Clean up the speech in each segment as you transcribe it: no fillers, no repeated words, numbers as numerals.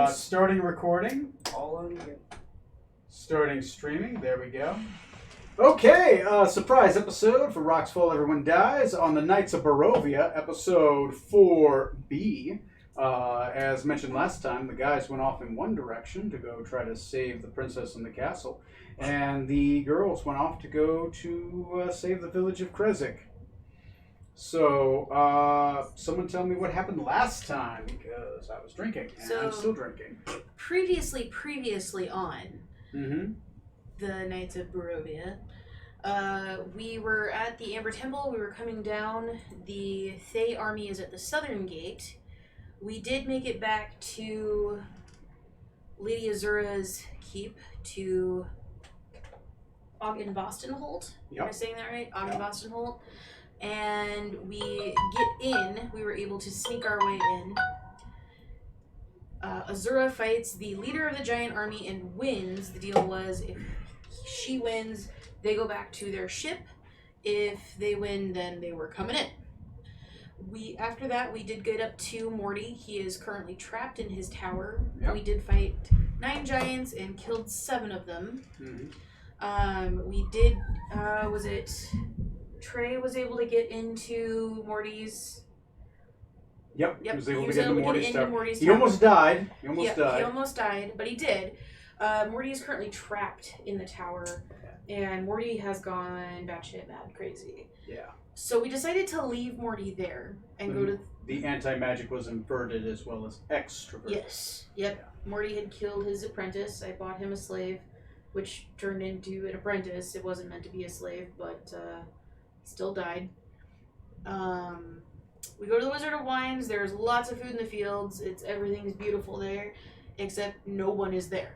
Starting recording. All on you. Starting streaming. There we go. Okay, surprise episode for Rocks Fall Everyone Dies on the Knights of Barovia, episode 4B. As mentioned last time, the guys went off in one direction to go try to save the princess in the castle, and the girls went off to go to save the village of Krezik. So, someone tell me what happened last time, because I was drinking, and I'm still drinking. Previously on the Knights of Barovia, we were at the Amber Temple. We were coming down. The Thay army is at the southern gate. We did make it back to Lady Azura's keep, to Ogdenvostenholt. Yep. Am I saying that right? Ogdenvostenholt. And we get in. We were able to sneak our way in. Azura fights the leader of the giant army and wins. The deal was, if she wins, they go back to their ship. If they win, then they were coming in. After that, we did get up to Morty. He is currently trapped in his tower. Yep. We did fight 9 giants and killed 7 of them. We did, Trey was able to get into Morty's... Yep. He was able to get into Morty's tower. He tower. almost died. He almost died, but he did. Morty is currently trapped in the tower, and Morty has gone batshit mad crazy. Yeah. So we decided to leave Morty there and go to... The anti-magic was inverted as well as extroverted. Yes. Yep. Yeah. Morty had killed his apprentice. I bought him a slave, which turned into an apprentice. It wasn't meant to be a slave, but still died. We go to the Wizard of Wines. There's lots of food in the fields. Everything's beautiful there, except no one is there.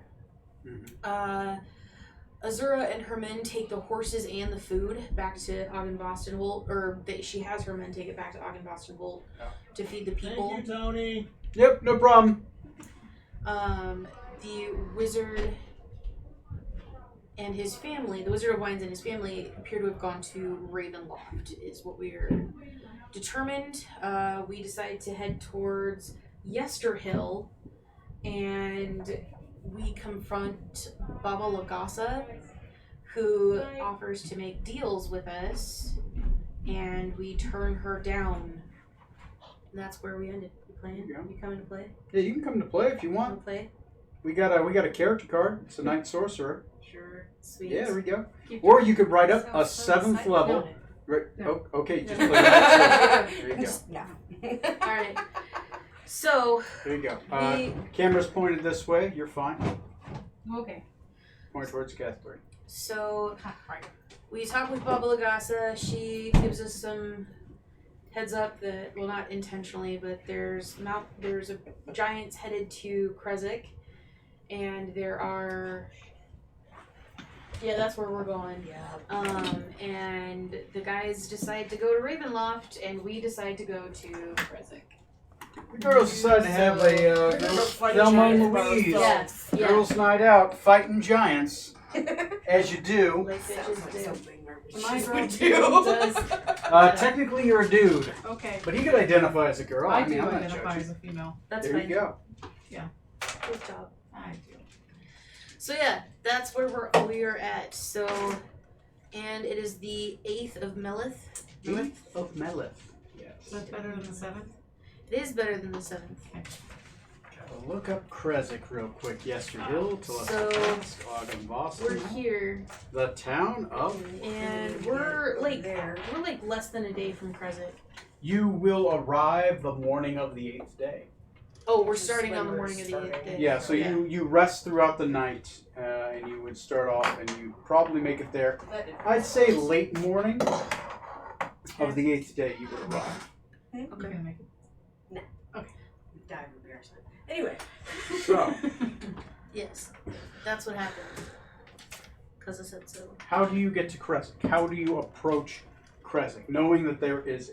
Azura and her men take the horses and the food back to Ogdenvostenholt, or she has her men take it back to Ogdenvostenholt to feed the people. Thank you, Tony. Yep, no problem. The wizard and his family, the Wizard of Wines and his family, appear to have gone to Ravenloft, is what we're determined. We decided to head towards Yesterhill, and we confront Baba Lagasa, who offers to make deals with us, and we turn her down. And that's where we ended. You playing? You coming to play? Yeah, you can come to play if you want. Play? We got a character card. It's a Knight Sorcerer. Sure. Sweet. Yeah, there we go. Or you could write up a 7th level. Right. No. Oh, okay, just play Knight Sorcerer. There you go. No. All right. So there you go. Camera's pointed this way. You're fine. Okay. Point towards Catherine. So we talk with Baba Lagasa. She gives us some heads up that, well, not intentionally, but there's a giants headed to Krezik, and there are. Yeah, that's where we're going. Yeah. And the guys decide to go to Ravenloft, and we decide to go to Krezik. The girls decided to have a Thelma and Louise girls' night out fighting giants, as you do. Like bitches do. My girl does. Technically, you're a dude. Okay. But he could identify as a girl. I mean, do I'm not identify judging. as a female. That's there fine. You go. Yeah. Good job. I do. So yeah, that's where we are at. So, and it is the 8th of Melith. 8th of Melith. Yes. That's better than the 7th? It is better than the 7th. Okay. Gotta look up Krezik real quick. Yesterhill to So, we're Ogdenvostenholt. here, The town of. and we're like less than a day from Krezik. You will arrive the morning of the 8th day. Oh, we're starting on the morning of the 8th day. Yeah, so you rest throughout the night, and you would start off, and you probably make it there. I'd say late morning of the 8th day you would arrive. Okay. You're gonna make it. No. Okay. Die of embarrassment. Anyway. So, Yes, that's what happened. Because I said so. how do you get to Krezik? How do you approach Krezik? Knowing that there is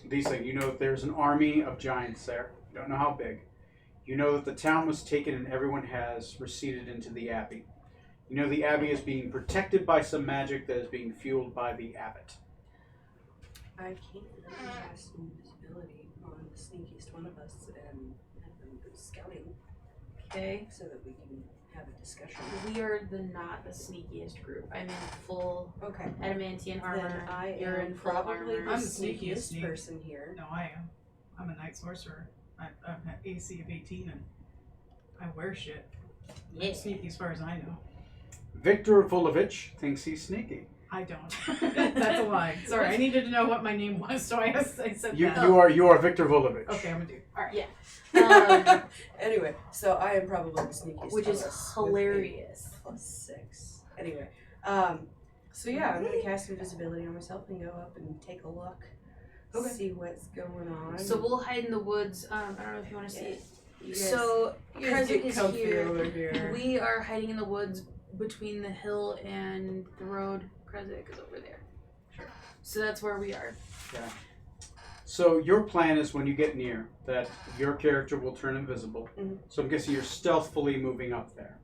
these things, you know that there's an army of giants there. You don't know how big. You know that the town was taken and everyone has receded into the abbey. You know the abbey is being protected by some magic that is being fueled by the abbot. I can't really cast invisibility on the sneakiest one of us and have them scouting Okay. so that we can have a discussion. We are not the sneakiest group. I'm in full Okay. adamantian armor. Then I You're am in full probably armor. the I'm the sneakiest sneakiest sneak. person here. No, I am. I'm a night sorcerer. I'm an AC of 18 and I wear shit. Yeah. I'm sneaky as far as I know. Victor Vulovich thinks he's sneaky. I don't. That's a lie. Sorry, I needed to know what my name was, so I said You that. you are Victor Vulovich. Okay, I'm a dude. Alright. Yeah. Anyway, so I am probably the sneakiest. Which is of us, hilarious. with a +6. Anyway, so yeah, I'm gonna cast invisibility on myself and go up and take a look, Okay. see what's going on. So we'll hide in the woods. I don't know if you want to see it. You guys- So you guys Kresik get is comfy here. over here. We are hiding in the woods between the hill and the road. Kresik is over there. Sure. So that's where we are. So your plan is when you get near that your character will turn invisible. Mhm. So I'm guessing you're stealthily moving up there,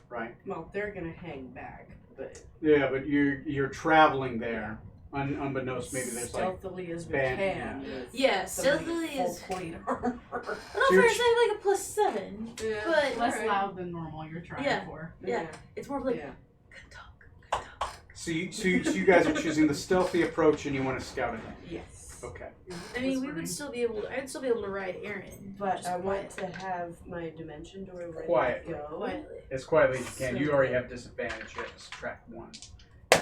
right? Well, they're gonna hang back, but Yeah, but you're traveling there, unbeknownst maybe there's like stealthily as we band- can. with Yeah, somebody stealthily full is. plate armor. I don't know you're if I say like a +7, Yeah, but Less alright. loud than normal, you're trying Yeah. for. Yeah. it's more of like yeah. good talk. so you guys are choosing the stealthy approach and you want to scout it. Yes. Okay. I mean, we Whispering. would still be able to. I'd still be able to ride Aaron, But just I want quiet. to have my dimension door ready Quiet. to go. quietly. As quietly as you can. So- You already have disadvantage. You have to subtract 1.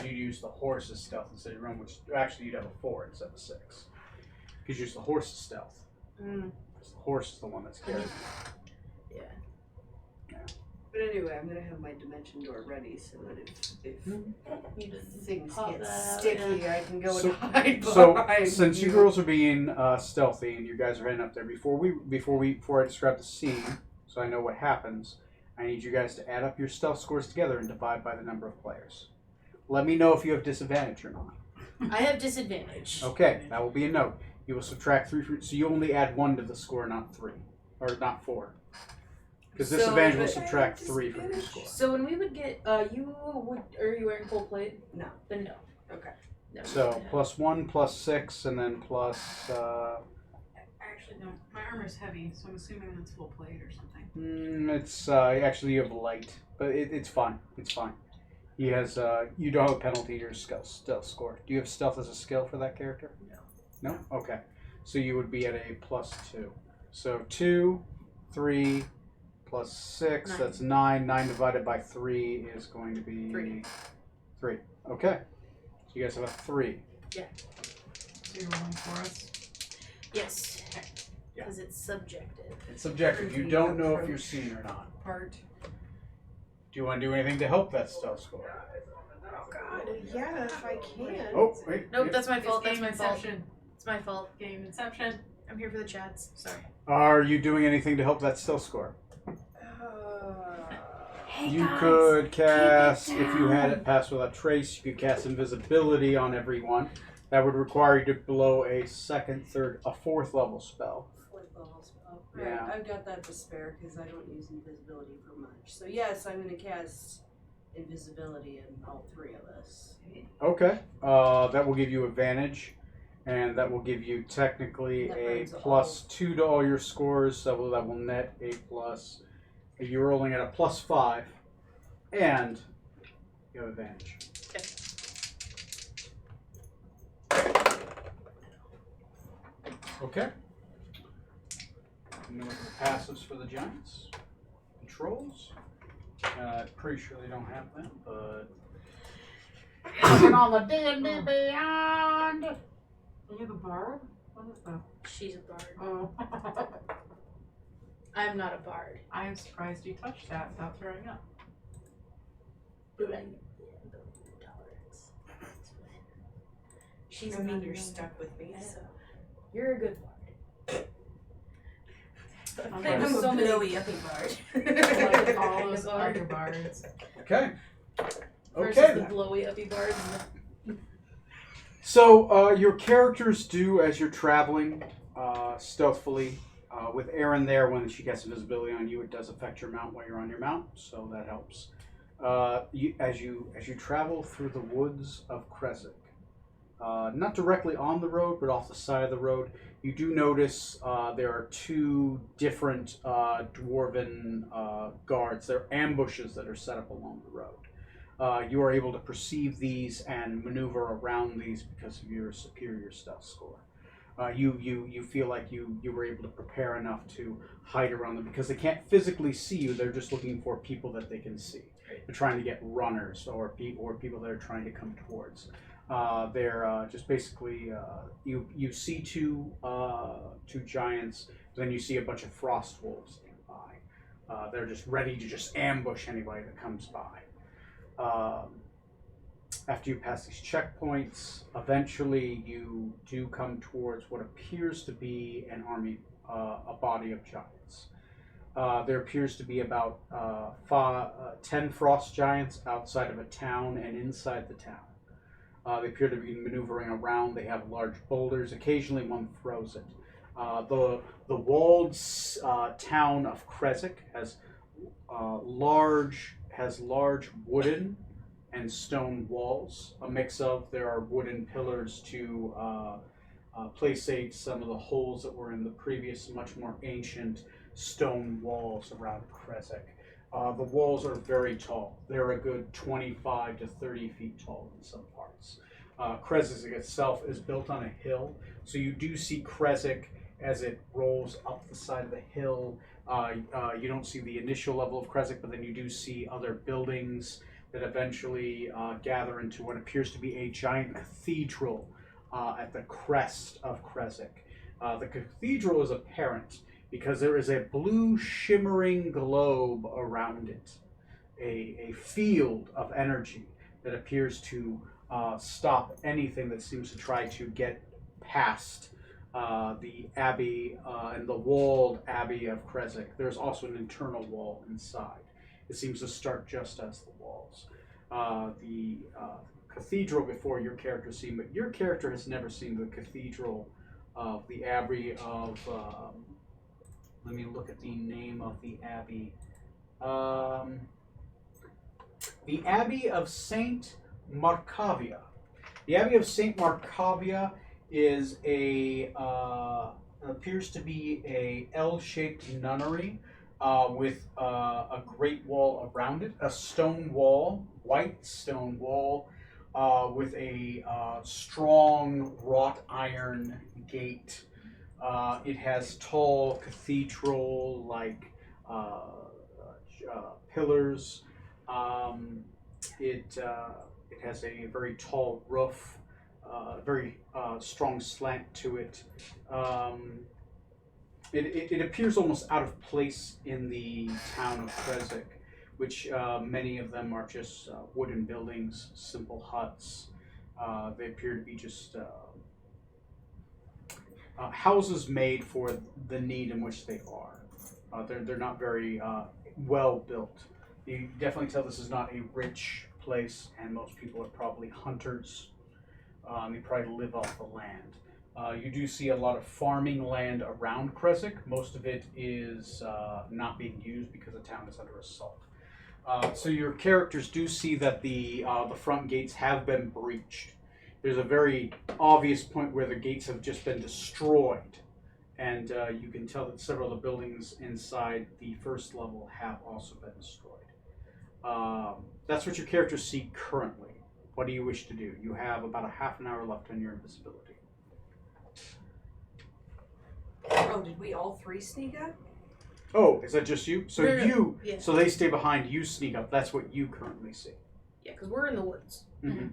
You'd use the horse's stealth instead of your own, which actually you'd have a 4 instead of a 6. Because you use the horse's stealth. Mm. 'Cause the horse is the one that's carrying. Yeah. But anyway, I'm gonna have my dimension door ready so that if You just things pop get that out, sticky, I can go So- and hide So behind since you girls are being stealthy and you guys are heading up there, before I describe the scene, so I know what happens, I need you guys to add up your stealth scores together and divide by the number of players. Let me know if you have disadvantage or not. I have disadvantage. Okay, that will be a note. You will subtract 3 so you only add 1 to the score, not 3, or not 4. Because So- disadvantage will but- subtract 3 from your score. So when we would get, are you wearing full plate? No. Then no. Okay. No. So +1, +6, and then plus. I actually don't. My armor's heavy, so I'm assuming that's full plate or something. It's actually you have light, but it's fine. It's fine. He has you don't have a penalty to your stealth score. Do you have stealth as a skill for that character? No. No? Okay. So you would be at a +2. So 2, 3, +6, 9. that's 9. 9 divided by 3 is going to be 3. 3. Okay. So you guys have a 3. So you're rolling for us? Yes. Yeah. Because it's subjective. It's subjective. You don't know if you're seen or not. Part. Do you want to do anything to help that stealth score? Oh God. Yeah, if I can. Oh, wait. Nope, yep. that's my It's fault. That's game my fault. inception. It's my fault. Game inception. I'm here for the chats. Sorry. Are you doing anything to help that stealth score? Hey You guys, could cast, keep it if you had down. it pass without trace, you could cast invisibility on everyone. That would require you to blow a second, third, a 4th level spell. Fourth level spell. Yeah. Right, I've got that to spare because I don't use invisibility for much. So yes, I'm gonna cast invisibility in all 3 of us. Okay. That will give you advantage, and that will give you technically That a runs all. +2 to all your scores. That will net a plus. You're rolling at a +5, and you have advantage. Okay. You know what the passives for the giants? Controls? Pretty sure they don't have them, but on the D&D Beyond. You have a bard? What is that? She's a bard. Oh. I'm not a bard. I am surprised you touched that without throwing up. She's I mean, not you're a stuck with me, bard. so. You're a good bard. I'm I'm There's a so many- blowy uppy bard. Like all Kind those of bard. other bards. okay. Versus Okay. the blowy uppy bards. So your characters do as you're traveling stealthily. With Erin there, when she gets invisibility on you, it does affect your mount while you're on your mount, so that helps. As you travel through the woods of Kresik, not directly on the road, but off the side of the road. You do notice there are two different dwarven guards. They're ambushes that are set up along the road. You are able to perceive these and maneuver around these because of your superior stealth score. You feel like you were able to prepare enough to hide around them because they can't physically see you. They're just looking for people that they can see. They're trying to get runners or people that are trying to come towards. They're just basically you see two giants, then you see a bunch of frost wolves nearby. They're just ready to just ambush anybody that comes by. After you pass these checkpoints, eventually you do come towards what appears to be an army, a body of giants. There appears to be about 10 frost giants outside of a town and inside the town. They appear to be maneuvering around. They have large boulders. Occasionally one throws it. The walled town of Kresik has large wooden and stone walls. A mix of there are wooden pillars to placate some of the holes that were in the previous, much more ancient stone walls around Kresik. The walls are very tall. They're a good 25 to 30 feet tall in some parts. Kresik itself is built on a hill, so you do see Kresik as it rolls up the side of the hill. You don't see the initial level of Kresik, but then you do see other buildings that eventually gather into what appears to be a giant cathedral at the crest of Kresik. The cathedral is apparent because there is a blue shimmering globe around it, a field of energy that appears to stop anything that seems to try to get past the abbey and the walled abbey of Kresik. There's also an internal wall inside. It seems to start just as the walls. The cathedral before your character seen, but your character has never seen the cathedral of the abbey of. Let me look at the name of the abbey. The Abbey of Saint Markavia. The Abbey of Saint Markavia is appears to be a L-shaped nunnery with a great wall around it, a stone wall, white stone wall, with a strong wrought iron gate. It has tall cathedral-like pillars. It has a very tall roof, very strong slant to it. It appears almost out of place in the town of Kresik, which many of them are just wooden buildings, simple huts. They appear to be just houses made for the need in which they are. They're not very well built. You definitely tell this is not a rich place, and most people are probably hunters. They probably live off the land. You do see a lot of farming land around Kresik. Most of it is not being used because the town is under assault. So your characters do see that the front gates have been breached. There's a very obvious point where the gates have just been destroyed, and you can tell that several of the buildings inside the first level have also been destroyed. That's what your characters see currently. What do you wish to do? You have about a half an hour left on your invisibility. Oh, did we all three sneak up? Oh, is that just you? So No. Yeah. so they stay behind, you sneak up. That's what you currently see. Yeah, because we're in the woods. Mm-hmm.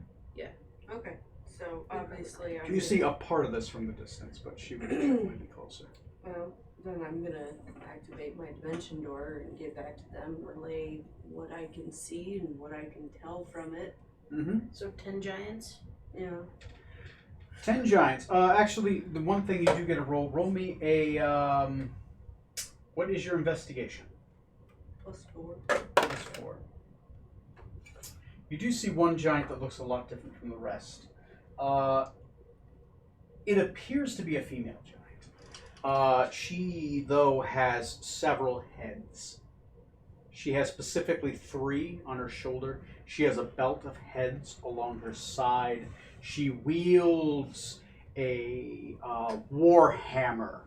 Okay, so obviously I'm You see a part of this from the distance, but she would definitely be closer. Well, then I'm gonna activate my dimension door and get back to them, relay what I can see and what I can tell from it. Mm-hmm. So 10 giants. Yeah. 10 giants. Actually, the one thing you do get a roll. Roll me a. What is your investigation? +4. +4. You do see one giant that looks a lot different from the rest. It appears to be a female giant. She, though, has several heads. She has specifically 3 on her shoulder. She has a belt of heads along her side. She wields a war hammer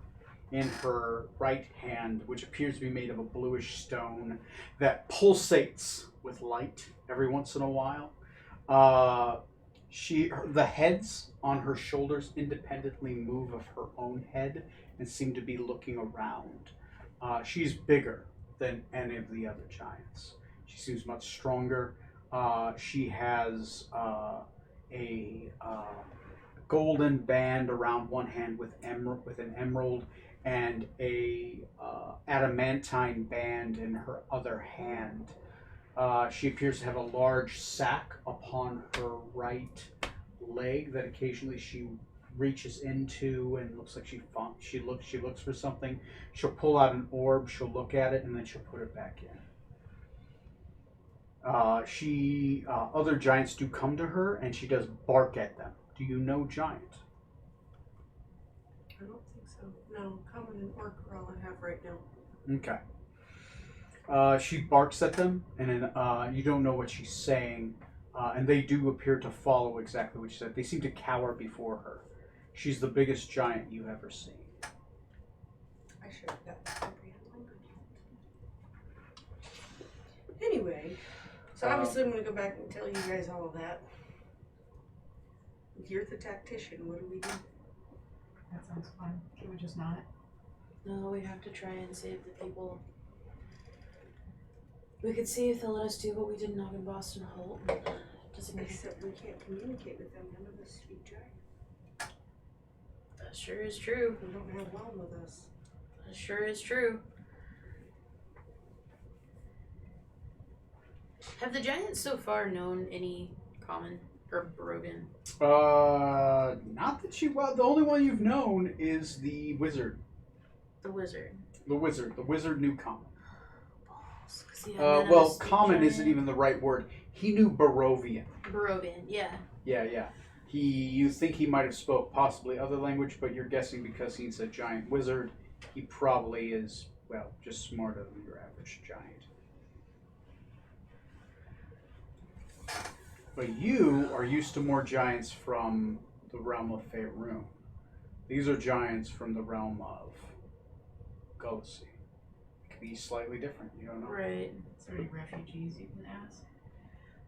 in her right hand, which appears to be made of a bluish stone that pulsates with light every once in a while. The heads on her shoulders independently move of her own head and seem to be looking around. She's bigger than any of the other giants. She seems much stronger. She has a golden band around one hand with an emerald, and a adamantine band in her other hand. She appears to have a large sack upon her right leg that occasionally she reaches into and looks like she looks for something. She'll pull out an orb, she'll look at it, and then she'll put it back in. Other giants do come to her, and she does bark at them. Do you know giant? I don't think so. No, common and orc are all I have right now. Okay. She barks at them, and then you don't know what she's saying, and they do appear to follow exactly what she said. They seem to cower before her. She's the biggest giant you've ever seen. I should have got the appropriate language. Anyway, so obviously I'm going to go back and tell you guys all of that. You're the tactician. What do we do? That sounds fun. Can we just not? No, we have to try and save the people. We could see if they'll let us do what we did in Noggin Boston Holt. Doesn't make Except we can't communicate with them. None of us speak giant. That sure is true. They don't have one with us. That sure is true. Have the giants so far known any common or Barovian? Not that the only one you've known is the wizard. The wizard. The wizard knew common. Yeah, common isn't even the right word. He knew Barovian. Barovian, yeah. Yeah. You think he might have spoke possibly other language, but you're guessing because he's a giant wizard, he probably is, just smarter than your average giant. But you are used to more giants from the realm of Faerun. These are giants from the realm of Gulasi. It could be slightly different, you don't know. Right. Is there any refugees you can ask?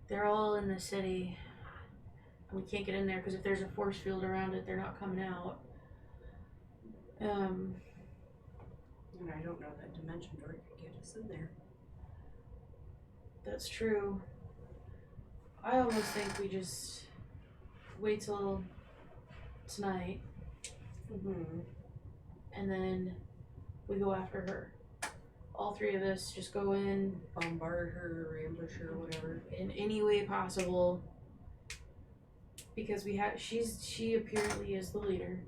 They're all in the city. We can't get in there because if there's a force field around it, they're not coming out. And I don't know that dimension door could get us in there. That's true. I almost think we just wait till tonight, and then we go after her. All three of us just go in, Bombard her or ambush her or whatever. in any way possible. Because she apparently is the leader.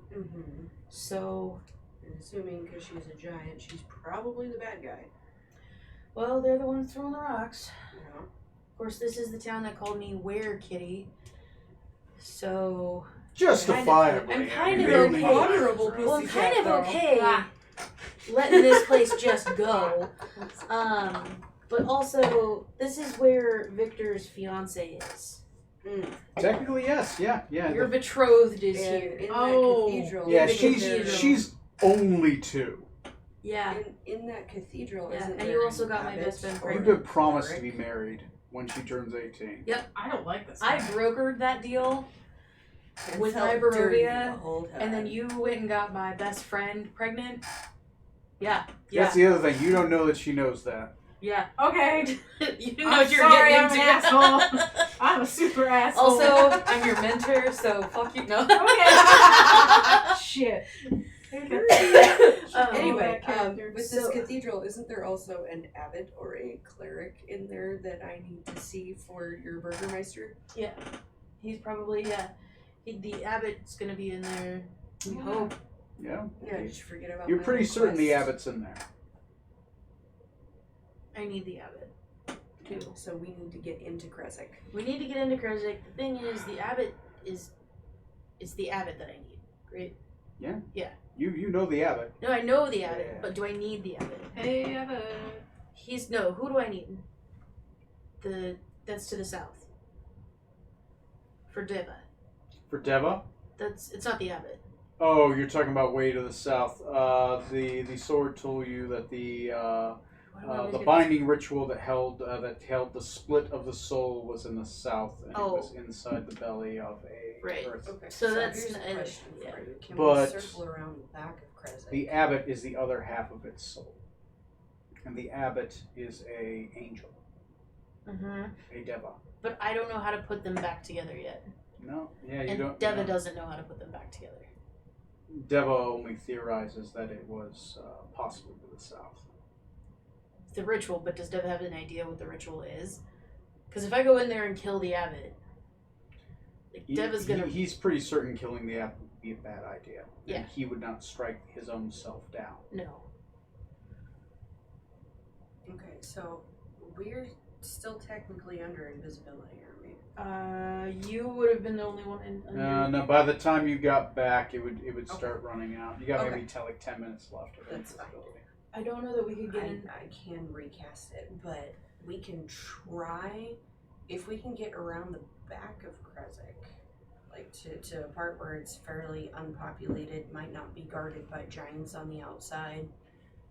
So, And assuming because she's a giant, she's probably the bad guy. well, they're the ones throwing the rocks. Yeah. Of course, this is the town that called me Were-Kitty. So, Justifiably. I'm kind of They're okay. Vulnerable well, I'm pussycat, kind of though. okay letting this place just go. But also, this is where Victor's fiance is. Technically, yes. Yeah. Your betrothed is And here. in Oh. that cathedral. Yeah, the she's cathedral. she's only 2. Yeah. In that cathedral, Yeah, isn't and there you also an got my abbot best friend or You've pregnant. been promised to be cleric? married when she turns 18. I don't like this. I guy. brokered that deal, And with felt my dirty Barovia, the whole time. and then you went and got my best friend pregnant. Yeah. That's the other thing. You don't know that she knows that. Yeah. Okay. You know I'm what you're sorry, getting I'm into. an asshole. I'm a super asshole. Also, I'm your mentor, so fuck you. No. Okay. Shit. Anyway, character. with this cathedral, isn't there also an abbot or a cleric in there that I need to see for your burgermeister? Yeah. He's probably, the abbot's gonna be in there. We hope. Yeah. Yeah, did you forget about You're my pretty certain the request? abbot's in there. I need the abbot, too. So we need to get into Kresik. We need to get into Krezik. The thing is, the abbot is the abbot that I need, right? You know the abbot. No, I know the abbot, Yeah. but do I need the abbot? Hey, Evan. Who do I need? That's to the south. For Deva. For Deva? It's not the abbot. Oh, you're talking about way to the south. The sword told you that the binding ritual that held the split of the soul was in the south, and it was inside the belly of a earth. Okay, So that's here's a question yeah. for you. Can But we circle around the back of Krezek? the abbot is the other half of its soul, and the abbot is a angel, a Deva. But I don't know how to put them back together yet. No, yeah, you And don't. Deva doesn't know how to put them back together. Deva only theorizes that it was possibly to the south. The ritual, but does Deva have an idea what the ritual is? Because if I go in there and kill the abbot, like Deva's gonna. He's pretty certain killing the abbot would be a bad idea. Yeah. And he would not strike his own self down. No. Okay, so we're still technically under invisibility, aren't we? You would have been the only one in. No, by the time you got back, it would start running out. You got maybe 10 minutes left of That's fine. invisibility. I don't know that we could get in. I can recast it, but we can try if we can get around the back of Krezek, like to a part where it's fairly unpopulated, might not be guarded by giants on the outside.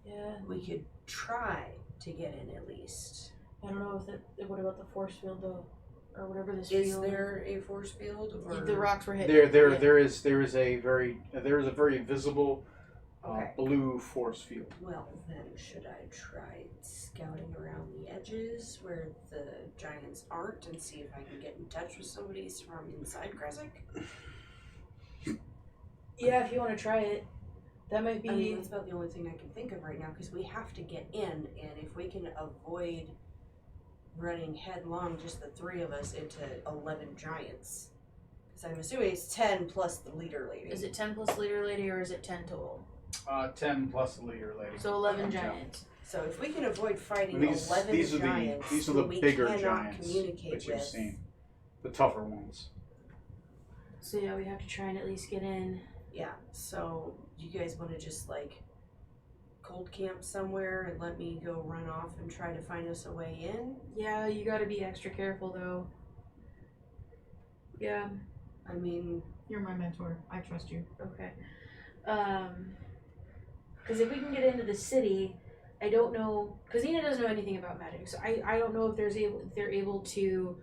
Yeah. We could try to get in at least. I don't know if that. What about the force field though, or whatever this Is field? there a force field? Or The rocks were hit. There is a very visible Okay. blue force field. Well, then, should I try scouting around the edges where the giants aren't and see if I can get in touch with somebody from inside Krezek? Yeah, if you want to try it, that might be. I mean, that's about the only thing I can think of right now because we have to get in, and if we can avoid running headlong, just the three of us, into 11 giants. Because I'm assuming it's 10 plus the leader lady. Is it 10 plus leader lady, or is it 10 total? 10 plus the leader lady. So 11 giants. So if we can avoid fighting These 11 giants, these are the we bigger cannot giants communicate that you've with. seen, the tougher ones. So yeah, we have to try and at least get in. Yeah, so you guys want to just like cold camp somewhere and let me go run off and try to find us a way in? Yeah, you got to be extra careful though. Yeah. I mean, You're my mentor. I trust you. Okay. Because if we can get into the city, I don't know. Because Ina doesn't know anything about magic, so I don't know if they're able to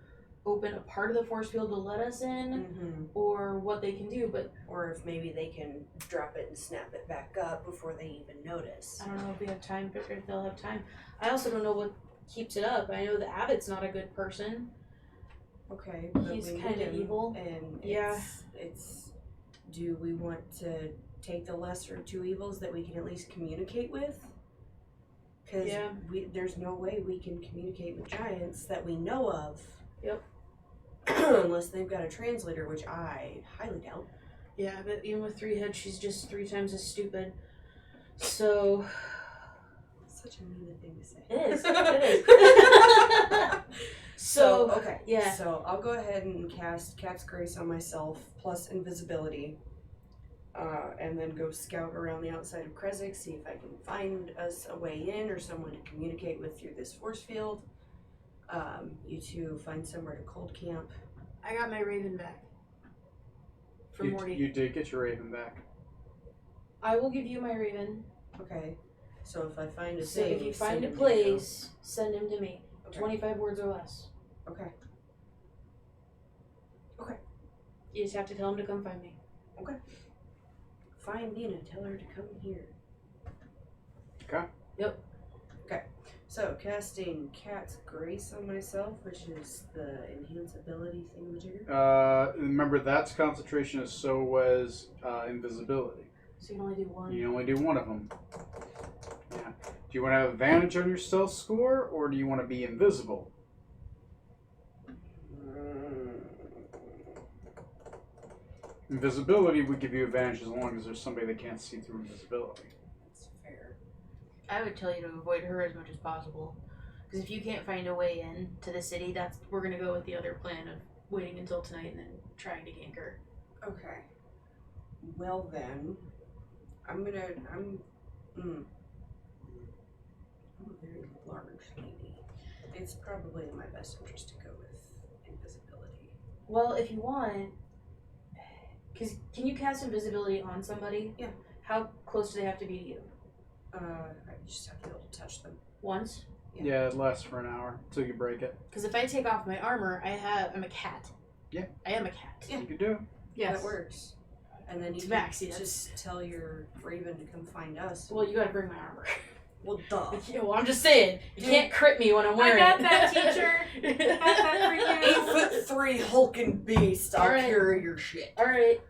open a part of the force field to let us in, or what they can do. But or if maybe they can drop it and snap it back up before they even notice. I don't know if we have time, or if they'll have time. I also don't know what keeps it up. I know the abbot's not a good person. Okay, but He's we kind need of him, evil. and Yeah. it's. Do we want to take the lesser of two evils that we can at least communicate with? Because Yeah. there's no way we can communicate with giants that we know of. Yep. Unless they've got a translator, which I highly doubt. Yeah, but even with 3 heads, she's just 3 times as stupid. So Such a mean thing to say. it is. It is. So okay. yeah. So I'll go ahead and cast Cat's Grace on myself plus invisibility. And then go scout around the outside of Krezek, see if I can find us a way in or someone to communicate with through this force field. You two find somewhere to cold camp. I got my raven back. From Morty. You did get your raven back. I will give you my raven. Okay. So if I find a So thing, if you find send a him to place, send him to me. Okay. 25 words or less. Okay. You just have to tell him to come find me. Find Nina. Tell her to come here. Okay. Yep. Okay. So casting Cat's Grace on myself, which is the enhanceability thingamajigger. Remember, that's concentration, as so was invisibility. So you can only do one. You only do one of them. Yeah. Do you want to have advantage on your stealth score, or do you want to be invisible? Invisibility would give you advantage as long as there's somebody that can't see through invisibility. That's fair. I would tell you to avoid her as much as possible. Because if you can't find a way in to the city, we're going to go with the other plan of waiting until tonight and then trying to gank her. Okay. Well then, I'm a very large lady. It's probably in my best interest to go with invisibility. Well, if you want, Because can you cast invisibility on somebody? Yeah. How close do they have to be to you? I just have to be able to touch them. Once? Yeah, it lasts for an hour until you break it. Because if I take off my armor, I'm a cat. Yeah. I am a cat. Yeah. You can do it. That works. And then you It's can max, yes. just tell your Raven to come find us. Well, you gotta bring my armor. Well, duh. Yeah, well, I'm just saying, you can't crit me when I'm wearing got it. that, teacher. Got that for you. 8'3" hulking beast. I'll Alright. carry your shit. Alright.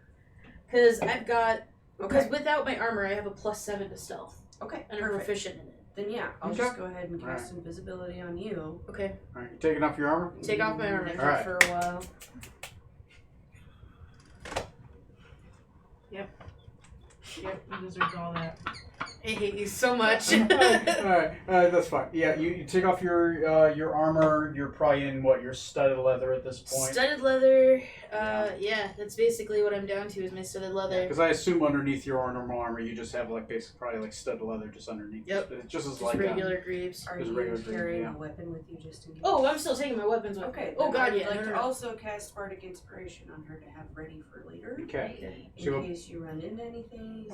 Because I've got... Because Okay. without my armor, I have a +7 to stealth. Okay. And I'm Perfect. proficient in it. Then yeah, I'll Okay. just go ahead and cast invisibility on you. Okay. Alright, you taking off your armor? Take off my armor Alright. for a while. Yep, you deserve all that. I hate you so much. Alright, that's fine. Yeah, you take off your armor. You're probably in what, your studded leather at this point. Studded leather. Yeah, that's basically what I'm down to is my studded leather. Because I assume underneath your normal armor, you just have like basically probably like studded leather just underneath. Yep. It's just as Just like regular greaves. Are Just you regular green, carrying yeah. a weapon with you just in case? Oh, I'm still taking my weapons with Okay. me. Oh then god, I'd yeah. like no, to no, no. also cast Bardic Inspiration on her to have ready for later. Okay. In So case you run into anything.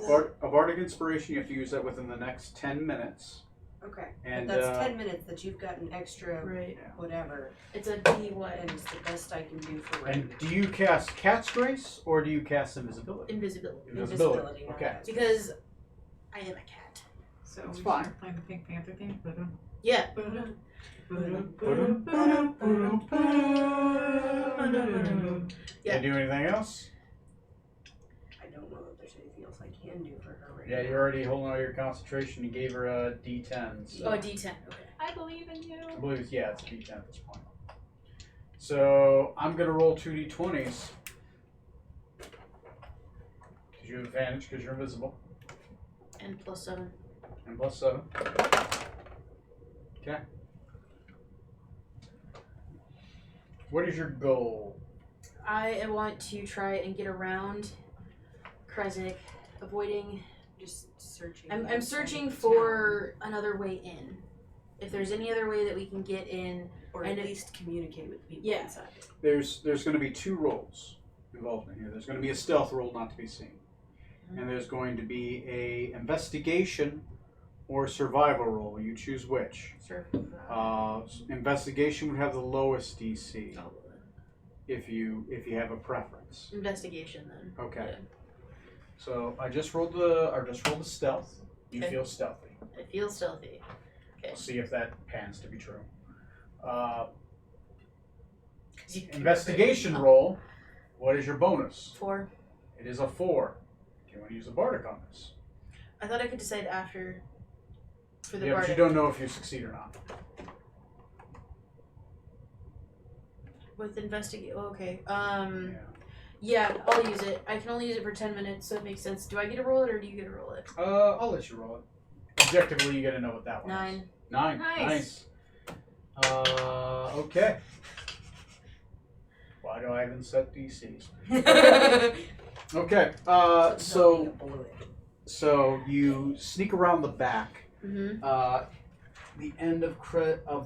a bardic inspiration, you have to use that within the next 10 minutes. Okay. And but that's 10 minutes that you've got an extra Right. whatever. It's a D what? And it's the best I can do for ready. And do you cast Cat's Grace or do you cast Invisibility? Invisibility. Invisibility. not Okay. cast. Because I am a cat. So It's we fine. start playing the Pink Panther theme. Yeah. Yeah. Do anything else? I don't know if there's anything else I can do for her right Yeah, now. you're already holding all your concentration. You gave her a D10. So. Oh, a D10. Okay. I believe in you. I believe it's, it's a D10 at this point. So I'm gonna roll 2d20s. Because you have advantage because you're invisible. And +7. And +7. Okay. What is your goal? I want to try and get around Kresnik, avoiding. Just searching. I'm outside searching of for another way in. If there's any other way that we can get in. town, or and at it- least communicate with people Yeah. inside. There's going to be 2 rolls involved in here. There's going to be a stealth roll not to be seen. And there's going to be a investigation or survival roll. You choose which. Sure. Investigation would have the lowest DC Oh, if you have a preference. investigation then. Okay. Yeah. So I just rolled the stealth. You Okay. feel stealthy. It feels stealthy. We'll see if that pans to be true. 'Cause you- Investigation roll. What is your bonus? 4. It is a 4. Do you want to use a bardic on this? I thought I could decide after for the Yeah, but bardic. you don't know if you succeed or not. With investigate. Oh, okay. Yeah. Yeah, I'll use it. I can only use it for 10 minutes, so it makes sense. Do I get to roll it or do you get to roll it? I'll let you roll it. Objectively, you got to know what that one 9. is. 9. Nice. Okay. Why do I even set DCs? Okay. So you sneak around the back. Mm-hmm. The end of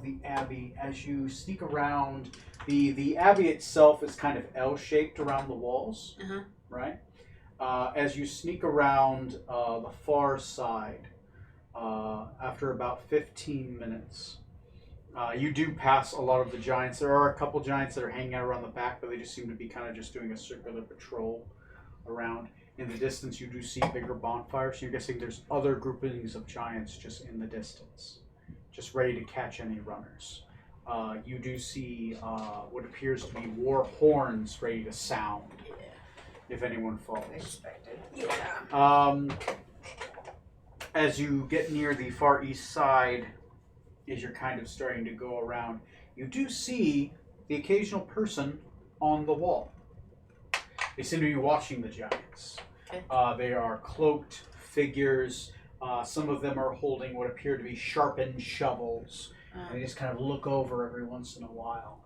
the abbey. As you sneak around, the abbey itself is kind of L-shaped around the walls, Uh-huh. right? As you sneak around the far side, after about 15 minutes, you do pass a lot of the giants. There are a couple giants that are hanging out around the back, but they just seem to be kind of just doing a circular patrol around. In the distance, you do see bigger bonfires. So you're guessing there's other groupings of giants just in the distance, just ready to catch any runners. You do see what appears to be war horns ready to sound if anyone falls. Expected. Yeah. As you get near the far east side, as you're kind of starting to go around, you do see the occasional person on the wall. They seem to be watching the giants. Okay. They are cloaked figures. Some of them are holding what appear to be sharpened shovels. And they just kind of look over every once in a while.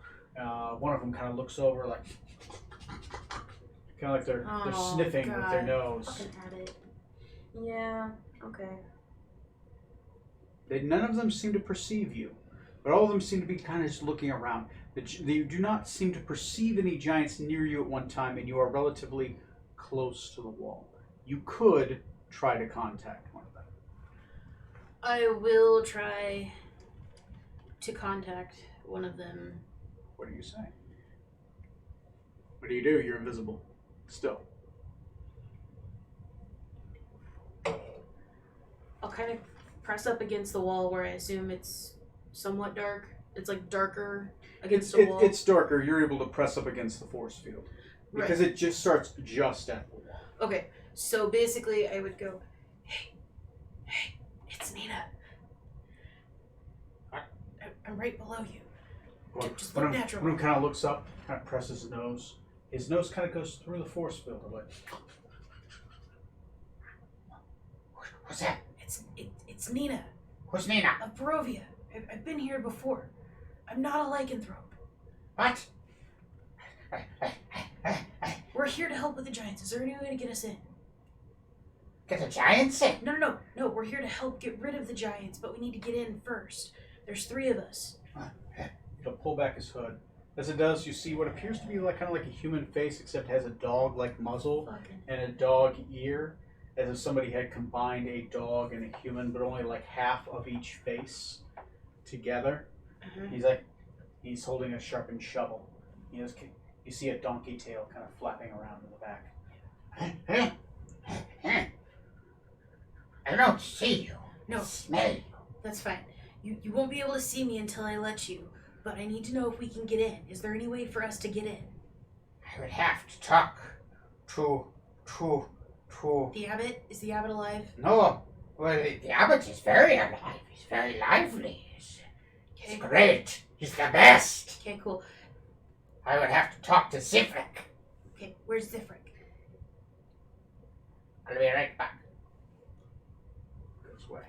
One of them kind of looks over like, kind of like they're Oh, sniffing with their God. nose. Fucking at it. Yeah. Okay. None of them seem to perceive you, but all of them seem to be kind of just looking around. They do not seem to perceive any giants near you at one time, and you are relatively close to the wall. You could try to contact one of them. I will try to contact one of them. What do you say? What do? You're invisible. Still. I'll kind of press up against the wall where I assume it's somewhat dark. It's like darker against the wall. It's darker. You're able to press up against the force field. Because Right. it just starts just at the wall. Okay, so basically I would go, hey, it's Nina. I'm right below you. Just look natural. When he kind of looks up, kind of presses his nose. His nose kind of goes through the force field. Like, What's that? It's Nina Who's Nina? of Barovia. I've been here before. I'm not a lycanthrope. What? We're here to help with the giants. Is there any way to get us in? Get the giants in. No. We're here to help get rid of the giants, but we need to get in first. There's 3 of us. it'll pull back his hood. As it does, you see what appears to be like kind of like a human face, except has a dog-like muzzle Fucking. and a dog ear, as if somebody had combined a dog and a human, but only like half of each face together. Uh-huh. He's holding a sharpened shovel. You see a donkey tail kind of flapping around in the back. I don't see you. No. I smell you. That's fine. You won't be able to see me until I let you, but I need to know if we can get in. Is there any way for us to get in? I would have to talk to. The abbot? Is the abbot alive? No. Well, the abbot is very alive. He's very lively. He's Okay. great. He's the best. Okay, cool. I would have to talk to Zifrik. Okay, where's Zifrik? I'll be right back. Goes away.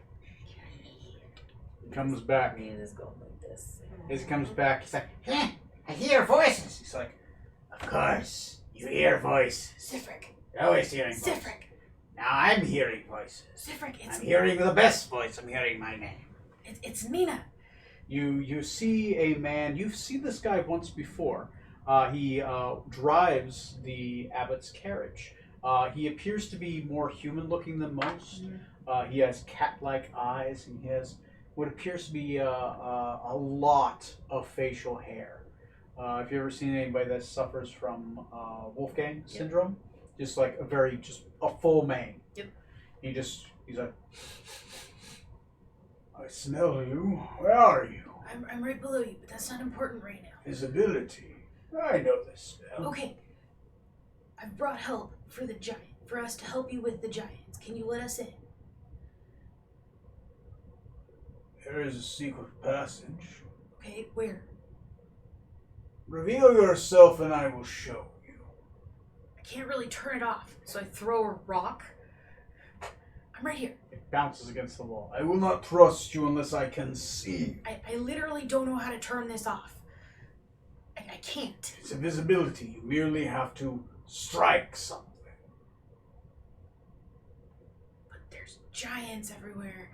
He comes back. Me and this going like this. As he comes back, he's like, I hear voices. he's like, Of course. You hear voices. Zifrik. You're always hearing voices. Zifrik. Now I'm hearing voices. Zifrik, I'm hearing the best voice. I'm hearing my name. it's Nina. You see a man. You've seen this guy once before. He drives the abbot's carriage. He appears to be more human-looking than most. He has cat-like eyes, and he has what appears to be a lot of facial hair. Have you ever seen anybody that suffers from Wolfgang syndrome? Just like just a full mane. Yep. He's like, I smell you. Where are you? I'm right below you, but that's not important right now. Visibility. I know this spell. Okay. I've brought help for the giant. For us to help you with the giants. Can you let us in? There is a secret passage. Okay, where? Reveal yourself and I will show you. I can't really turn it off, so I throw a rock. I'm right here. It bounces against the wall. I will not trust you unless I can see. I literally don't know how to turn this off. I can't. It's invisibility. You merely have to strike something. But there's giants everywhere.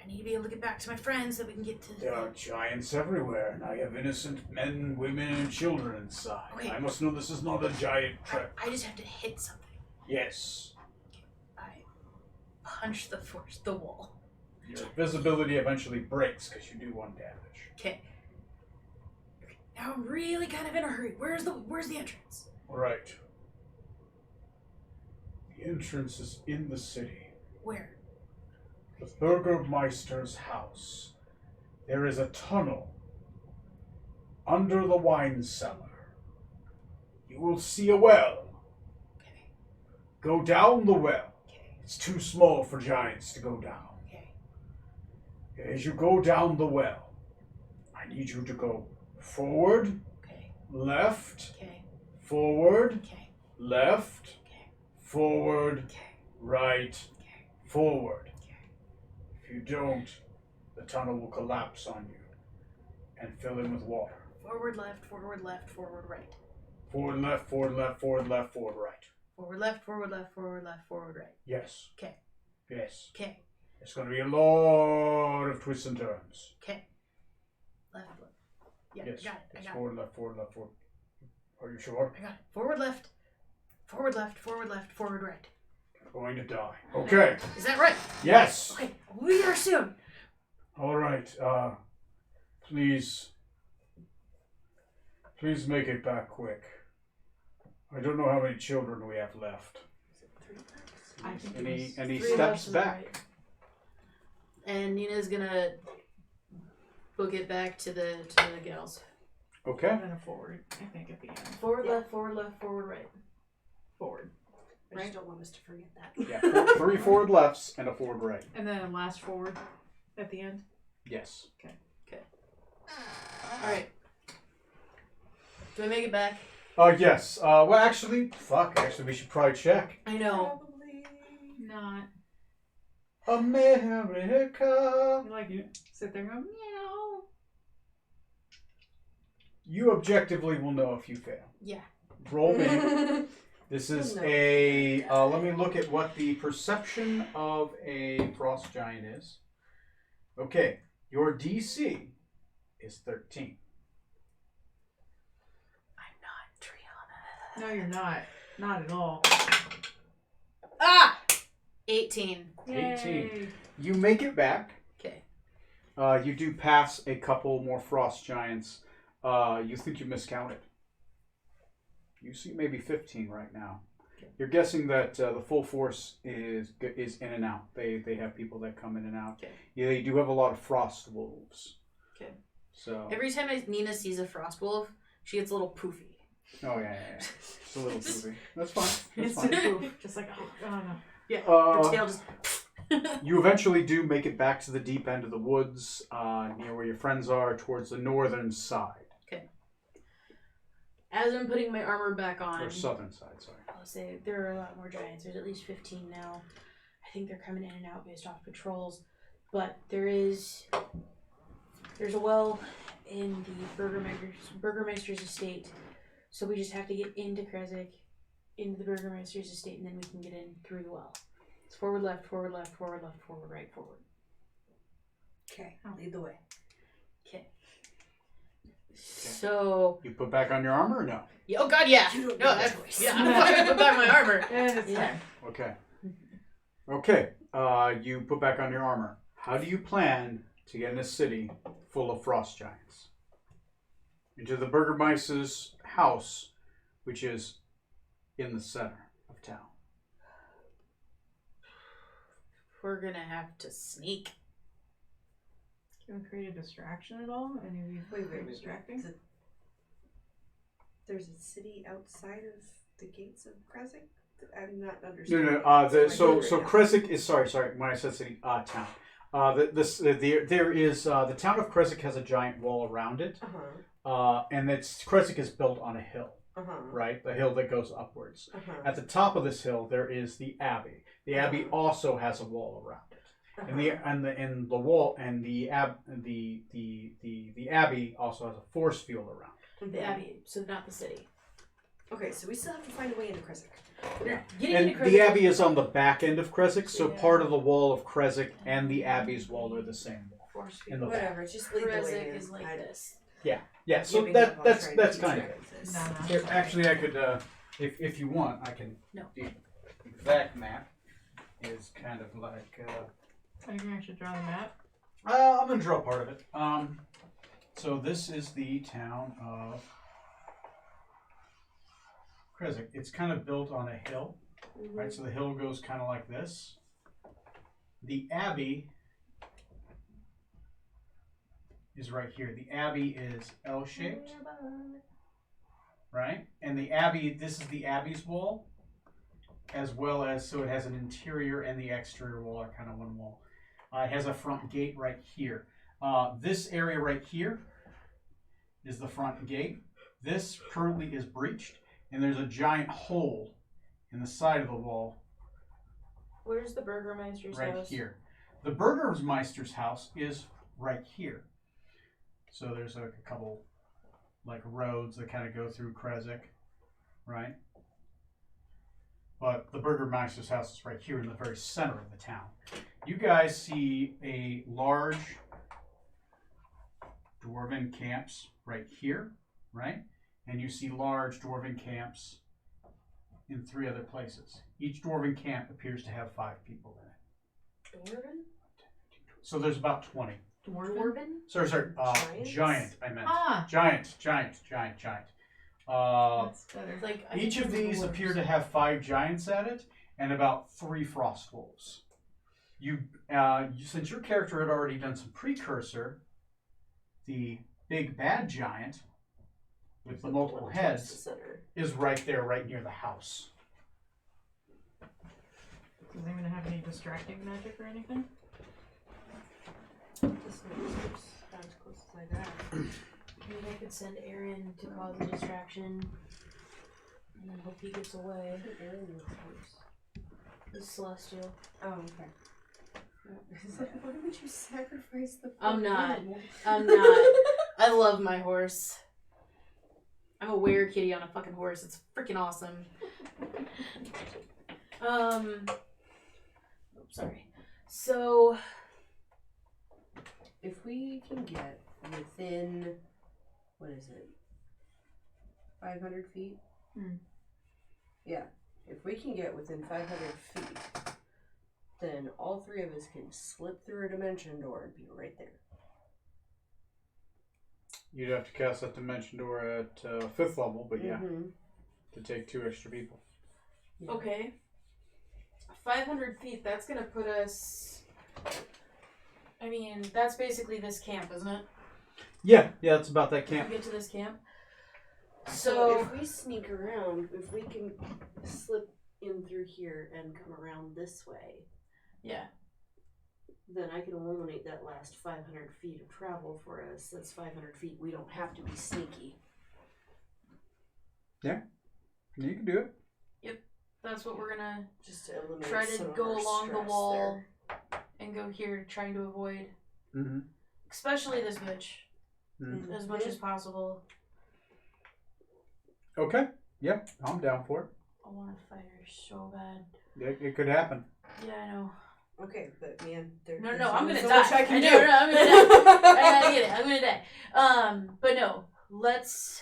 I need to be able to get back to my friends so we can get to There are giants everywhere, and I have innocent men, women, and children inside. Okay. I must know this is not a giant trap. I just have to hit something. Yes. I punch the wall. Your visibility eventually breaks because you do 1 damage. Okay. Now I'm really kind of in a hurry. Where's the entrance? All right. The entrance is in the city. Where? The Burgermeister's house. There is a tunnel under the wine cellar. You will see a well. Okay. Go down the well. Okay. It's too small for giants to go down. Okay. As you go down the well, I need you to go forward, Okay. left, Okay. forward, Okay. left, Okay. forward, Okay. right, Okay. forward. Okay. If you don't, the tunnel will collapse on you and fill in with water. Forward, left, forward, left, forward, right. Forward, left, forward, left, forward, left, forward, right. Forward, left, forward, left, forward, left, forward, right. Yes. Okay. Yes. Okay. It's going to be a lot of twists and turns. Okay. Left, left. Yeah, Yes. I got it. It's forward, left, forward, left, forward. Are you sure? I got it. Forward, left, Forward left, forward left, forward right. Going to die. Okay. Is that right? Yes. Okay, we are soon. All right. Please make it back quick. I don't know how many children we have left. I think Any Three steps lefts and a back? right. And Nina's gonna book it back to the gals. Okay. And then a forward, I think, at the end. Forward left, forward left, forward right. Forward. I just don't want us to forget that. Yeah. 3 forward lefts and a forward right. And then a last forward at the end. Yes. Alright. Do I make it back? Yes. Well, actually, we should probably check. I know. Probably. Not. America. You like you sit there and go, meow. You objectively will know if you fail. Yeah. Roll me. This is No. a. Let me look at what the perception of a frost giant is. Okay, your DC is 13. I'm not Triana. No, you're not. Not at all. Ah! 18. 18. Yay. You make it back. Okay. You do pass a couple more frost giants. You think you miscounted. You see maybe 15 right now. Okay. You're guessing that the full force is in and out. They have people that come in and out. Okay. Yeah, they do have a lot of frost wolves. Okay. So. Every time Nina sees a frost wolf, she gets a little poofy. Oh yeah. It's a little poofy. That's fine. That's It's fine. a poof. Just like, oh no. Yeah. Her tail just. You eventually do make it back to the deep end of the woods, near where your friends are, towards the northern side. As I'm putting my armor back on, Or southern side, sorry. I'll say there are a lot more giants. There's at least 15 now. I think they're coming in and out based off patrols. But there's a well in the Burgermeister's estate. So we just have to get into Kresik, into the Burgermeister's estate, and then we can get in through the well. It's forward left, forward left, forward left, forward right, forward. Okay, lead the way. Okay. So You put back on your armor or no? yeah, oh god, yeah. You don't No, get a I'm choice. yeah, I'm fucking put back my armor. And it's Yeah. time. Okay. Okay. You put back on your armor. How do you plan to get in a city full of frost giants? Into the Burgermeister's house, which is in the center of town. We're gonna have to sneak. Can we create a distraction at all? Any of you Wait. distracting? There's a city outside of the gates of Kresik? I'm not No, understanding. so Kresik is sorry. When I said city, town. There is the town of Kresik has a giant wall around it, and Kresik is built on a hill, right? The hill that goes upwards. At the top of this hill, there is the abbey. The abbey also has a wall around it, and the abbey also has a force field around it. The abbey, so not the city. Okay, so we still have to find a way into Kresik. Getting And into the abbey is on the back end of Kresik, so Yeah. part of the wall of Kresik and the abbey's wall are the same wall. Force In the Whatever, just lead the way. Kresik in. is like I- this. Yeah, so giving up on that's trying to keep kind of track it. this. No. Here, actually, I could, if you want, I can. No. The exact map is kind of like. Are you going to actually draw the map? I'm gonna draw part of it. So this is the town of Kresik. It's kind of built on a hill, right? So the hill goes kind of like this. The abbey is right here. The abbey is L-shaped, right? And the abbey, this is the abbey's wall, as well as, so it has an interior and the exterior wall are kind of one wall. It has a front gate right here. This area right here is the front gate. This currently is breached, and there's a giant hole in the side of the wall Where's the Burgermeister's right house? here. The Burgermeister's house is right here. So there's a couple like roads that kind of go through Kresik, right? But the Burgermeister's house is right here in the very center of the town. You guys see a large dwarven camps right here, right? And you see large dwarven camps in 3 other places. Each dwarven camp appears to have 5 people in it. Dwarven? So there's about 20. Dwarven? Sorry. Giants? Giant, I meant. Ah. Giant. That's better. Like I Each think of those are these dwarves. appear to have 5 giants at it, and about 3 frost wolves. Since your character had already done some precursor, the big bad giant with the multiple heads is right there, right near the house. Does anyone have any distracting magic or anything? This one's as close as I got. Maybe I could send Aaron to cause a distraction and then hope he gets away. He's celestial. Oh, okay. Why would you sacrifice the I'm not. animal? I'm not. I love my horse. I'm a were-kitty on a fucking horse. It's freaking awesome. Sorry. So, If we can get within, what is it, 500 feet? Yeah. If we can get within 500 feet, then all 3 of us can slip through a dimension door and be right there. You'd have to cast that dimension door at 5th level, but yeah, to take 2 extra people. Yeah. okay. 500 feet, that's gonna put us... I mean, that's basically this camp, isn't it? Yeah, it's about that camp. We get to this camp. So if we sneak around, if we can slip in through here and come around this way, Yeah. then I can eliminate that last 500 feet of travel for us. That's 500 feet. We don't have to be sneaky. You can do it. That's what we're gonna Just to eliminate try to some of go our along the stress wall there. and go here, trying to avoid, Mm-hmm. especially this bitch, Mm-hmm. as much as possible. Okay. Yep, I'm down for it. I want to fight her so bad. It could happen. Yeah, I know. Okay, but man, No, there's I'm only gonna so die. much I can know, do. no, I'm gonna die. I get it. I'm gonna die. But no, let's.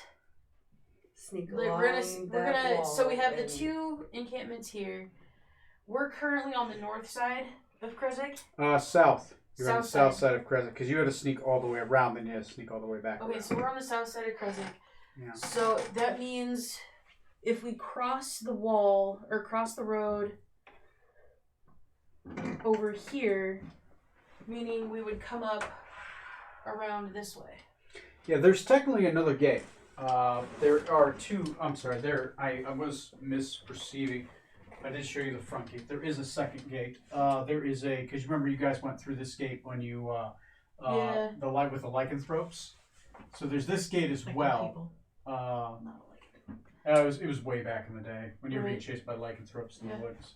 Sneak We're along gonna. wall So we have the and- 2 encampments here. We're currently on the north side of Kresik. South. You're on the South south side of Crescent, because you had to sneak all the way around, then you had to sneak all the way back Okay, around. so we're on the south side of Kresik. Yeah. So that means if we cross the wall or cross the road over here, meaning we would come up around this way. Yeah, there's technically another gate. There are 2. I'm sorry. I was misperceiving. I did show you the front gate. There is a second gate. There is a, because you remember you guys went through this gate when you Yeah. the light with the lycanthropes. So there's this gate as well. People. Not like It was way back in the day when you were being Right. chased by lycanthropes in Yeah. the woods.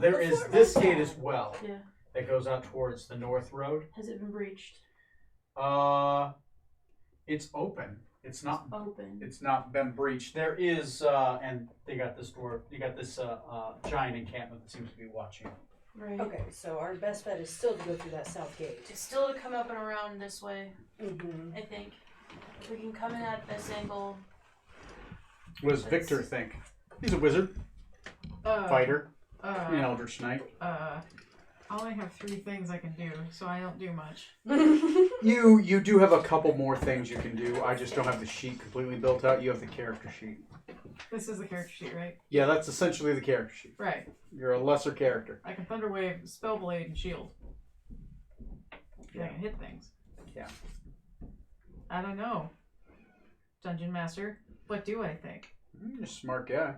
There is Before this my gate time. as well Yeah. that goes out towards the north road. Has it been breached? It's open. It's not. Open. It's not been breached. There is, and they got this door. You got this giant encampment that seems to be watching. Right. Okay, so our best bet is still to go through that south gate. It's still to come up and around this way, Mm-hmm. I think. If we can come in at this angle. What does Victor think? He's a wizard, fighter, an eldritch knight. I only have 3 things I can do, so I don't do much. You do have a couple more things you can do. I just don't have the sheet completely built out. You have the character sheet. This is the character sheet, right? Yeah, that's essentially the character sheet. Right. You're a lesser character. I can Thunder Wave, Spellblade, and Shield. Yeah. I can hit things. Yeah. I don't know. Dungeon Master. What do I think? You're a smart guy.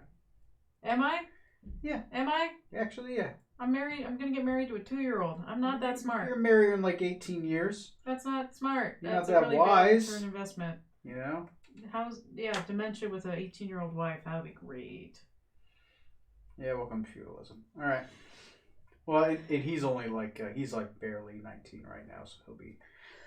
Am I? Yeah. Am I? Actually, yeah. I'm married. I'm gonna get married to a 2-year-old. I'm not that smart. You're married in like 18 years. That's not smart. You're That's not that a really wise. bad return investment. You know. Dementia with an 18-year-old wife. That would be great. Yeah, welcome to feudalism. All right. Well, he's only like he's like barely 19 right now, so he'll be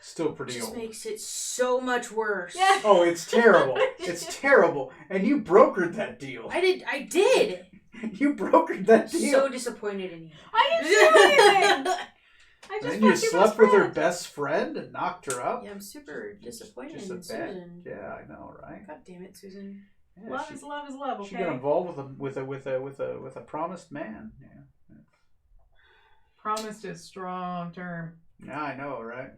still pretty Just old. makes it so much worse. Yeah. Oh, it's terrible. It's terrible. And you brokered that deal. I did. You brokered that deal. So disappointed in you. I didn't do anything. I just And you fucked your slept best with her friend. best friend and knocked her up. Yeah, I'm super disappointed Just a in bad. Susan. Yeah, I know, right? God damn it, Susan. Yeah, Love is love is love. She got Okay. involved with a promised man. Yeah. Promised is strong term. Yeah, I know, right?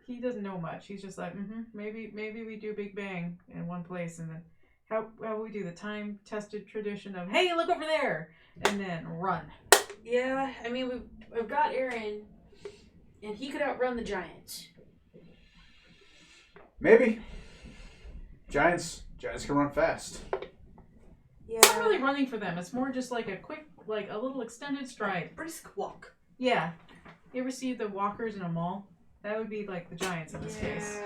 He doesn't know much. He's just like, maybe we do Big Bang in one place, and then how we do the time tested tradition of, hey, look over there, and then run. Yeah, I mean we've got Aaron, and he could outrun the giant. Maybe. Giants can run fast. Yeah. It's not really running for them. It's more just like a quick, like a little extended stride. Brisk walk. Yeah. You ever see the walkers in a mall? That would be like the Giants in this case.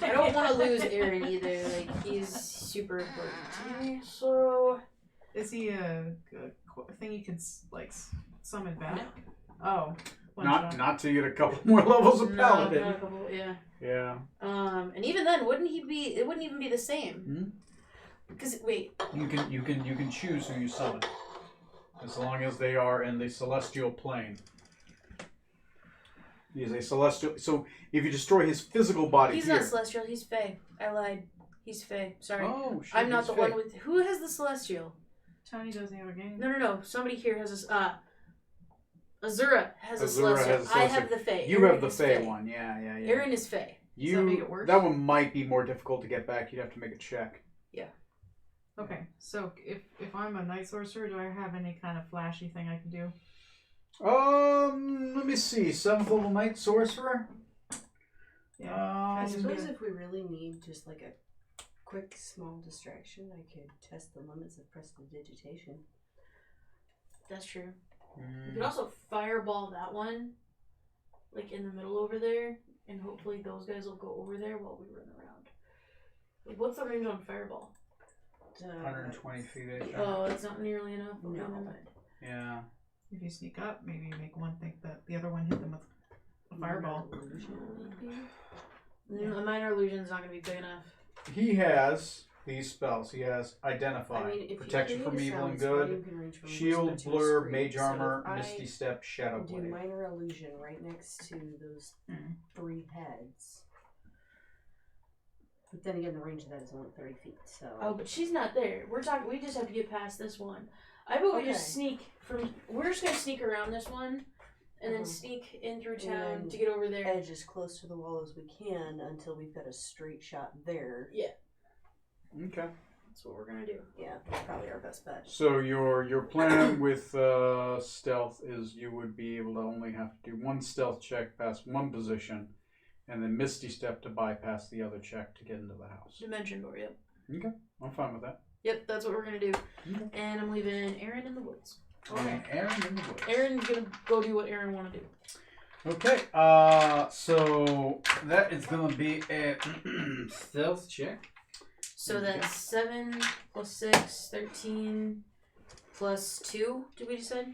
I don't want to lose Aaron either. Like, he's super important to me. So. Is he a thing you can like summon back? No. Oh. Not to get a couple more levels of paladin. Not a couple, yeah. Yeah. And even then, it wouldn't even be the same. Hmm? Because wait. You can choose who you summon, as long as they are in the celestial plane. He is a celestial. So if you destroy his physical body, He's not celestial. He's Fey. I lied. He's Fey. Sorry. Oh, shit, I'm not he's the Fey. one with. Who has the celestial? Tony doesn't have a game. No. Somebody here has this. Azura has a Azura celestial. has a I celestial. have the Fey. You Aaron have the is Fey one. Yeah. Aaron is Fey. Does that make it worse? That one might be more difficult to get back. You'd have to make a check. Okay, so if I'm a night sorcerer, do I have any kind of flashy thing I can do? Let me see. 7th level knight sorcerer. Yeah. I Um, suppose if we really need just like a quick small distraction, I could test the limits of prestidigitation. That's true. You could also fireball that one, like in the middle over there, and hopefully those guys will go over there while we run around. Like, what's the range on fireball? 120 feet. Oh, it's not nearly enough. Okay, No. never mind. Yeah. if you sneak up, maybe you make one think that the other one hit them with a fireball. A minor illusion's not going to be big enough. He has these spells. He has Identify, I mean, if Protection you from create a Evil and sound spell, Good, you can range from Shield, movement to a Blur, screen. Mage So Armor, if I Misty Step, Shadow do Blade. minor illusion right next to those Hmm. 3 heads. But then again, the range of that is only 30 feet, so... Oh, but she's not there. We just have to get past this one. I vote we just Okay. sneak from. We're just going to sneak around this one, and then Uh-huh. sneak in through And town then to get over there. edge as close to the wall as we can until we've got a straight shot there. Okay. That's what we're going to do. Yeah, that's probably our best bet. So your plan with stealth is you would be able to only have to do one stealth check past one position, and then Misty Step to bypass the other check to get into the house. Dimension door, yep. Okay, I'm fine with that. Yep, that's what we're going to do. Okay. And I'm leaving Aaron in the woods. Okay. Aaron in the woods. Aaron's going to go do what Aaron want to do. Okay, so that is going to be a stealth check. So that's 7 plus 6, 13 plus 2, did we decide?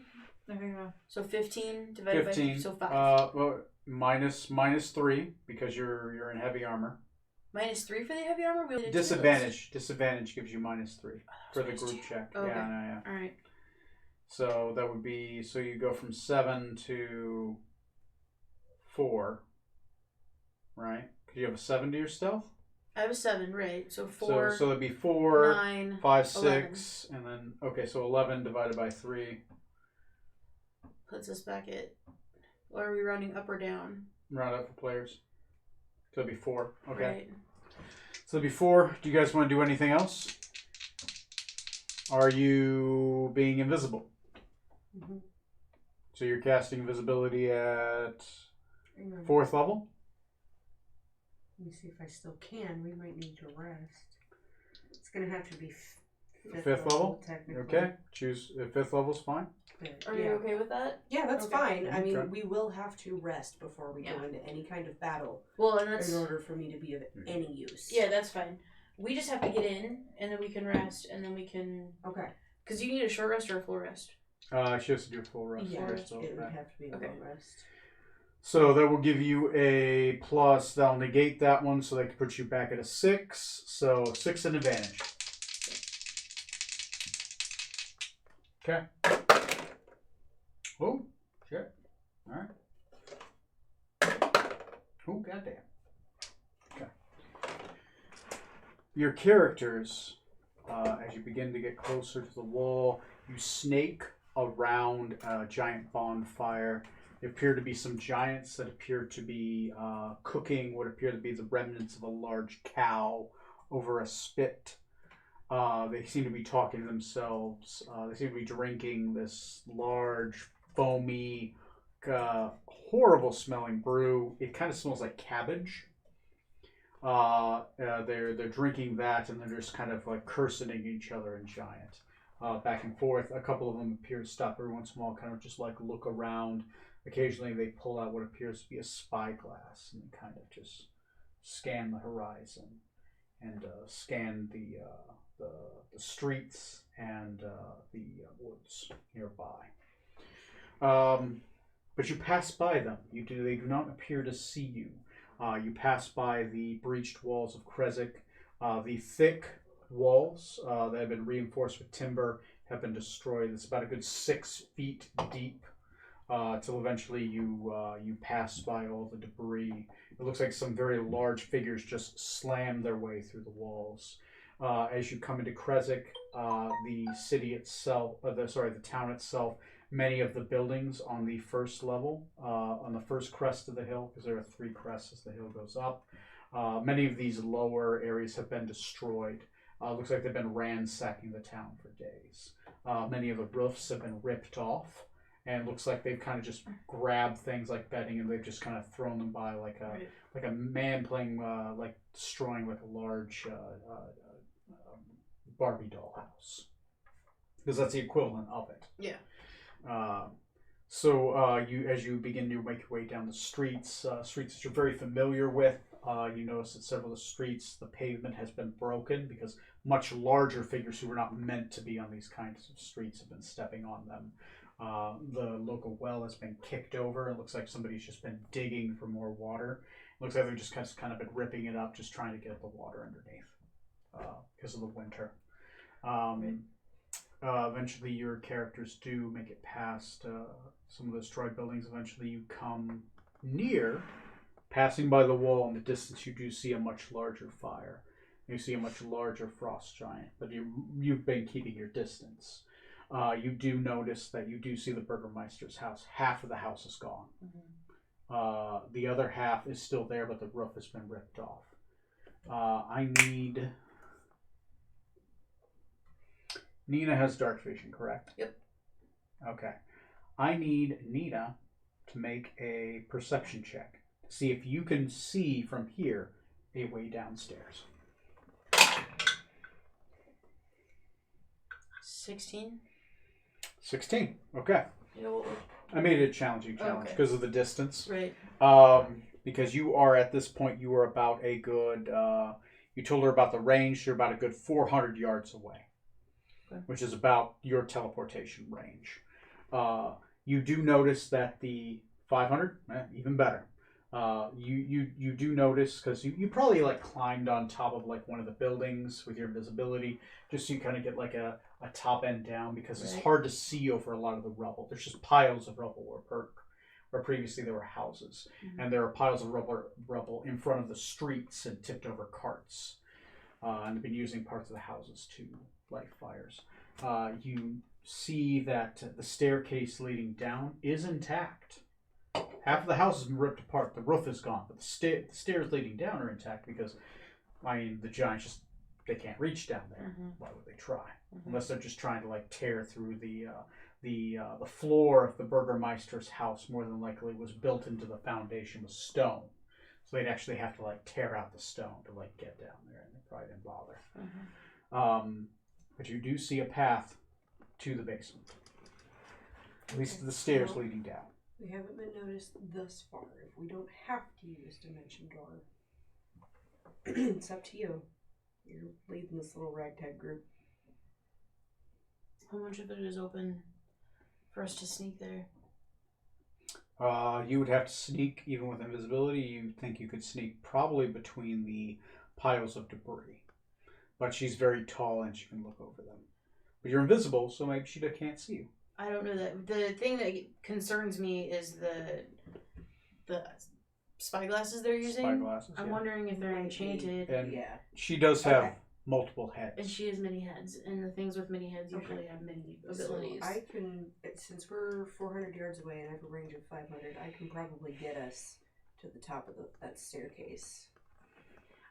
I think So 15 divided 15. by 5. Well, minus 3 because you're in heavy armor. Minus 3 for the heavy armor? We only did 2 of those. Disadvantage gives you minus 3 for the group check. Okay. Yeah. Alright. So that would be, so you go from 7 to 4, right? Because you have a 7 to your stealth. I have a 7, right? So 4, So that'd be 4, 9, 5, 11. 6, and then, okay, so 11 divided by 3. puts us back at. Or are we rounding up or down? Round up for players. So it'd be 4. Okay. Right. So it'd be 4. Do you guys want to do anything else? Are you being invisible? Mm-hmm. So you're casting invisibility at Let 4th level? me see if I still can. We might need to rest. It's going to have to be 5th level? technically. Okay. Choose 5th level's fine. But, Are yeah. you okay with that? Yeah, that's Okay. fine. I mean, Okay. we will have to rest before we go Yeah. into any kind of battle Well, and that's. in order for me to be of any use. Yeah, that's fine. We just have to get in, and then we can rest, and then we can. Okay. Because you need a short rest or a full rest. She has to do a full rest Yeah, first. So, it would have to be a Okay. long rest. so that will give you a plus. That'll negate that one, so that can put you back at a 6. So 6 and advantage. Okay. Oh, shit. Alright. Oh, goddamn. your characters, as you begin to get closer to the wall, you snake around a giant bonfire. There appear to be some giants that appear to be cooking what appear to be the remnants of a large cow over a spit. They seem to be talking to themselves. They seem to be drinking this large, foamy, horrible smelling brew. It kind of smells like cabbage. They're drinking that, and they're just kind of like cursing each other in giant, back and forth. A couple of them appear to stop every once in a while, kind of just like look around. Occasionally, they pull out what appears to be a spyglass and kind of just scan the horizon and scan the streets and the woods nearby. But you pass by them. They do not appear to see you. You pass by the breached walls of Kresik. The thick walls that have been reinforced with timber have been destroyed. It's about a good 6 feet deep till eventually you pass by all the debris. It looks like some very large figures just slam their way through the walls. As you come into Kresik, the city itself, the town itself, many of the buildings on the first level, on the first crest of the hill, because there are 3 crests as the hill goes up. Many of these lower areas have been destroyed. Looks like they've been ransacking the town for days. Many of the roofs have been ripped off, and it looks like they've kind of just grabbed things like bedding and they've just kind of thrown them by like a man playing destroying like a large Barbie doll house, because that's the equivalent of it. Yeah. As you begin to make your way down the streets that you're very familiar with, you notice that several of the streets, the pavement has been broken because much larger figures who were not meant to be on these kinds of streets have been stepping on them. The local well has been kicked over. It looks like somebody's just been digging for more water. It looks like they've just kind of been ripping it up, just trying to get the water underneath because of the winter. Eventually your characters do make it past some of the destroyed buildings. Eventually you come near, passing by the wall. In the distance you do see a much larger fire. You see a much larger frost giant, but you've been keeping your distance. You do notice that you do see the Burgermeister's house. Half of the house is gone. Mm-hmm. The other half is still there, but the roof has been ripped off. I need... Nina has dark vision, correct? Yep. Okay. I need Nina to make a perception check to see if you can see from here a way downstairs. 16. 16. Okay. I made it a challenging challenge because of the distance. Right. Because you are at this point, you are about a good. You told her about the range. You're about a good 400 yards away. Okay. Which is about your teleportation range. You do notice that the 500, even better. You do notice, because you probably like climbed on top of like one of the buildings with your invisibility, just so you kind of get like a top end down, because it's hard to see over a lot of the rubble. There's just piles of rubble where previously there were houses, and there are piles of rubble in front of the streets and tipped over carts, and they've been using parts of the houses to light fires. You see that the staircase leading down is intact. Half of the house has been ripped apart. The roof is gone, but the stairs leading down are intact because, the giants just, they can't reach down there. Mm-hmm. Why would they try? Mm-hmm. Unless they're just trying to like tear through the floor of the Burgermeister's house. More than likely was built into the foundation with stone, so they'd actually have to like tear out the stone to like get down there, and they probably didn't bother. Mm-hmm. But you do see a path to the basement, at least to the stairs leading down. We haven't been noticed thus far. If we don't have to use Dimension Door, it's up to you. You're leading this little ragtag group. How much of it is open for us to sneak there? You would have to sneak, even with invisibility. You think you could sneak probably between the piles of debris. But she's very tall and she can look over them. But you're invisible, so maybe she can't see you. I don't know that. The thing that concerns me is the spyglasses they're using. Spyglasses, I'm wondering if they're enchanted. And she does have multiple heads. And she has many heads, and the things with many heads usually have many abilities. So I can, since we're 400 yards away and I have a range of 500, I can probably get us to the top of that staircase.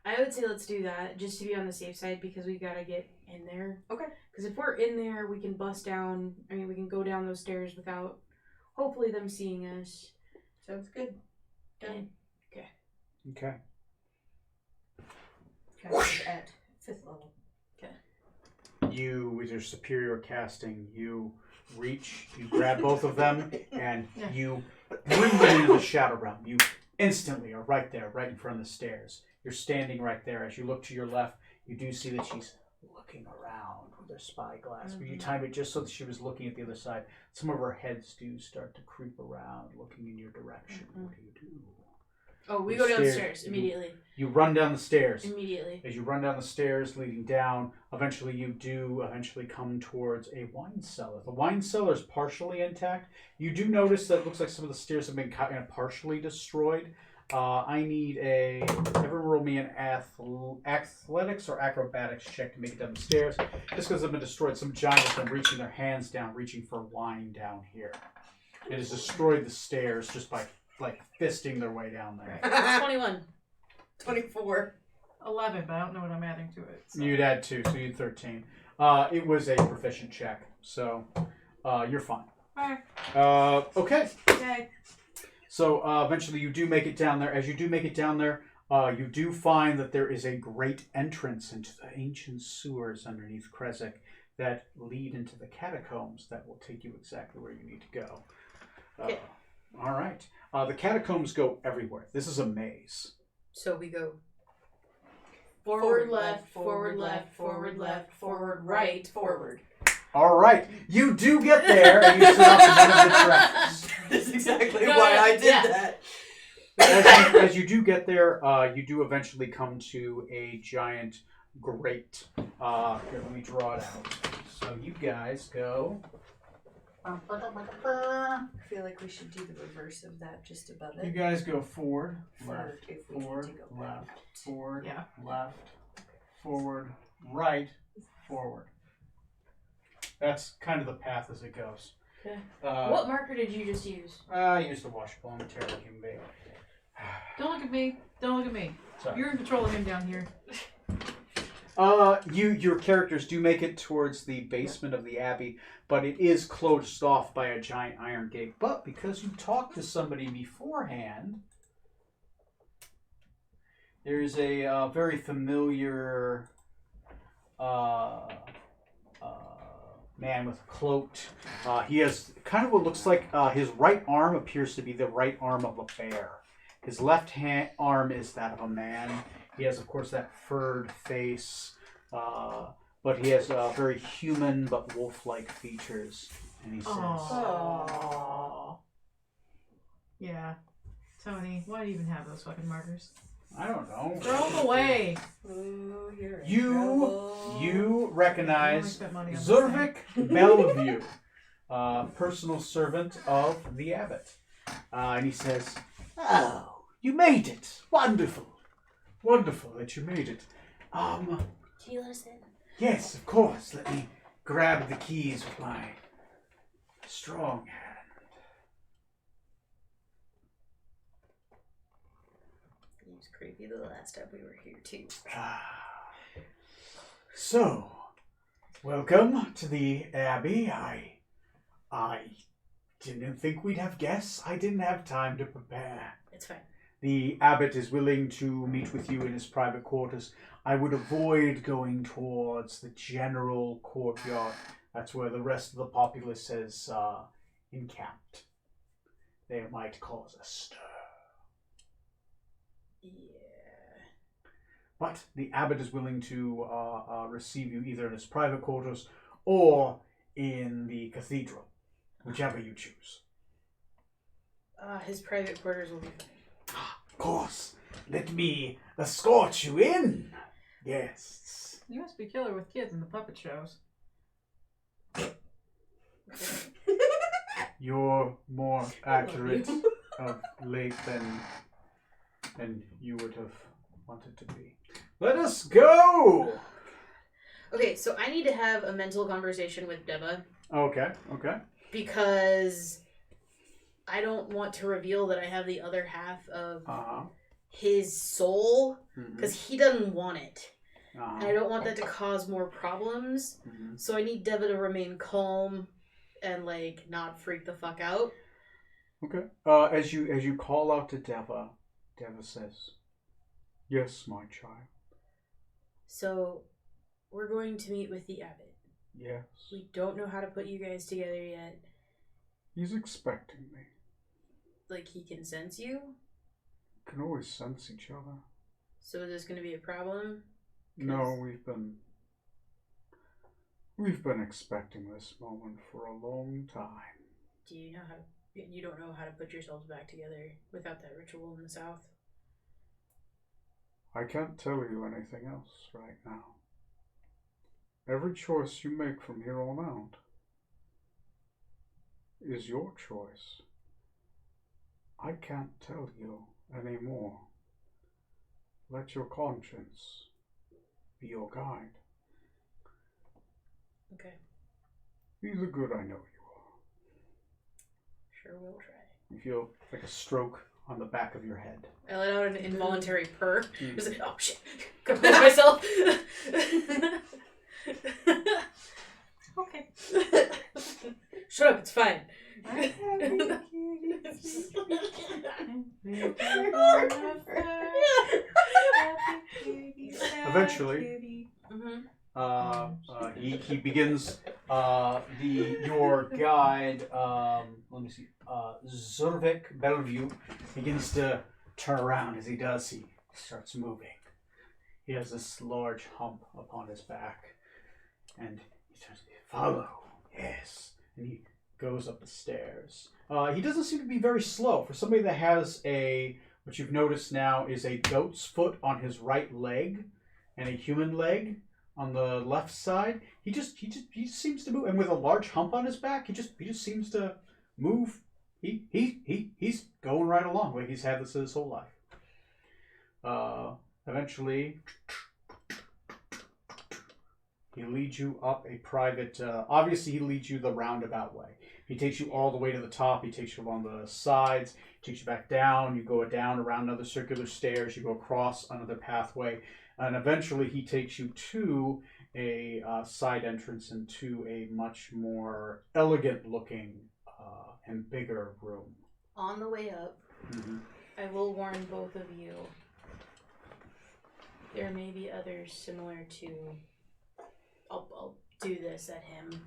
I would say let's do that, just to be on the safe side, because we gotta get in there. Okay. Because if we're in there, we can bust down, we can go down those stairs without, hopefully, them seeing us. Sounds good. Done. Okay. Okay, at 5th level. You, with your superior casting, you reach, you grab both of them, and you bring them into the shadow realm. You instantly are right there, right in front of the stairs. You're standing right there. As you look to your left, you do see that she's looking around with her spyglass. But you time it just so that she was looking at the other side. Some of her heads do start to creep around, looking in your direction. What do you do? Oh, we You go stare- downstairs immediately. You run down the stairs. Immediately. As you run down the stairs leading down, eventually you do come towards a wine cellar. The wine cellar is partially intact. You do notice that it looks like some of the stairs have been kind of partially destroyed. I need everyone roll me an athletics or acrobatics check to make it down the stairs. Just because they've been destroyed, some giant has been reaching their hands down, reaching for wine down here. It has destroyed the stairs just by fisting their way down there. 21. 24. 11, but I don't know what I'm adding to it. So. You'd add 2, so you'd 13. It was a proficient check, so you're fine. Alright. Okay. Yay. So eventually you do make it down there. As you do make it down there, you do find that there is a great entrance into the ancient sewers underneath Kresik that lead into the catacombs that will take you exactly where you need to go. Okay. All right. The catacombs go everywhere. This is a maze. So we go forward, left, forward, left, forward, left, forward, right, forward. All right. You do get there, and you sit up in one of the tracks. That's exactly No, why I did yeah. that. As you do get there, you do eventually come to a giant grate. Here, let me draw it out. So you guys go. I feel like we should do the reverse of that just above You it. guys go forward, For if we need forward, to go left, back. forward, Yeah. left, forward, right, forward. That's kind of the path as it goes. Okay. What? What marker did you just use? I used a washable momentarily human being. Don't look at me. Don't look at me. Sorry. You're in control of him down here. Your characters do make it towards the basement of the abbey, but it is closed off by a giant iron gate. But because you talked to somebody beforehand, there's a very familiar man with a cloaked. He has kind of what looks like his right arm appears to be the right arm of a bear. His left arm is that of a man. He has, of course, that furred face, but he has very human but wolf-like features. And he says, Aww. Yeah. Tony, why do you even have those fucking markers? I don't know. Throw them away. Oh, you're in You trouble. recognize I don't like that money on this Zurvik Bellevue, personal servant of the abbot. And he says, "Oh, you made it. Wonderful. Wonderful that you made it. Can you let us in? Yes, of course. Let me grab the keys with my strong hand." It was creepy the last time we were here too. So, welcome to the Abbey. I didn't think we'd have guests. I didn't have time to prepare. It's fine. The abbot is willing to meet with you in his private quarters. I would avoid going towards the general courtyard. That's where the rest of the populace is encamped. They might cause a stir. Yeah. But the abbot is willing to receive you either in his private quarters or in the cathedral, whichever you choose. His private quarters will be fine. Of course, let me escort you in. Yes. You must be killer with kids in the puppet shows. You're more accurate of late than you would have wanted to be. Let us go! Okay, so I need to have a mental conversation with Deva Okay. because I don't want to reveal that I have the other half of Uh-huh. his soul because he doesn't want it. Uh-huh. And I don't want that to cause more problems. So I need Deva to remain calm and like not freak the fuck out. Okay. As you call out to Deva, Deva says, "Yes, my child. So we're going to meet with the abbot. Yes. We don't know how to put you guys together yet. He's expecting me. Like he can sense you. Can always sense each other. So is this going to be a problem? No, we've been expecting this moment for a long time. Do you know how? You don't know how to put yourselves back together without that ritual in the south? I can't tell you anything else right now. Every choice you make from here on out is your choice. I can't tell you any more. Let your conscience be your guide. Okay. Be the good I know you are." Sure, we'll try. You feel like a stroke on the back of your head. I let out an involuntary purr. I was like, oh shit, compose myself. Okay. Shut up, it's fine. Eventually, he begins your guide. Let me see. Zurvik Bellevue begins to turn around. As he does, he starts moving. He has this large hump upon his back, and he turns. Follow, yes, and he goes up the stairs. He doesn't seem to be very slow for somebody that has what you've noticed now is a goat's foot on his right leg and a human leg on the left side. He just seems to move, and with a large hump on his back, he just seems to move. He's going right along. Like he's had this his whole life. Eventually, he leads you up a private. Obviously, he leads you the roundabout way. He takes you all the way to the top. He takes you along the sides. Takes you back down. You go down around another circular stairs. You go across another pathway, and eventually he takes you to a side entrance into a much more elegant-looking and bigger room. On the way up, I will warn both of you. There may be others similar to. I'll do this at him.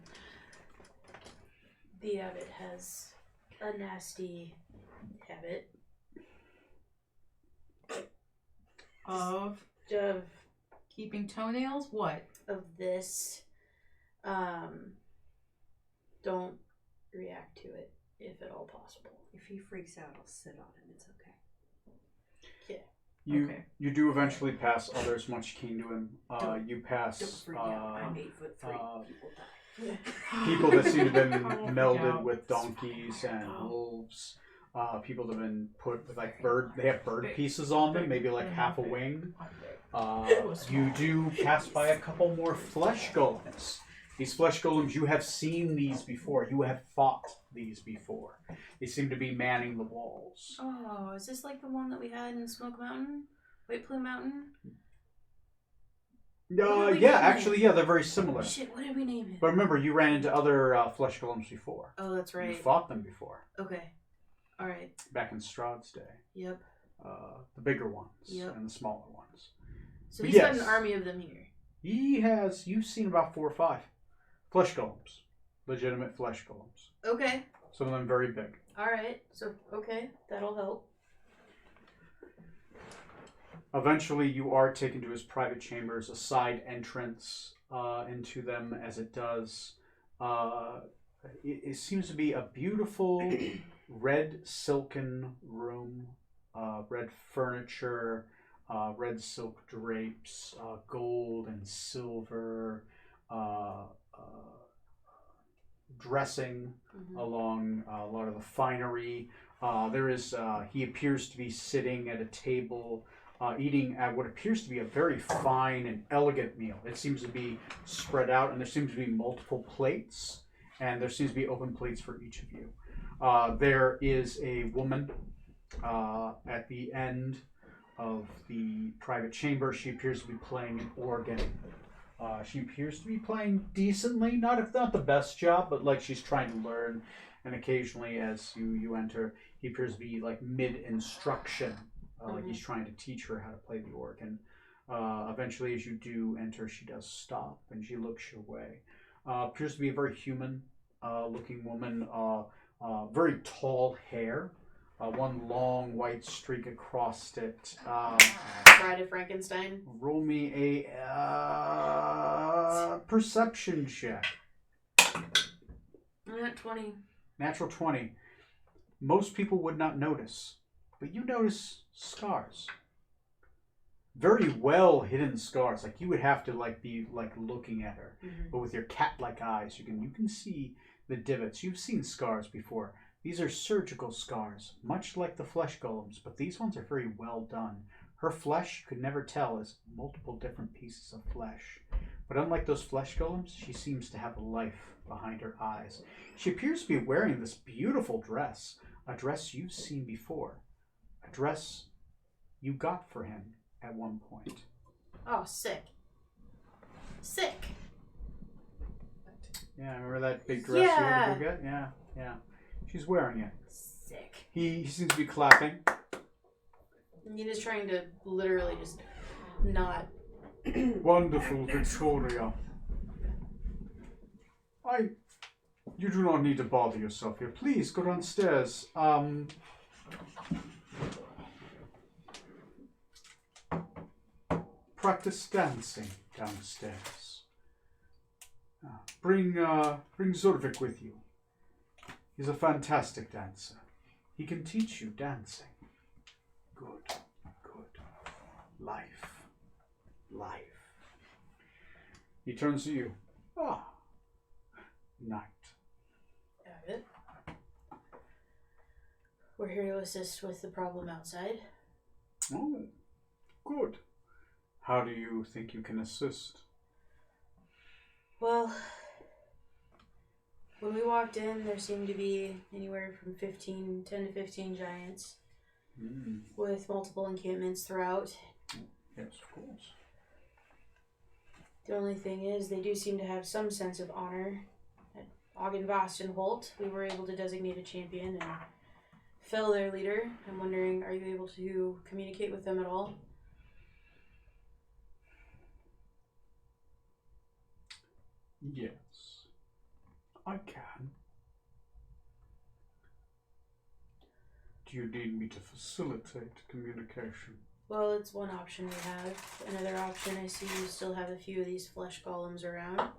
The abbot has a nasty habit Of keeping toenails? What? of this. Don't react to it if at all possible. If he freaks out, I'll sit on him. It's okay. You do eventually pass others much keen to him. You pass Don't freak out. I'm 8'3". People die. people that seem to have been Oh, melded yeah. with donkeys and wolves. People that have been put with like bird. They have bird pieces on them, maybe like half a wing. You do pass by a couple more flesh golems. These flesh golems, you have seen these before. You have fought these before. They seem to be manning the walls. Oh, is this like the one that we had in Smoke Mountain? White Plume Mountain? Actually, they're very similar. Shit, what did we name it? But remember, you ran into other flesh golems before. Oh, that's right. You fought them before. Okay. Alright. Back in Strahd's day. Yep. The bigger ones Yep. and the smaller ones. So But he's got yes. an army of them here. You've seen about 4 or 5 flesh golems. Legitimate flesh golems. Okay. Some of them very big. Alright. So, okay. That'll help. Eventually, you are taken to his private chambers, a side entrance into them as it does. It seems to be a beautiful red silken room, red furniture, red silk drapes, gold and silver dressing along a lot of the finery. He appears to be sitting at a table eating at what appears to be a very fine and elegant meal. It seems to be spread out, and there seems to be multiple plates, and there seems to be open plates for each of you. There is a woman at the end of the private chamber. She appears to be playing an organ. She appears to be playing decently, not if not the best job, but like she's trying to learn. And occasionally, as you enter, he appears to be like mid-instruction, like he's trying to teach her how to play the organ. Eventually, as you do enter, she does stop and she looks your way. Appears to be a very human-looking woman. Very tall hair. One long white streak across it. Bride of Frankenstein. Roll me a perception check. I'm at 20. Natural 20. Most people would not notice, but you notice scars. Very well hidden scars. Like you would have to be looking at her, but with your cat-like eyes, you can see the divots. You've seen scars before. These are surgical scars, much like the flesh golems, but these ones are very well done. Her flesh, you could never tell, is multiple different pieces of flesh. But unlike those flesh golems, she seems to have a life behind her eyes. She appears to be wearing this beautiful dress, a dress you've seen before, a dress you got for him at one point. Oh, sick. Sick. Yeah, remember that big dress you had to go get? Yeah. She's wearing it. Sick. He seems to be clapping. Nina's trying to literally just not. Wonderful, Victoria. You do not need to bother yourself here. Please go downstairs. Practice dancing downstairs. Bring Zurvik with you. He's a fantastic dancer. He can teach you dancing. Good. Life. He turns to you. Night. Alright. We're here to assist with the problem outside. Oh, good. How do you think you can assist? Well, when we walked in, there seemed to be anywhere from 10 to 15 giants with multiple encampments throughout. Yes, of course. The only thing is, they do seem to have some sense of honor. At Augenvast and Holt, we were able to designate a champion and fell their leader. I'm wondering, are you able to communicate with them at all? Yes, I can. Do you need me to facilitate communication? Well, it's one option we have. Another option, I see you still have a few of these flesh golems around.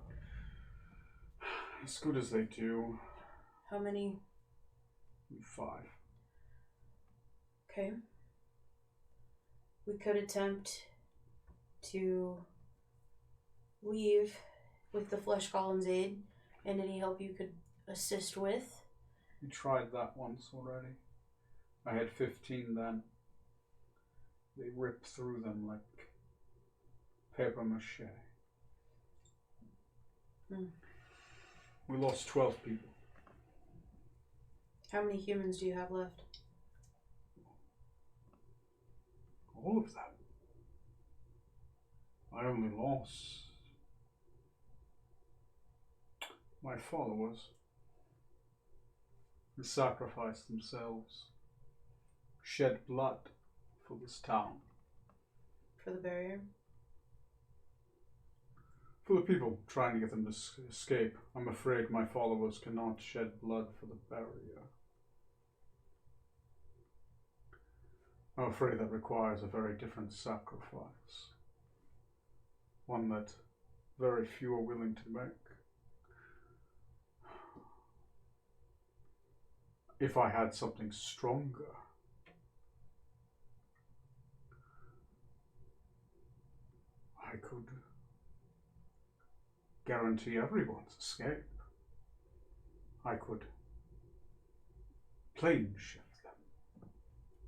As good as they do. How many? 5. Okay. We could attempt to leave with the flesh golem's aid and any help you could assist with. We tried that once already. I had 15 then. They ripped through them like paper mache. We lost 12 people. How many humans do you have left? All of them. I only lost my followers. They sacrificed themselves, shed blood for this town. For the barrier? For the people trying to get them to escape. I'm afraid my followers cannot shed blood for the barrier. I'm afraid that requires a very different sacrifice. One that very few are willing to make. If I had something stronger, I could guarantee everyone's escape. I could plane shift them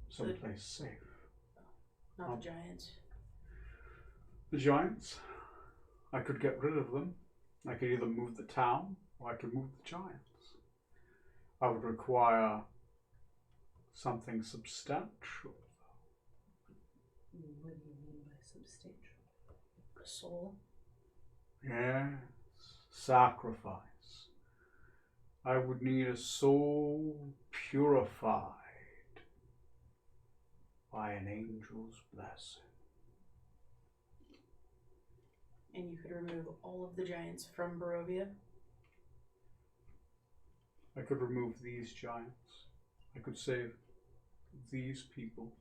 someplace safe. Not the giants. The giants, I could get rid of them. I could either move the town or I could move the giants. I would require something substantial. What do you mean by substantial? A soul. Yes, sacrifice. I would need a soul purified by an angel's blessing. And you could remove all of the giants from Barovia. I could remove these giants. I could save these people.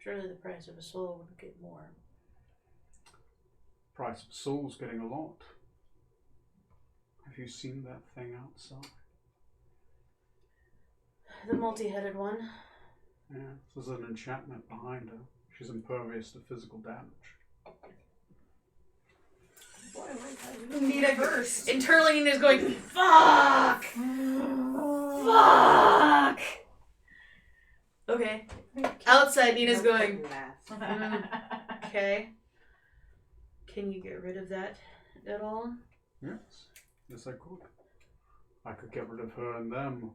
Surely the price of a soul would get more. Price of soul's getting a lot. Have you seen that thing outside? The multi-headed one. Yeah, there's an enchantment behind her. She's impervious to physical damage. Nina first. Internally, Nina's going, fuck! Fuck! Okay. Outside, Nina's going, okay. Can you get rid of that at all? Yes. Yes, I could. I could get rid of her and them.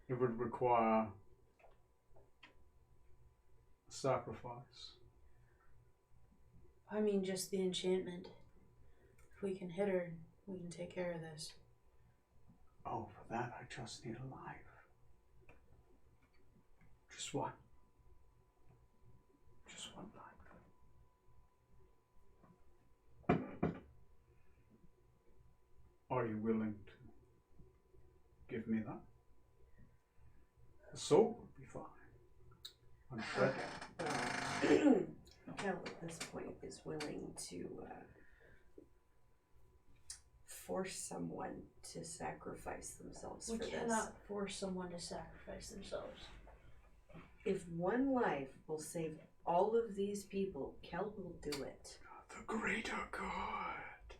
It would require a sacrifice. I mean, just the enchantment. If we can hit her, we can take care of this. Oh, for that I just need a life. Just one. Just one life. Are you willing to give me that? The soul would be fine. I'm ready. Cal at this point is willing to force someone to sacrifice themselves We for cannot force someone to sacrifice themselves. this. If one life will save all of these people, Kel will do it. The greater good.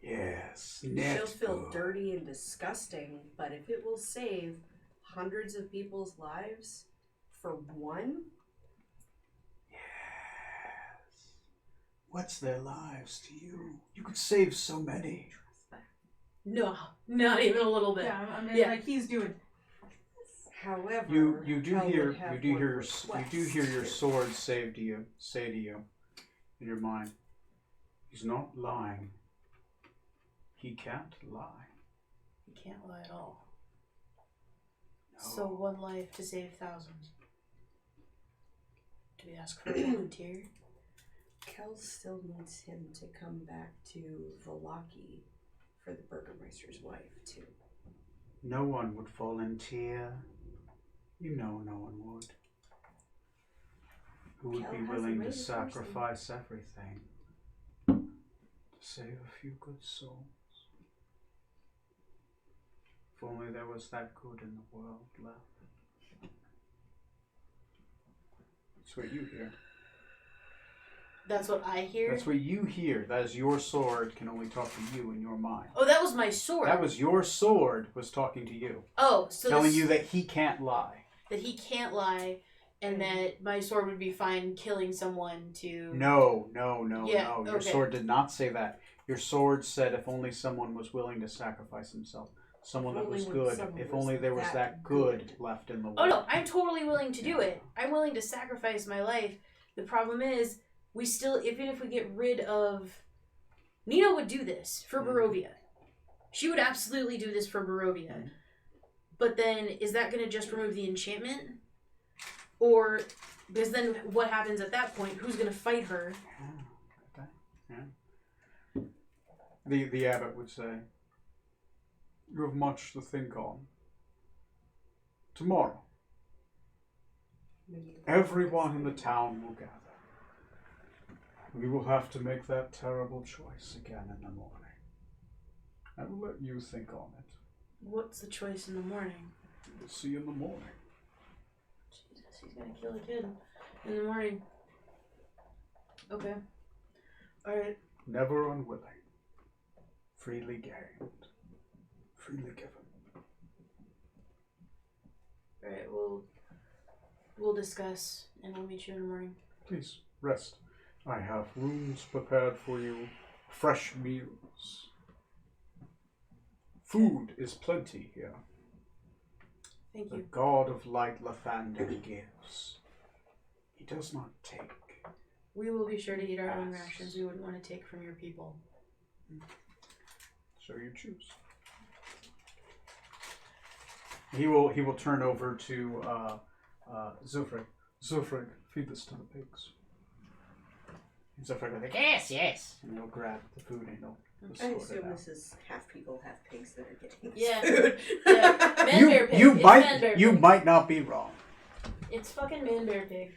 Yes, She'll feel dirty and disgusting, but if it will save hundreds of people's lives for one, Yes. What's their lives to you? You could save so many. No, not even a little bit. Yeah, I mean, Yeah. like he's doing. however, You do Kel hear would have your one you request. do hear your sword say to you in your mind, he's not lying. He can't lie. You can't lie at all. No. So one life to save thousands. Do we ask for a volunteer? Kel still needs him to come back to Valaki for the Burgermeister's wife, too. No one would volunteer. You know no one would. Who would Kel be hasn't willing made to a sacrifice everything to save a few good souls? If only there was that good in the world left. That's what you hear. That's what I hear. That's what you hear. That is your sword can only talk to you in your mind. Oh, that was my sword. That was your sword was talking to you. Oh, so telling you that he can't lie. that he can't lie, and that my sword would be fine killing someone to. No. Yeah, No. Your okay. sword did not say that. Your sword said if only someone was willing to sacrifice himself. Someone that was good. If only there was that good left in the world. Oh no, I'm totally willing to do it. I'm willing to sacrifice my life. The problem is, we still, even if we get rid of... Nina would do this for Barovia. She would absolutely do this for Barovia. But then, is that going to just remove the enchantment? Or, because then what happens at that point? Who's going to fight her? Yeah. The abbot would say, you have much to think on. Tomorrow, everyone in the town will gather. We will have to make that terrible choice again in the morning. I will let you think on it. What's the choice in the morning? We'll see in the morning. Jesus, he's going to kill a kid in the morning. Okay. Alright. Never unwilling. Freely gained. Freely given. Alright, well, we'll discuss, and we'll meet you in the morning. Please, rest. I have rooms prepared for you. Fresh meals. Food is plenty here. Thank The you. god of light Lathander gives. He does not take. We will be sure to eat our own Yes. rations. We wouldn't want to take from your people. So you choose. He will turn over to Zulfric. Zulfric, feed this to the pigs. And Zulfric will be like, yes. And he'll grab the food and he'll I sort it assume out. this is half people, half pigs that are getting this Yeah. food. Yeah. Man bear pig. It's man bear You pig. might not be wrong. It's fucking man bear pig.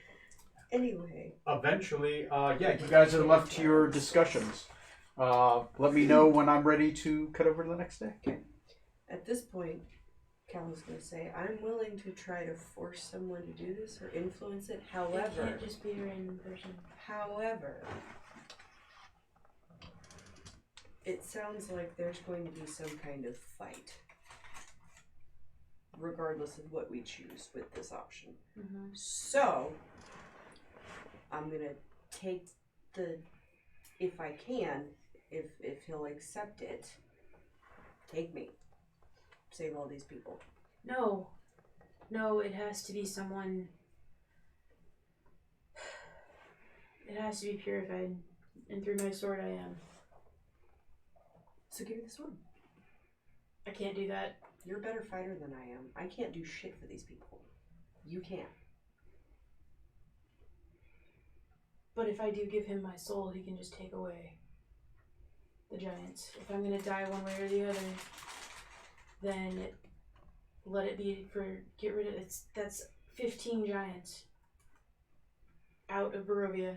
Anyway. Eventually, you guys are left to your discussions. Let me know when I'm ready to cut over to the next day. At this point, Cal's going to say, I'm willing to try to force someone to do this or influence it. It However, can't just be a random person. it sounds like there's going to be some kind of fight. Regardless of what we choose with this option. Mm-hmm. So, I'm going to take if I can, if he'll accept it, take me. Save all these people. No, it has to be someone. It has to be purified, and through my sword I am. So give me the sword. I can't do that. You're a better fighter than I am. I can't do shit for these people. You can. But if I do give him my soul, he can just take away the giants. If I'm gonna die one way or the other, then let it be get rid of it. That's 15 giants out of Barovia.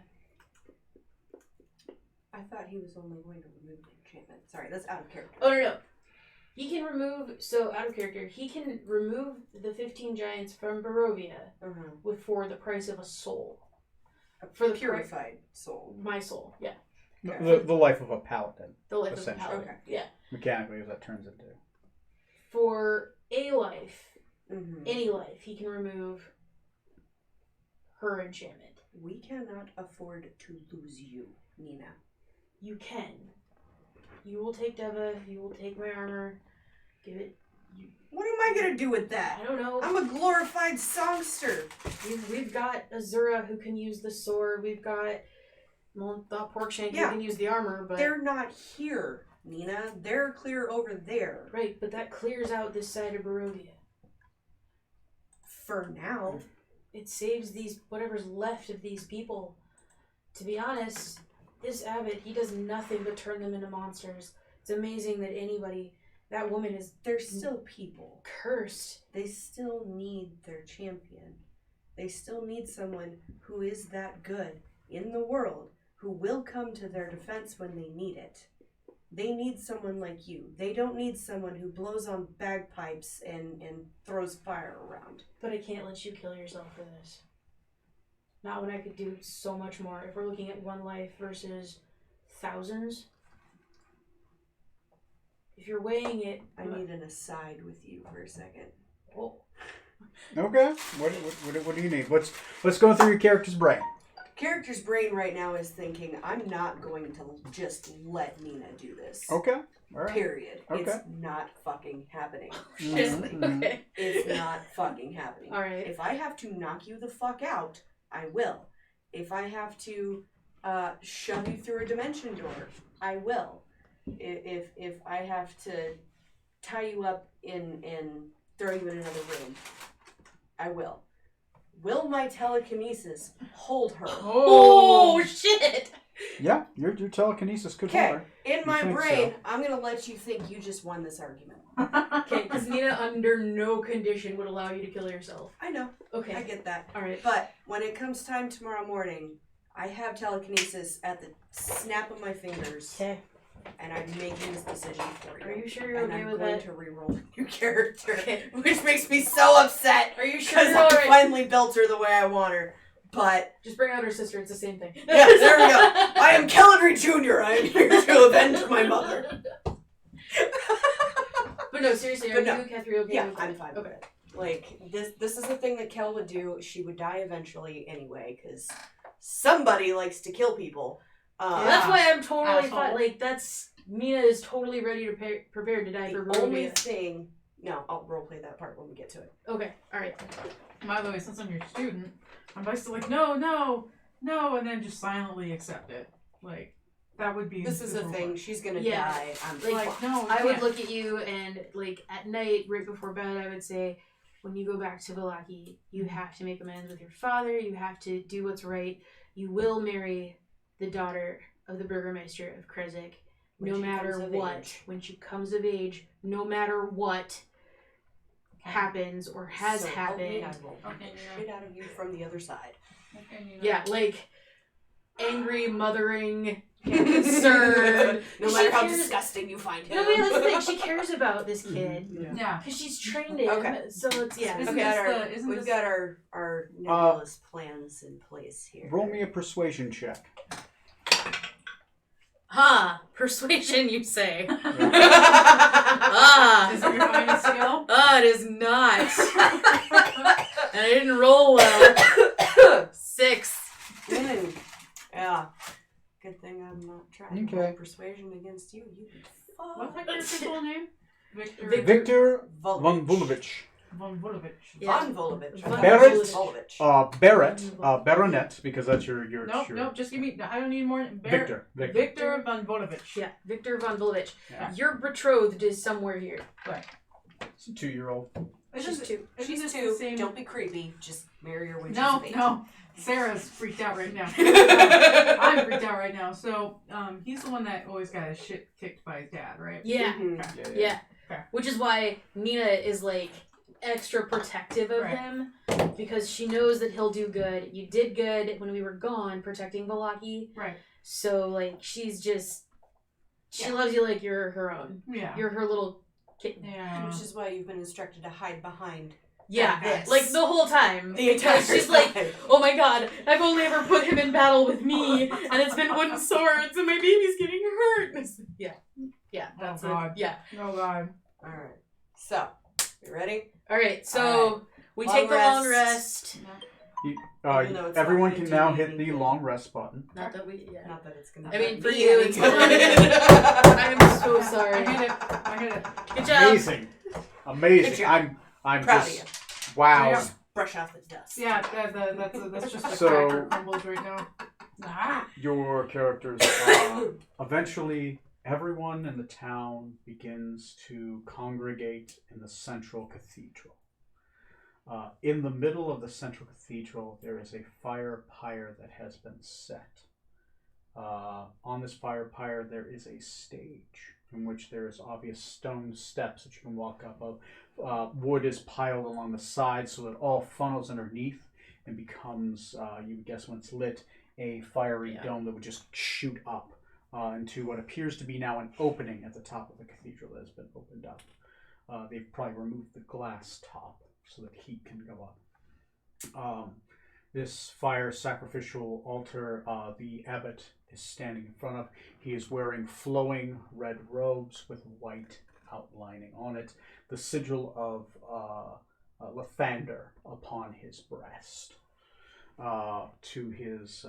I thought he was only going to remove the enchantment. Sorry, that's out of character. Oh no. He can remove, so out of character, he can remove the 15 giants from Barovia for the price of a soul. For the purified soul. My soul, yeah. Okay. The life of a paladin. The life of a Essentially. paladin. Okay. Yeah. Mechanically, as that turns into. For a life, Mm-hmm. any life, he can remove her enchantment. We cannot afford to lose you, Nina. You can. You will take Deva, you will take my armor, give it. What am I gonna do with I that? don't know. I'm a glorified songster. We've got Azura who can use the sword. We've got Porkshank who Yeah. can use the armor, but They're not here, Nina. They're clear over there. right, but that clears out this side of Barovia. For now. It saves these whatever's left of these people. To be honest, this abbot, he does nothing but turn them into monsters. It's amazing that that woman is They're still people. cursed. They still need their champion. They still need someone who is that good in the world, who will come to their defense when they need it. They need someone like you. They don't need someone who blows on bagpipes and throws fire around. But I can't let you kill yourself for this. Not when I could do so much more. If we're looking at one life versus thousands, if you're weighing it, I need an aside with you for a second. Oh, Okay. What do you need? Let's go through your character's brain. Character's brain right now is thinking, I'm not going to just let Nina do this. Okay. All right. Period. Okay. It's not fucking happening. Mhm. okay. It's not fucking happening. All right. If I have to knock you the fuck out, I will. If I have to shove you through a dimension door, I will. If I have to tie you up and throw you in another room, I will. Will my telekinesis hold her? Oh shit! Yeah, your telekinesis could hold Okay, her. in my think brain, so? I'm gonna let you think you just won this argument. Okay, because Nina under no condition would allow you to kill yourself. I know, Okay. I get that. All right. But when it comes time tomorrow morning, I have telekinesis at the snap of my fingers, Okay. and I'm making this decision for you. Are you sure you're And okay I'm with going that? to reroll your character, Okay. which makes me so upset. Are you sure Because you're I alright? finally built her the way I want her. But Just bring out her sister. It's the same thing. yeah, there we go. I am Kellenry Jr. I am here to avenge my mother. But no, seriously, are But no. you, Catherine, okay Yeah, with I'm that? fine with Okay. it. Like, this is a thing that Kel would do. She would die eventually anyway, because somebody likes to kill people. That's why I'm totally Asshole. fine. Like, that's... Mina is totally ready to prepared to die for The only Barovia. thing... No, I'll roleplay that part when we get to it. Okay, alright. By the way, since I'm your student, I'm basically like, no, no, no, and then just silently accept it. Like, that would be... This is a super thing. fun. She's gonna Yeah. die. I'm Like, fucked. no, I would can't. look at you and, like, at night, right before bed, I would say, when you go back to Vallaki, you have to make amends with your father, you have to do what's right, you will marry the daughter of the Burgermeister of Krezik, When no she matter comes of what. age. When she comes of age, no matter what happens or has So help me, happened. I will beat Okay, the yeah. shit out of you from the other side. Okay, you know. Yeah, like, angry, mothering, concerned. No She matter how cares- disgusting you find him. No, yeah, that's the thing. She cares about this kid. Yeah. Yeah. Because she's trained him. Okay. So it's, yeah. Isn't We've got this isn't we've this- got our nebulous plans in place here. Roll me a persuasion check. Huh. Persuasion, you say. Is Ah. it your highest skill? It is not. And I didn't roll well. 6. Yeah. Good thing I'm not trying to Okay. roll persuasion against you. You'd be What's that fucked. character's full name? Victor Victor von Volovich. Vulovich. von Vulovich. Yeah. Von Volovich. Von Barrett. Volovich. Barrett. Baronet, because that's your Nope, your nope, just give me... I don't need more... Victor. Victor. Victor von Vulovich. Yeah, Victor von Volovich. Yeah. Your betrothed is somewhere here. It's a 2-year-old. She's 2. Isn't She's this 2. the same... Don't be creepy. Just marry her when No, she's 8. no. Sarah's freaked out right now. I'm freaked out right now. So, he's the one that always got his shit kicked by his dad, right? Yeah. Mhm. Yeah. Fair. Which is why Mina is like extra protective of Right. him because she knows that he'll do good. You did good when we were gone protecting Vallaki. Right. So like she's just she Yeah. loves you like you're her own. Yeah. You're her little kitten. Yeah. Which is why you've been instructed to hide behind Yeah. Yes. Like the whole time. the entire Because she's like, time. oh my god, I've only ever put him in battle with me and it's been wooden swords and my baby's getting hurt. Yeah. Yeah. Oh, That's God. it. Yeah. Oh, God. Alright. So, you ready? Alright, so Alright. we Long take the long rest. rest. Even though it's Everyone not can gonna now do hit the anything. long rest button. Not that we, yeah. Not that it's gonna I mean, hurt for me you, it's any. I'm so I sorry. hit it. I hit it. Good job. Amazing. Amazing. Good job. I'm Proud just of you. wow. Yeah. Brush off the dust. Yeah, that's just a So- cracker crumbles right now. Ah. Your characters eventually everyone in the town begins to congregate in the central cathedral. In the middle of the central cathedral, there is a fire pyre that has been set. On this fire pyre, there is a stage in which there is obvious stone steps that you can walk up of. Wood is piled along the sides so it all funnels underneath and becomes, you would guess when it's lit, a fiery dome that would just shoot up into what appears to be now an opening at the top of the cathedral that has been opened up. They've probably removed the glass top so that heat can go up. This fire sacrificial altar, the abbot is standing in front of. He is wearing flowing red robes with white outlining on it, the sigil of Lathander upon his breast. To his,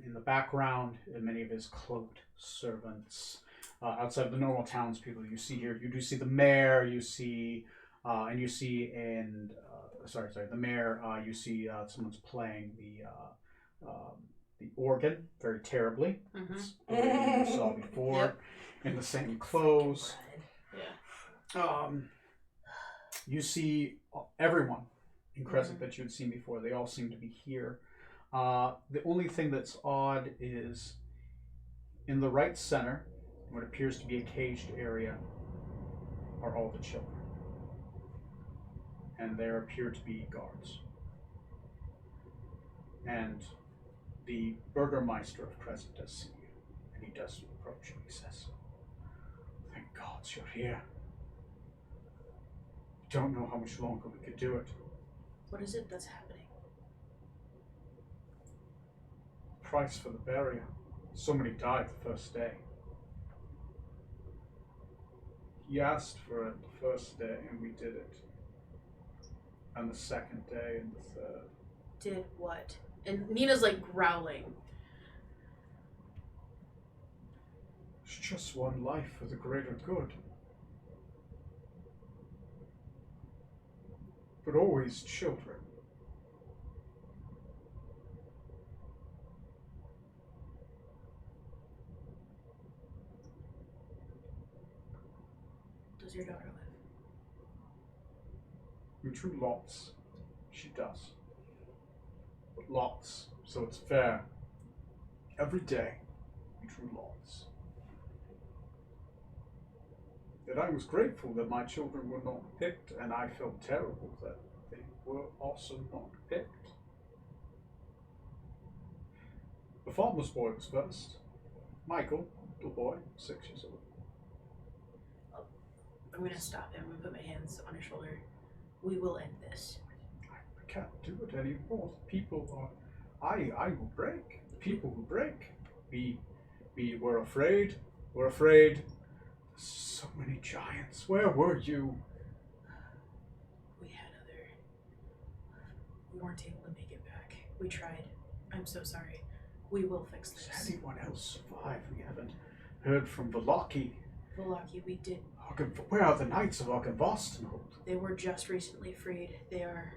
in the background, many of his cloaked servants. Outside of the normal townspeople you see here, you do see the mayor, you see, and you see, and the mayor, you see someone's playing the organ very terribly. Mm-hmm. It's the organ you saw before, Yep. in the same clothes. Yeah. You see everyone in Krezik that you had seen before. They all seem to be here. The only thing that's odd is in the right center, what appears to be a caged area, are all the children. And there appear to be guards. And the Burgermeister of Krezik does see you, and he does approach you. He says, "Thank God you're here. Don't know how much longer we could do it. What is it that's happening? Price for the barrier. So many died the first day. He asked for it the first day, and we did it. And the second day and the third. Did what? And Nina's like growling. It's just one life for the greater good. But always children. Does your daughter live? We drew lots. She does. But lots. So it's fair. Every day, we drew lots. And I was grateful that my children were not picked, and I felt terrible that they were also not picked. The farmer's boy was first. Michael, little boy, 6 years old. I'm gonna stop him. I'm gonna put my hands on his shoulder. We will end this. I can't do it anymore. People are. I will break. People will break. We were afraid. We're afraid. So many giants. Where were you? We weren't able to make it back. We tried. I'm so sorry. We will fix this. Does anyone else survive? We haven't heard from Velaki. Velaki, we did. Where are the Knights of Arkenvostenhold? They were just recently freed. They are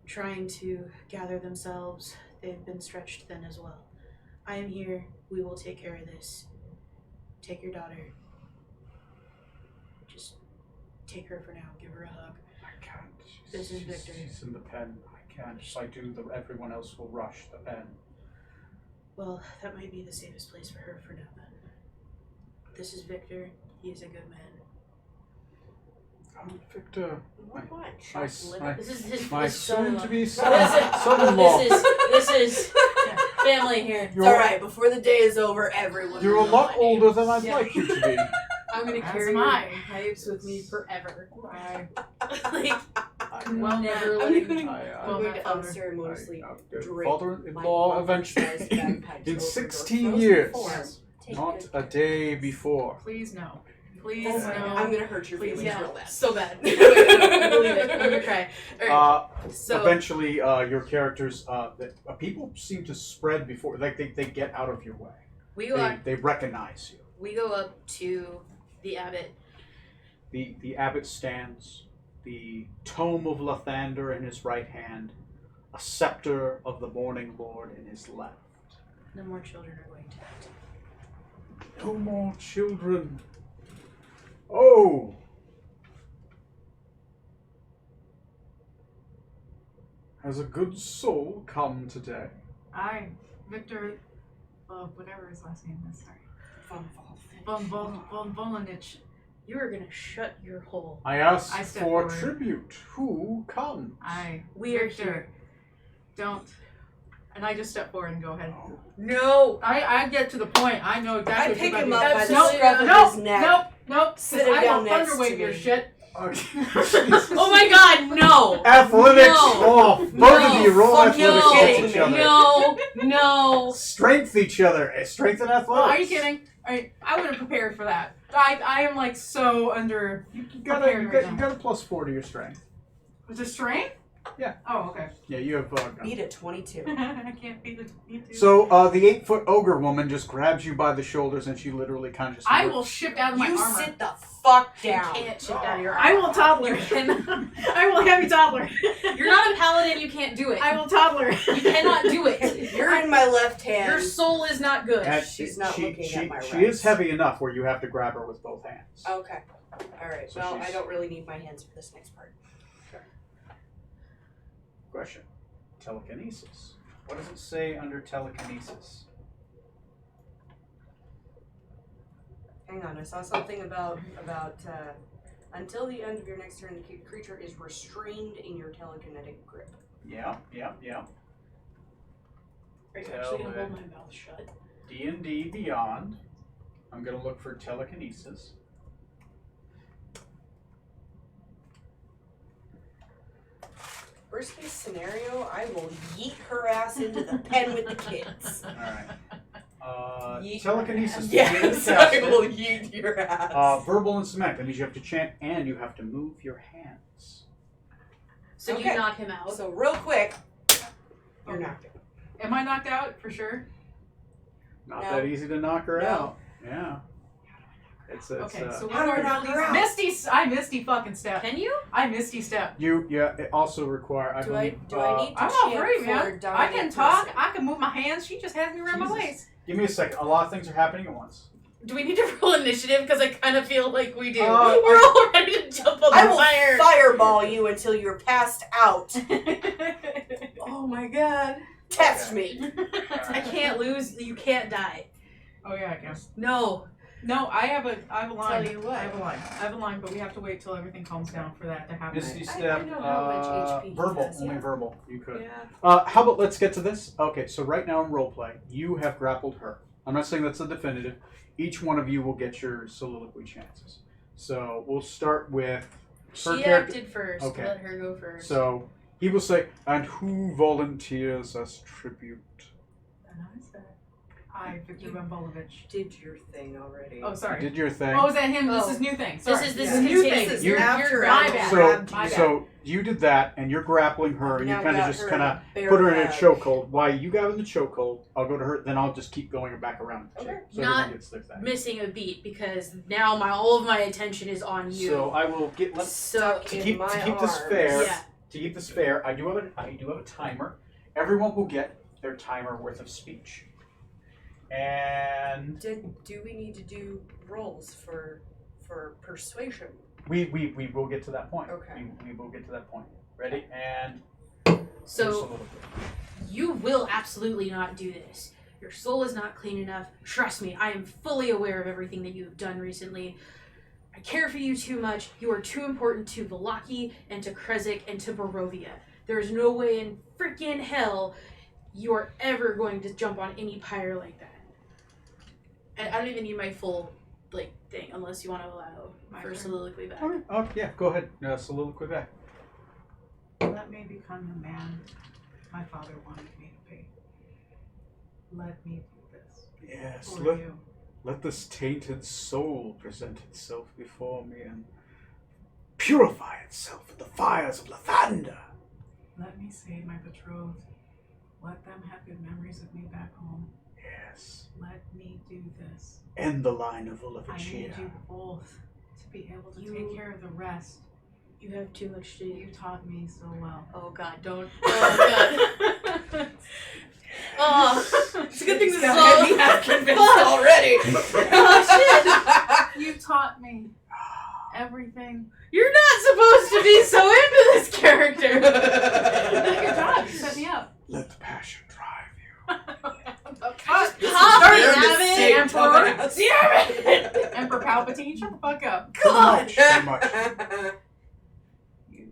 trying to gather themselves. They've been stretched thin as well. I am here. We will take care of this. Take your daughter. Just take her for now. Give her a hug. I can't. This is Victor. She's in the pen. I can't. If I do, everyone else will rush the pen. Well, that might be the safest place for her for now then. This is Victor. He is a good man. Oh, Victor. What? This is his My son-in-law. soon-to-be son-in-law. This is family here. It's alright, before the day is over, everyone You're a will know lot my name. older than I'd Yeah. like you to be. I'm gonna As carry am your I. pipes with me forever. I Like, well never met. letting I'm Well, going to father. unceremoniously drape Father-in-law my eventually. sized bagpipes In over 16 your frozen years. form. take Not good a day before. Please no. Please Oh my no. God, I'm gonna hurt your Please, feelings yeah, real bad. so bad. I believe it. I'm gonna cry. Alright, so Eventually, your characters, people seem to spread before, like they get out of your way. we go up. They recognize you. We go up to the abbot. The abbot stands, the tome of Lathander in his right hand, a scepter of the Morning Lord in his left. No more children are going to that. No more children. Oh! Has a good soul come today? Victor, whatever his last name is, sorry. Von Von Volanich. You are gonna shut your hole. I ask I step for forward. tribute. Who comes? We are Victor, here. Don't. And I just step forward and go ahead. Oh. No. I get to the point. I know exactly I what pick you're him about up to by do. the Nope, scruff of Nope, his neck. nope. Sit him I down will next thunderwave to your me. shit. Okay. Oh my God, no. Athletics No. off. Both No. of you roll Fuck athletics no. against each other. No. Strength each other. Strength and athletics. Well, are you kidding? I would have prepared for that. I am like so under. You prepared right got a +4 to your strength. Was it strength? Yeah. Oh, okay. Yeah, you have. Beat at 22. I can't beat the. So the 8-foot ogre woman just grabs you by the shoulders and she literally kind of just. I will shift out of my You armor. sit the fuck You down. can't shift out of your I will toddler. You can. I will heavy toddler. You're not a paladin. You can't do it. I will toddler. You cannot do it. You're in my left hand. Your soul is not good. And She's not looking at my She rights. is heavy enough where you have to grab her with both hands. Okay. Alright, So well, she's- I don't really need my hands for this next part. Question. Telekinesis. What does it say under telekinesis? Hang on, I saw something about until the end of your next turn, the creature is restrained in your telekinetic grip. Yeah. Are you actually gonna hold my mouth shut? D&D Beyond. I'm going to look for telekinesis. Worst case scenario, I will yeet her ass into the pen with the kids. Alright. Yeet Telekinesis. Yeah, begin to so cast I it. will yeet your ass. Verbal and cement. That means you have to chant and you have to move your hands. So Okay. you knock him out. So real quick, you're Okay. knocked out. Am I knocked out for sure? Not No. that easy to knock her No. out. Yeah. It's Okay, so How do I knock her out? I misty fucking step. Can you? I misty step. It also require, I Do I believe, need to I'm all chant free, for man. I dominant can talk. person? I can move my hands. She just has me around my Jesus. waist. give me a second. A lot of things are happening at once. Do we need to roll initiative? Because I kind of feel like we do. Uh, We're all ready to jump on I the will fire. fireball you until you're passed out. Oh my god. Test me. I can't lose. You can't die. Oh yeah, I guess. No. No, I have a line. Tell you what. I have a line, but we have to wait till everything calms down for that to happen. Misty I step, know how much HP he verbal, has, only yeah. verbal. You could. Yeah. How about let's get to this? Okay, so right now in roleplay, you have grappled her. I'm not saying that's a definitive. Each one of you will get your soliloquy chances. So we'll start with her She character. acted first. Okay. Let her go first. So he will say, "And who volunteers as tribute?" And I said, I, Victor Bambolovich. Did your thing already. Oh, You sorry. did your thing. Oh, is that him? This Oh. is new thing. This Sorry. is this Yeah. is new continuing. thing. This is You're after my I bad. So, grabbed My bad. so you did that, and you're grappling her, and you Now kind of got just her kind of bare put her in a bag. chokehold. While you got in the chokehold, I'll go to her, then I'll just keep going back around. Okay. So Not everyone gets their thing. Missing a beat because now all of my attention is on you. So I will get. Let's Stuck to in keep my this arms. fair. Yeah. To keep this fair, I do have a timer. Everyone will get their timer worth of speech. And Do we need to do rolls for persuasion? we will get to that point. Okay. We will get to that point. Ready? And So you will absolutely not do this. Your soul is not clean enough. Trust me, I am fully aware of everything that you have done recently. I care for you too much. You are too important to Velaki and to Krezik and to Barovia. There is no way in freaking hell you are ever going to jump on any pyre like that. And I don't even need my full thing unless you want to allow My for turn. soliloquy back. okay. Oh yeah, go ahead. Soliloquy back. Let me become the man my father wanted me to be. Let me do this Yes. for you. Let this tainted soul present itself before me and purify itself in the fires of Lathander. Let me save my betrothed. Let them have good memories of me back home. Yes. Let me do this. End the line of I Ulivich need here. you both to be able to You- take care of the rest. You have too much to do. You taught me so well. Oh god, don't. Oh god. Oh, it's a good thing this is all. convinced already. Oh You taught me everything. You're not supposed to be so into this character. Good job. You set me up. Let the passion drive you. Emperor Palpatine, shut the fuck up. Too much. You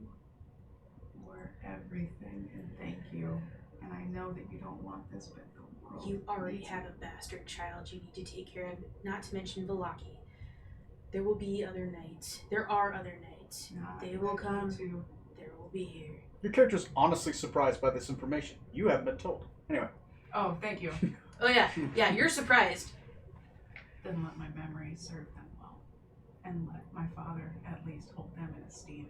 were everything, and thank you. And I know that you don't want this, but the world. You already needs have it. a bastard child you need to take care of, not to mention Velaki. There will be other nights. There are other nights. No, They will I come. need to. There will be here. Your character's honestly surprised by this information. You haven't been told. Anyway. Oh, thank you. Oh yeah, yeah. You're surprised. Then let my memory serve them well, and let my father at least hold them in esteem.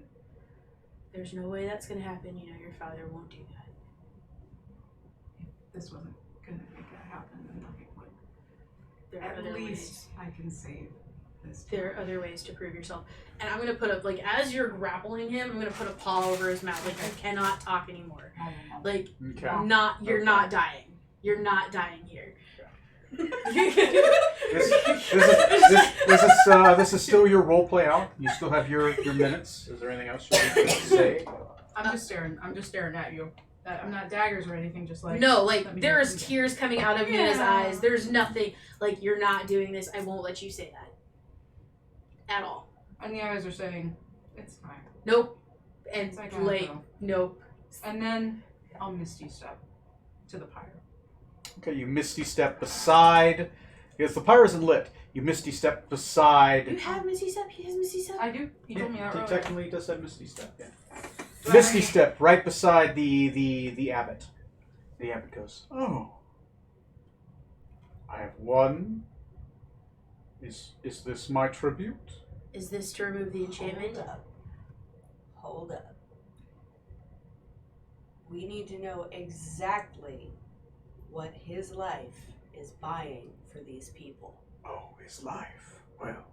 There's no way that's gonna happen. You know your father won't do that. If this wasn't gonna make that happen, then nothing would. There are At other least ways. I can save this. There are other ways to prove yourself. And I'm gonna put up as you're grappling him, I'm gonna put a paw over his mouth. Like you cannot talk anymore. Like Okay. you're Okay. not dying. You're not dying here. This is still your role play out. You still have your minutes. Is there anything else you need to say? I'm just staring at you. I'm not daggers or anything. Just like No, let me there's do it. tears coming out of Nina's Yeah. eyes. There's nothing you're not doing this. I won't let you say that. At all. And the eyes are saying, it's fine. Nope. And It's like, nope. And then I'll misty step to the pyre. Okay, you misty step beside, because the pyre isn't lit. You misty step beside. You have Missy Step? He has Missy Step? I do. You told me that earlier. Technically, it does have misty step. Yeah. Do I Misty already- step right beside the abbot. The abbot goes, "Oh, I have one. Is this my tribute?" Is this to remove the enchantment? Hold up. We need to know exactly what his life is buying for these people. Oh, his life. Well,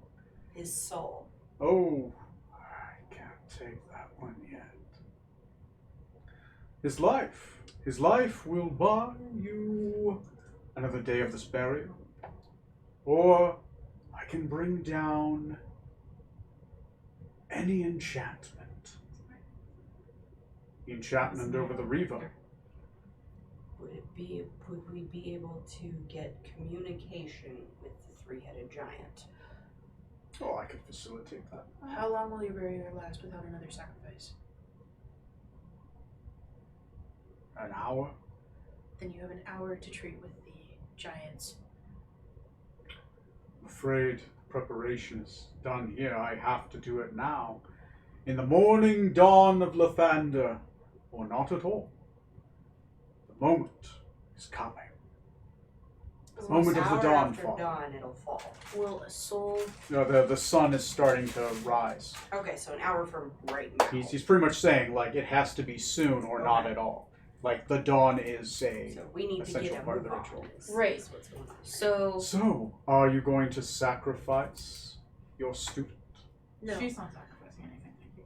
His soul. oh, I can't take that one yet. His life. His life will buy you another day of this burial. Or I can bring down any enchantment. The enchantment over the Riva. Would we be able to get communication with the three-headed giant? Oh, I could facilitate that. How long will your barrier last without another sacrifice? An hour? Then you have an hour to treat with the giants. I'm afraid preparation is done here. I have to do it now. In the morning dawn of Lathander, or not at all. The moment is coming. The moment of the Hour dawn after fall. dawn, it'll fall. Will a soul... No, the sun is starting to rise. Okay, so an hour from right now. He's pretty much saying, like, it has to be soon or not Okay. at all. Like, the dawn is So a... we need to essential get a part of move the on. ritual. Right. Is what's going on. So... So, are you going to sacrifice your student? No. She's not sacrificing anything. Thank you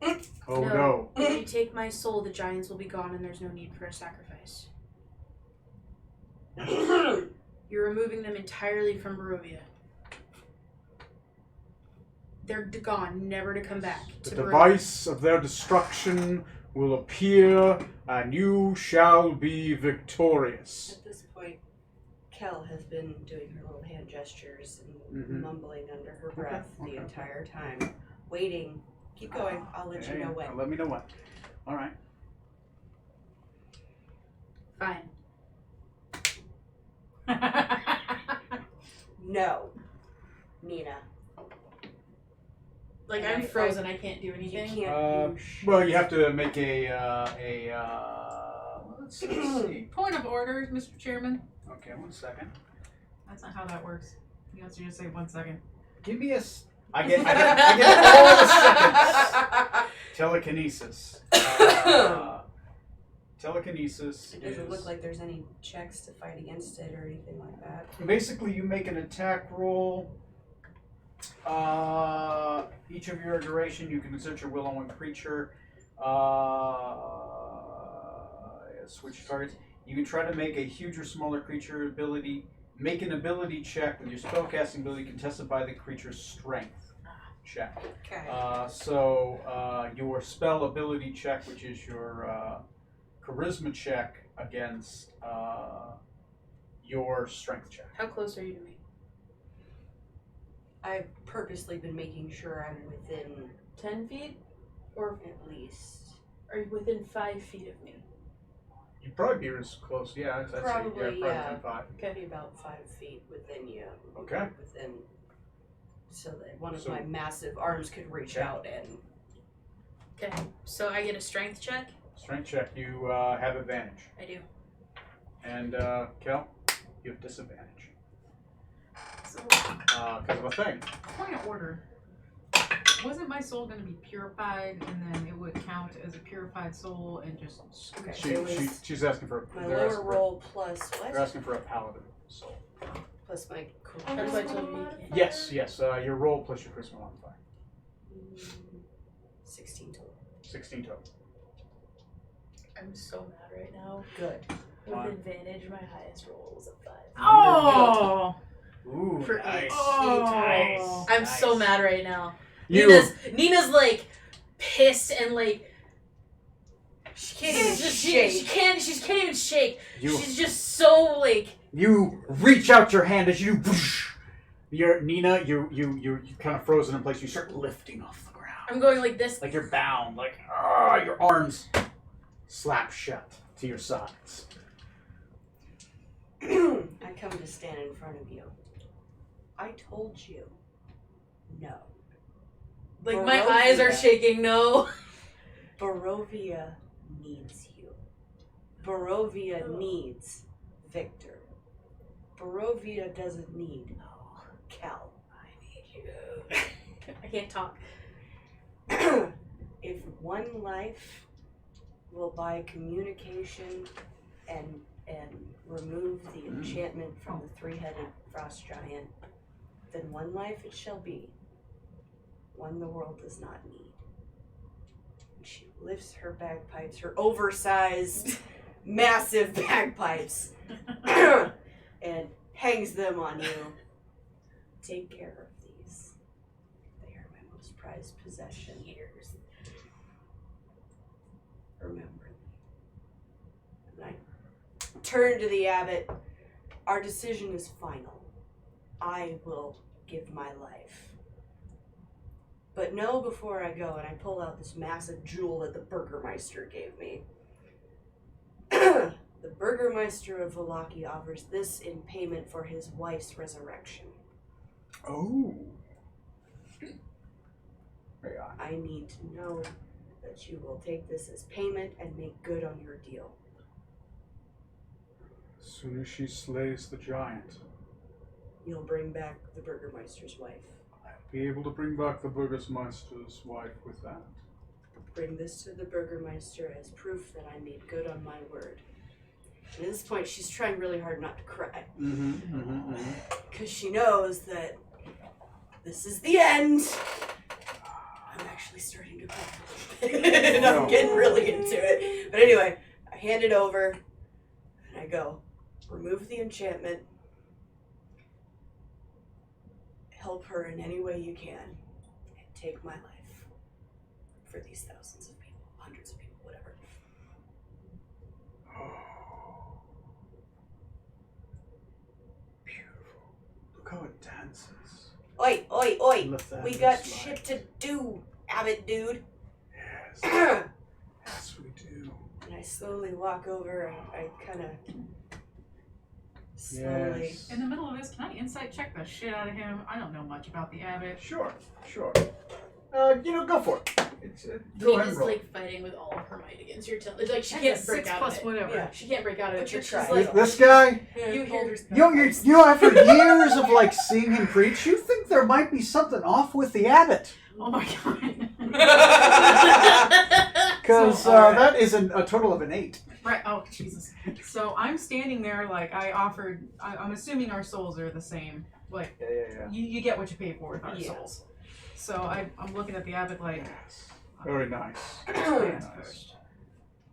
very much. Oh no. If you take my soul, the giants will be gone and there's no need for a sacrifice. You're removing them entirely from Barovia. They're gone, never to come back. The To device of their destruction will appear, and you shall be victorious. At this point, Kel has been doing her little hand gestures and Mhm. mumbling under her breath Okay. the entire time, waiting. Keep going. I'll let you know when. Let me know when. All right. Fine. No, Nina. Like, And I'm I- frozen, I can't do You anything. can't. Well, you have to make let's see. Point of order, Mr. Chairman. Okay, 1 second. That's not how that works. You have to just say 1 second. Give me I get all the seconds. Telekinesis. Telekinesis It doesn't is look like there's any checks to fight against it or anything like that. basically you make an attack roll. Each of your duration, you can insert your will on one creature. Switch targets. You can try to make a huge or smaller creature ability. Make an ability check with your spellcasting ability contested by the creature's strength check. Okay. Your spell ability check, which is your charisma check against your strength check. How close are you to me? I've purposely been making sure I'm within 10 feet? Or at least. are you within 5 feet of me? You'd probably be as close, yeah. I'd say, Probably, yeah. within 5. Maybe about 5 feet within you. Okay. Within, so that one of So- my massive arms could reach Okay. out and. Okay, so I get a strength check? Strength check, you have advantage. I do. And Kel, you have disadvantage. So, Because of a thing. point of order. Wasn't my soul going to be purified, and then it would count as a purified soul, and just Okay, She, so it's she's asking for my they're lower asking for- roll plus They're what? asking for a paladin soul. Plus my That's why I charisma. told you you can't. Yes, your roll plus your charisma modifier. 16 total. 16 total. I'm so mad right now. Good. With Fine. advantage, my highest roll was a 5. oh, Ooh, For nice. eight. Oh. I'm Nice. so mad right now. You, Nina's like pissed and like She can't even she shake. can't even shake. you, She's just so like you reach out your hand as you do. Whoosh, you're Nina. You kind of frozen in place. You start lifting off the ground, I'm going like this. like you're bound. Like your arms slap shut to your sides. I come to stand in front of you. I told you. No. Like my eyes are Barovia. shaking. No. Barovia needs you. Barovia needs Victor. Barovia doesn't need Kel. I need you. I can't talk. If one life will buy communication and remove the enchantment from the three-headed frost giant, then one life it shall be, one the world does not need. And she lifts her bagpipes, her oversized, massive bagpipes, and hangs them on you. Take care of these. They are my most prized possession. Years. Remember them. And I turn to the abbot. Our decision is final. I will give my life. But know before I go, and I pull out this massive jewel that the Burgermeister gave me. The Burgermeister of Vallaki offers this in payment for his wife's resurrection. Oh. Yeah. I need to know that you will take this as payment and make good on your deal. As soon as she slays the giant, You'll bring back the Burgermeister's wife. I'll be able to bring back the Burgermeister's wife with that. Bring this to the Burgermeister as proof that I made good on my word. And at this point, she's trying really hard not to cry. Because she knows that this is the end. I'm actually starting to cry. And I'm getting really into it. But anyway, I hand it over. And I go, remove the enchantment. Help her in any way you can. And take my life. For these thousands of people, hundreds of people, whatever. Beautiful. Look how it dances. Oi, oi, oi. Let We that got slide. shit to do, Abbott dude. Yes. And Yes, we do. I slowly walk over and I kind of slowly. Yes. In the middle of this, can I insight check the shit out of him? I don't know much about the abbot. Sure. Go for it. It's, go Kate ahead and is roll. like fighting with all of her might against your tail. Like she That's can't a break 6 out plus of it. whatever. Yeah. She can't break out of it. But you're She's trying. like, This guy, you hear after years of like seeing him preach, you think there might be something off with the abbot. Oh my god. Because So, that is a total of an 8. Right. Oh, Jesus. So I'm standing there like I offered. I'm assuming our souls are the same. Like Yeah. you get what you pay for with our Yeah. souls. So I'm looking at the abbot like. Yes. Very nice. Very Very nice.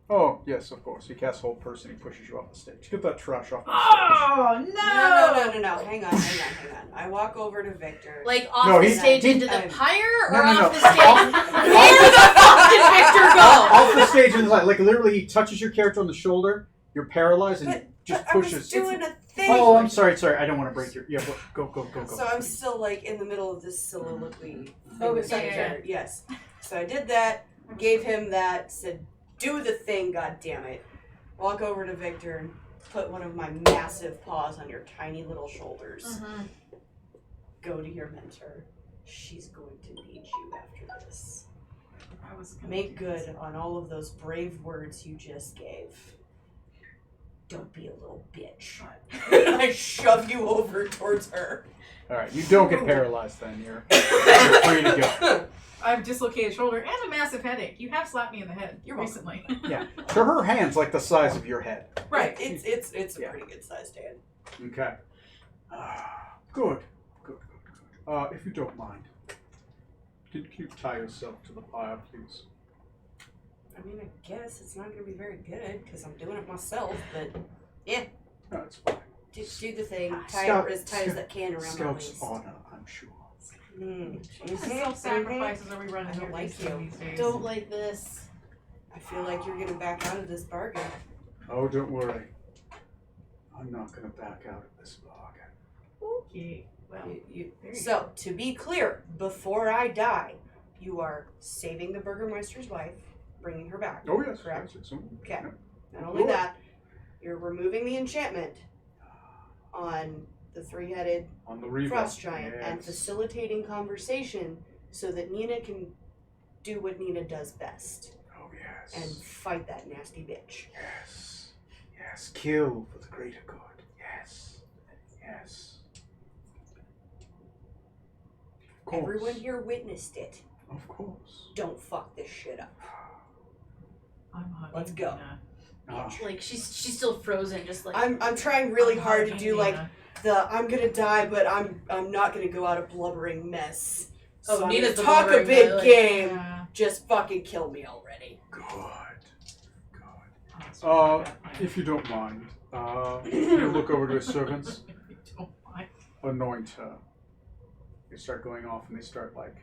Oh, yes, of course. He casts hold person, he pushes you off the stage. Get that trash off the Oh no! No. Hang on. I walk over to Victor. like off No, the he- stage he- into the pyre, or No. off the stage? Where the fuck did Victor go? Off the stage, and like literally he touches your character on the shoulder, you're paralyzed, and he just I was pushes. doing a thing. Oh, I'm sorry. I don't want to break your. Yeah, go. So I'm still like in the middle of this soliloquy. Oh, with yeah. Victor. Yes. So I did that. Gave him that. Said, "Do the thing, God damn it!" Walk over to Victor and put one of my massive paws on your tiny little shoulders. Mhm. Go to your mentor. She's going to need you after this. I was gonna Make do good this. on all of those brave words you just gave. Don't be a little bitch. I shove you over towards her. All right, you don't get paralyzed then. You're free to go. I have dislocated shoulder and a massive headache. You have slapped me in the head You're recently. Yeah. So her hand's like the size of your head. Right. It's a Yeah. pretty good sized hand. Okay. Good. If you don't mind, can you tie yourself to the pyre, please? I mean, I guess it's not going to be very good because I'm doing it myself, but No, it's fine. just do the thing. Tie Scout- it as tight as that can around my Scout's waist. honor, I'm sure. Mm. What self-sacrifices are we I running don't here like you. these days? Don't like this. I feel like you're going to back out of this bargain. Oh, don't worry. I'm not going to back out of this bargain. Okay. Well, there you So, to be clear, before I die, you are saving the Burgermeister's wife, bringing her back. Oh, yes. Correct. Yes, yes. Okay. Yeah. Not only that, you're removing the enchantment on the three-headed On the rebound. frost giant and Yes. facilitating conversation so that Nina can do what Nina does best Oh, yes. and fight that nasty bitch. Yes. Yes. Kill for the greater good. Yes. Yes. Of course. Everyone here witnessed it. Of course. Don't fuck this shit up. I'm hungry. Let's go. Nina. Oh. Like she's still frozen, just like I'm trying really I'm hard to hungry, do like Nina. I'm gonna die, but I'm not gonna go out a blubbering mess. Oh, So I'm Nina's gonna the talk a blubbering big guy, like, game. Yeah. Just fucking kill me already. Good. Oh, If you don't mind, you look over to his servants. don't mind. Anoint her. They start going off and they start like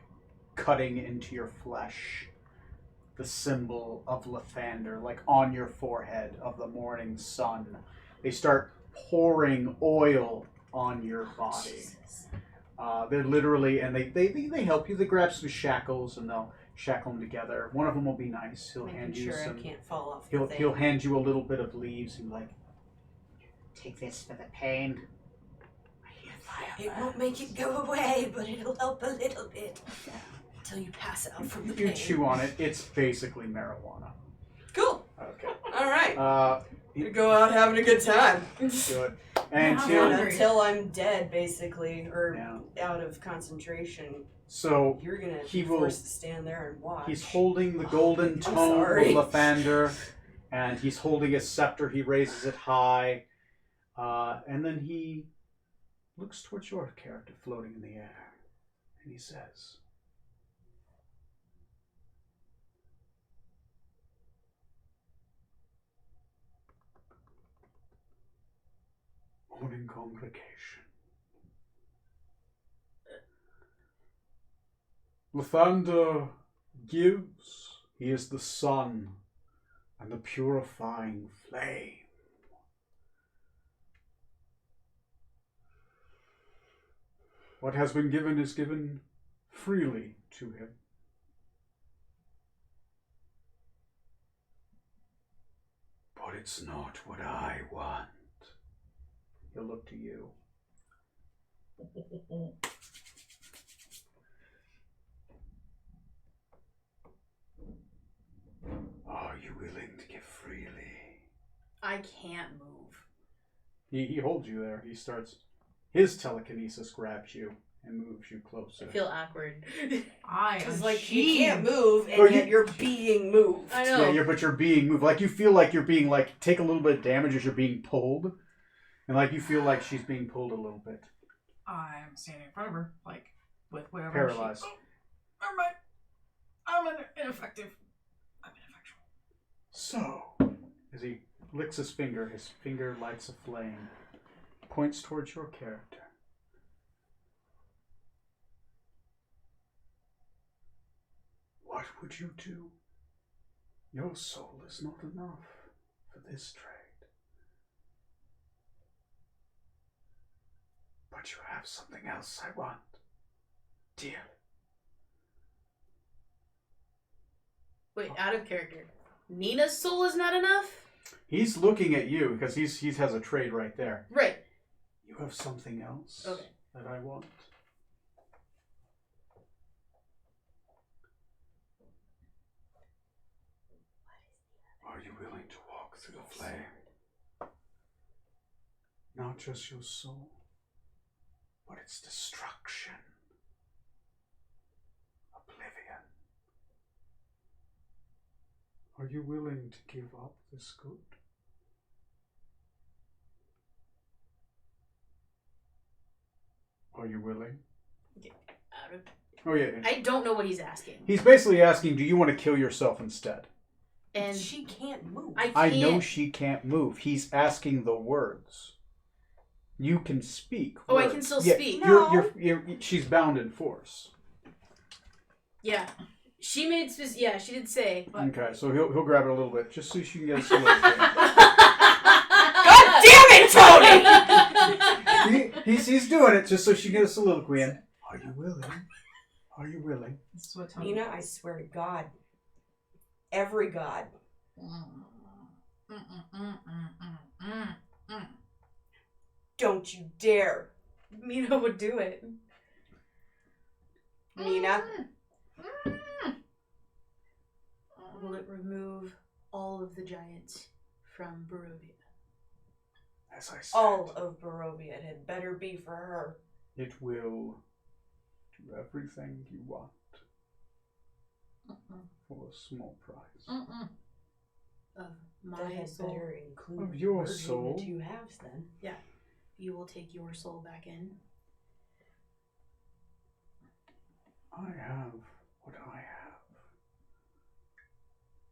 cutting into your flesh the symbol of Lathander, like on your forehead of the morning sun. They start pouring oil on your body. Jesus. They're literally, and they help you. They grab some shackles and they'll shackle them together. One of them will be nice. He'll Making hand you sure some. I can't fall off. He'll the he'll thing. hand you a little bit of leaves and be like, take this for the pain. It won't make it go away, but it'll help a little bit until you pass out from the You pain. chew on it. It's basically marijuana. Cool. Okay. All right. You Go out having a good time. good. And Yeah, he'll, hungry. Until I'm dead, basically, or Yeah. out of concentration. so You're gonna He be will- forced to stand there and watch. he's holding the golden I'm tome sorry. of Lathander, and he's holding a scepter. He raises it high, and then he looks towards your character floating in the air, and he says, "Morning congregation. Lathander gives. He is the sun and the purifying flame. What has been given is given freely to him. But it's not what I want." He'll look to you. Are you willing to give freely? I can't move. He holds you there. He starts. His telekinesis grabs you and moves you closer. I feel awkward. I Because, am like, you can't move, and Oh, yet you- you're being moved. I know. Yeah, but you're being moved. Like you feel like you're being like take a little bit of damage as you're being pulled, and like you feel like she's being pulled a little bit. I'm standing in front of her, like, with whatever. Paralyzed. Never mind. I'm ineffective. I'm ineffectual. So, as he licks his finger lights a flame, points towards your character. What would you do? Your soul is not enough for this trade. But you have something else I want, dearly. Wait, out of character. Nina's soul is not enough? He's looking at you because he has a trade right there. Right. You have something else Okay. that I want. Are you willing to walk through the flame? Not just your soul, but its destruction. Oblivion. Are you willing to give up this good? Are you willing? Out of... Oh yeah. I don't know what he's asking. He's basically asking, do you want to kill yourself instead? And She can't move. I can't. I know she can't move. He's asking the words. You can speak. Oh, I words. can still Yeah, speak. she's bound in force. Yeah. She made yeah, she did say. Okay, so he'll grab it a little bit just so she can get a soliloquy. God damn it, Tony! He's doing it just so she can get a soliloquy in. Are you willing? Are you willing? This is what Tony Nina, I swear to God, every God, don't you dare, Nina would do it. Nina. Will it remove all of the giants from Barovia? As I said, All of Barovia. It had better be for her. it will do everything you want for a small price. of That my had soul. better include Of your merging soul. the two halves then. You will take your soul back in. I have what I have.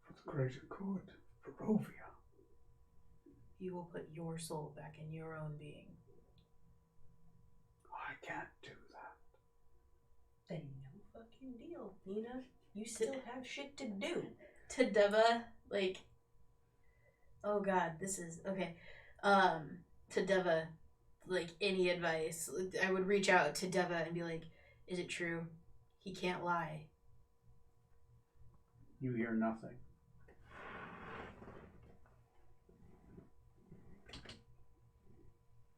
For the greater good, Barovia. You will put your soul back in your own being. I can't do that. Then no fucking deal, Nina. You still have shit to do. To Deva, like, oh god, this is okay. To Deva, like, any advice, I would reach out to Deva and be like, is it true? He can't lie. You hear nothing.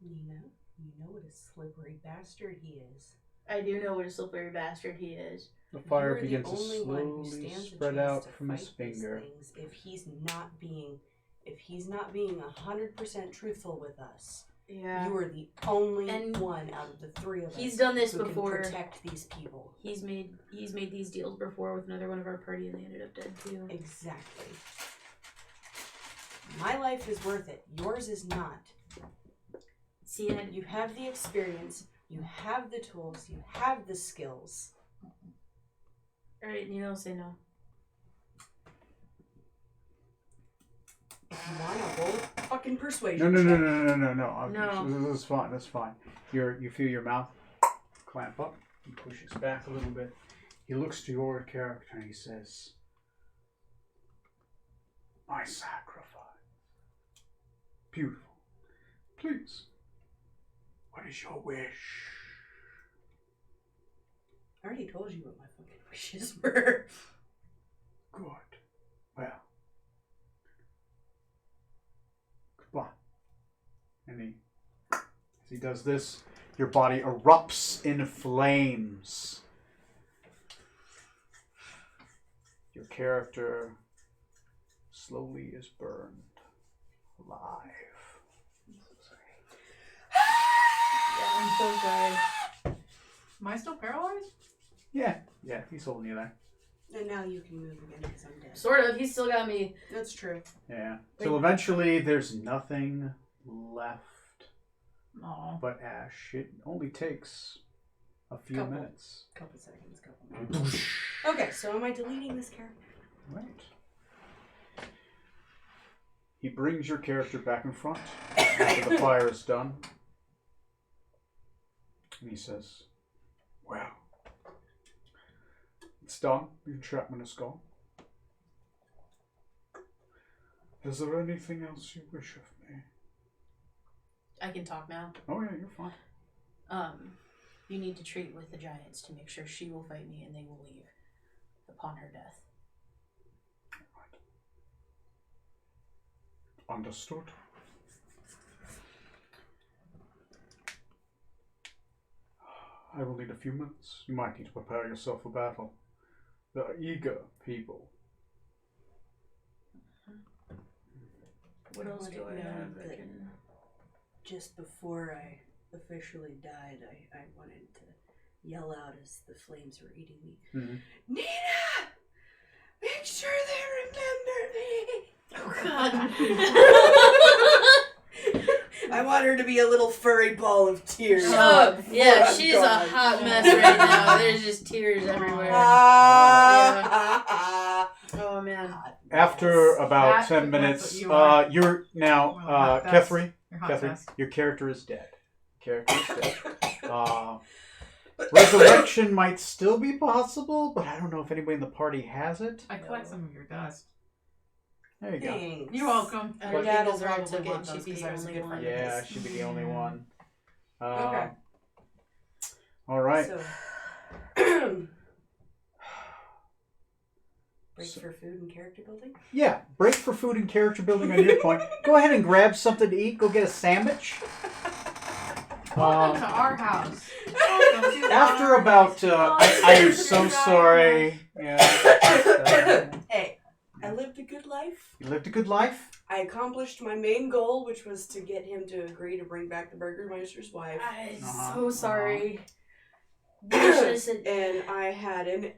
Nina, you know what a slippery bastard he is. I do know what a slippery bastard he is. The fire You're the begins to only one who slowly stands a spread chance out to from his fight these finger. things if he's not being 100% truthful with us. Yeah. You are the only And one out of the three of us He's done this who before. can protect these people. He's made these deals before with another one of our party, and they ended up dead too. Exactly. My life is worth it. Yours is not. See, and You have the experience. You have the tools. You have the skills. all right, Nina will say no. If you want to roll fucking persuasion. No. No. This is fine. That's fine. You feel your mouth clamp up. He pushes back a little bit. He looks to your character and he says, "My sacrifice. Beautiful. Please. What is your wish?" I already told you what my fucking wishes were. Good. Well. Goodbye. And as he does this, your body erupts in flames. Your character slowly is burned alive. Yeah, I'm so sorry. Am I still paralyzed? Yeah, he's holding you there. And now you can move again because I'm dead. Sort of. He's still got me. That's true. Yeah. Till eventually there's nothing left No. but ash. It only takes a few minutes. Couple seconds. Okay, so am I deleting this character? Right. He brings your character back in front after the fire is done. And he says, "Well, it's done. The entrapment is gone. Is there anything else you wish of me?" I can talk now. Oh yeah, you're fine. You need to treat with the giants to make sure she will fight me and they will leave upon her death. Understood. I will need a few minutes. You might need to prepare yourself for battle. There are eager people. What else do I have that can... Just before I officially died, I wanted to yell out as the flames were eating me. Mm-hmm. Nina! Make sure they remember me! Oh god. I want her to be a little furry ball of tears. Oh, yeah, I'm she's gone. a hot mess right now. There's just tears everywhere. Oh man. After about That- 10 that's minutes, what you are. you're now, Well, hot mess. Catherine, Your hot Catherine, mess. your character is dead. Resurrection might still be possible, but I don't know if anybody in the party has it. I collect some of your dust. There you go. Thanks. You're welcome. Her But- dad will Dad'll probably probably took want it. those She'd be 'cause the I was a only good one. friend. Yeah, she'd be the only one. Okay. All right. So, break for food and character building? Yeah, break for food and character building on your point. Go ahead and grab something to eat. Go get a sandwich. Welcome to our house. Welcome to After our about, house. I am so sorry. Yeah. Hey, I lived a good life. You lived a good life. I accomplished my main goal, which was to get him to agree to bring back the Burgermeister's wife. I'm Uh-huh, so sorry. You should have said... And I had an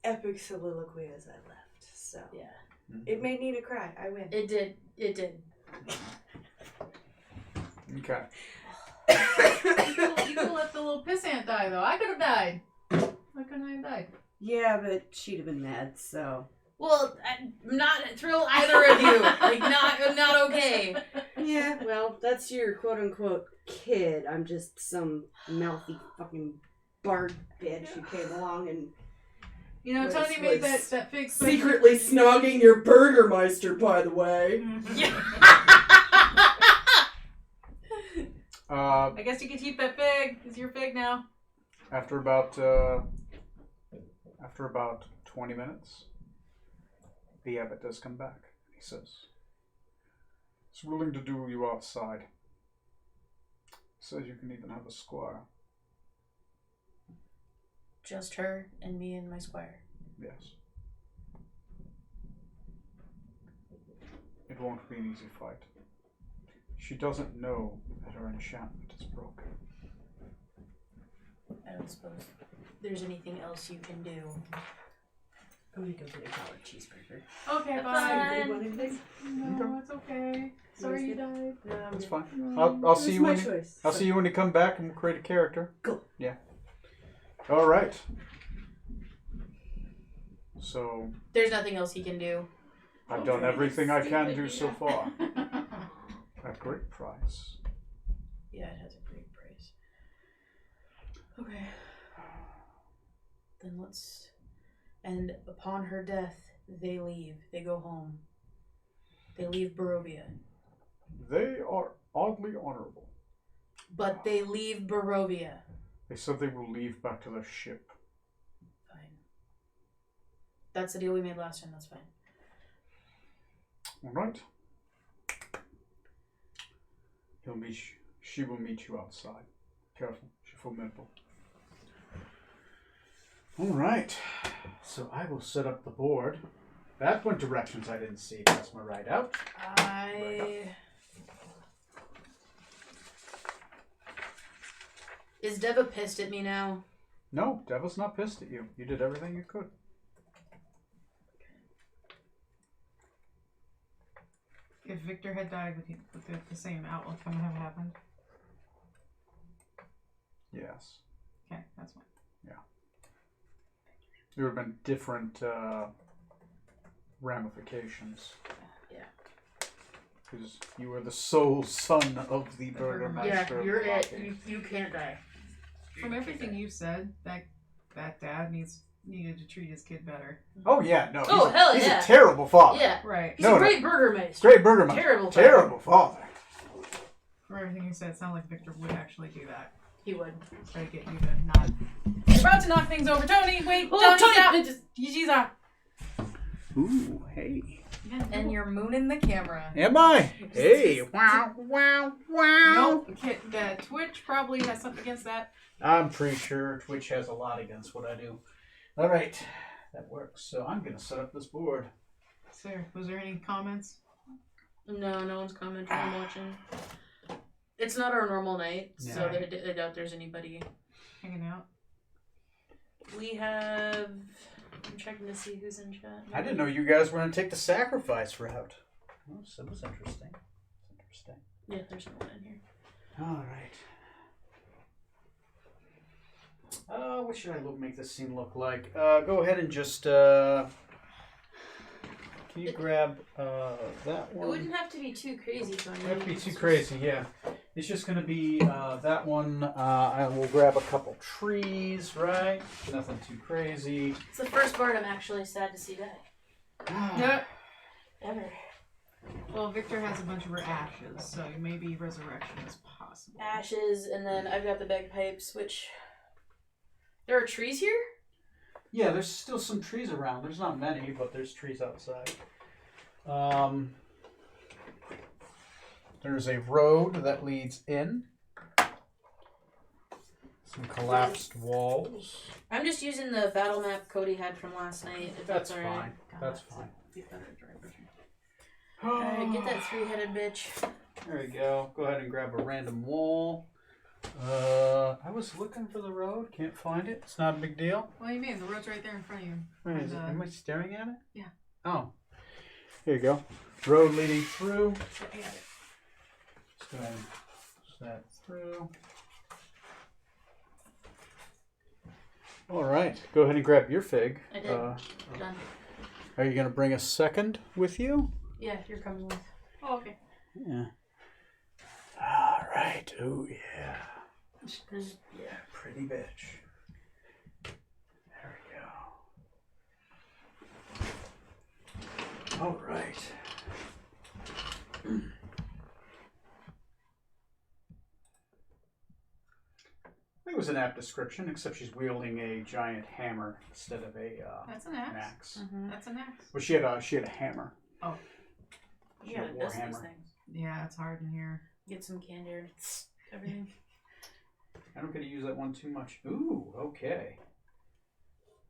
epic soliloquy as I left. So Yeah. It made Nina cry. I win. It did. It did. Okay. You could let the little pissant die, though. I could have died. Why couldn't I have died? Yeah, but she'd have been mad, so. Well, I'm not thrilled either of you. Like, not okay. Yeah, well, that's your quote unquote kid. I'm just some mouthy fucking bard bitch who came along and You know, Was- Tony made was that fake secretly snogging your Burgermeister, by the way. I guess you can keep that fig. It's your fig now. After about 20 minutes, the abbot does come back. He says, "He's willing to do you outside. Says you can even have a squire." Just her and me and my squire. Yes. It won't be an easy fight. She doesn't know that her enchantment is broken. I don't suppose there's anything else you can do. I'm gonna go get a collard cheeseburger. Okay, Have bye. fun. Want anything? No, it's okay. Sorry you died. No, I'm That's good. fine. No. I'll see It you was when my you, choice. I'll see you when you come back and we'll create a character. Cool. Yeah. All right. So There's nothing else he can do. I've done everything I can do so far at great price. Yeah, it has a great price. Okay. Then let's. And upon her death, they leave. They go home. They leave Barovia. They are oddly honorable. But they leave Barovia. They said they will leave back to their ship. Fine. That's the deal we made last time. That's fine. All right. She will meet you outside. Careful, she's formidable. All right. So I will set up the board. That went directions I didn't see. That's my right out. Is Deva pissed at me now? No, Devil's not pissed at you. You did everything you could. If Victor had died, would the same outlook have happened? Yes. Okay, that's fine. There would have been different ramifications. Yeah. Because you were the sole son of the Burgermeister. Yeah, you're it. You can't die. From everything you've said, that dad needed to treat his kid better. Oh yeah, no. Oh, hell he's yeah. a terrible father. Yeah. Right. He's a great burgermeister. Great Burgermeister. Terrible father. For everything you said, it sounded like Victor would actually do that. He would. Try to get you to not. You're about to knock things over. Tony, wait. Oh, Tony, stop. it just- She's out. Ooh, hey. And you're mooning the camera. Am I? Hey. Wow, wow, wow. Nope. The Twitch probably has something against that. I'm pretty sure Twitch has a lot against what I do. All right. That works. So I'm going to set up this board. Sir, was there any comments? No, no one's commenting. I'm watching. It's not our normal night, so Yeah. I doubt there's anybody. Hanging out. We have. I'm checking to see who's in chat. I didn't know you guys were going to take the sacrifice route. Oh, so that was interesting. Interesting. Yeah, there's no one in here. All right. What should I make this scene look like? Go ahead and just. Can you grab that It one? wouldn't have to be too crazy, Tony. It would be too crazy, yeah. It's just going to be that one. I will grab a couple trees, right? Nothing too crazy. It's the first bard I'm actually sad to see die. Yep. Ever. Well, Victor has a bunch of her ashes, so maybe resurrection is possible. Ashes, and then I've got the bagpipes, which. There are trees here? Yeah, there's still some trees around. There's not many, but there's trees outside. There's a road that leads in. Some collapsed walls. I'm just using the battle map Cody had from last night. If That's that's alright. fine. That's fine. Alright, get that three-headed bitch. There we go. Go ahead and grab a random wall. I was looking for the road. Can't find it. It's not a big deal. What do you mean? The road's right there in front of you. Where is it? Am I staring at it? Yeah. Oh. Here you go. Road leading through. I got it. Just go ahead and push that through. All right. Go ahead and grab your fig. I did. Done. Are you going to bring a second with you? Yeah, you're coming with. Oh, okay. Yeah. All right. Oh, yeah. Yeah. Pretty bitch. There we go. All right. I think it was an apt description, except she's wielding a giant hammer instead of a That's an axe. an axe. Mm-hmm. That's an axe. But she had a hammer. Oh. She Yeah, had a it war does these hammer. things. Yeah, it's hard in here. Get some candor. Everything. I don't get to use that one too much. Ooh, okay.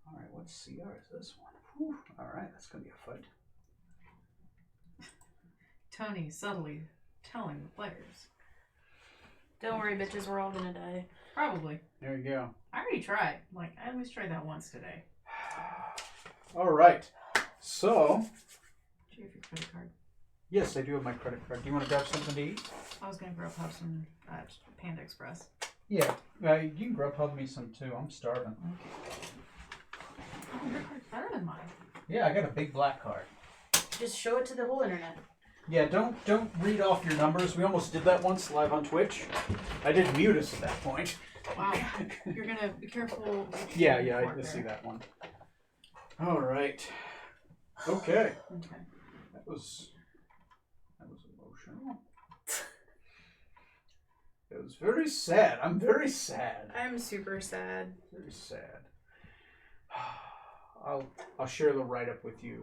All right, what CR is this one? Whew. All right, that's gonna be a fight. Tony subtly telling the players. Don't worry, bitches. We're all gonna die. Probably. There you go. I already tried. Like, I at least tried that once today. All right. So, Do you have your credit card? yes, I do have my credit card. Do you want to grab something to eat? I was gonna have some Panda Express. Yeah. You can Grubhub me some too. I'm starving. Oh, your card's better than mine. Yeah, I got a big black card. Just show it to the whole internet. Yeah, don't read off your numbers. We almost did that once live on Twitch. I did mute us at that point. Wow. You're gonna be careful. Yeah, I see that one. All right. Okay. Okay. That was emotional. It was very sad. I'm very sad. I'm super sad. Very sad. I'll share the write up with you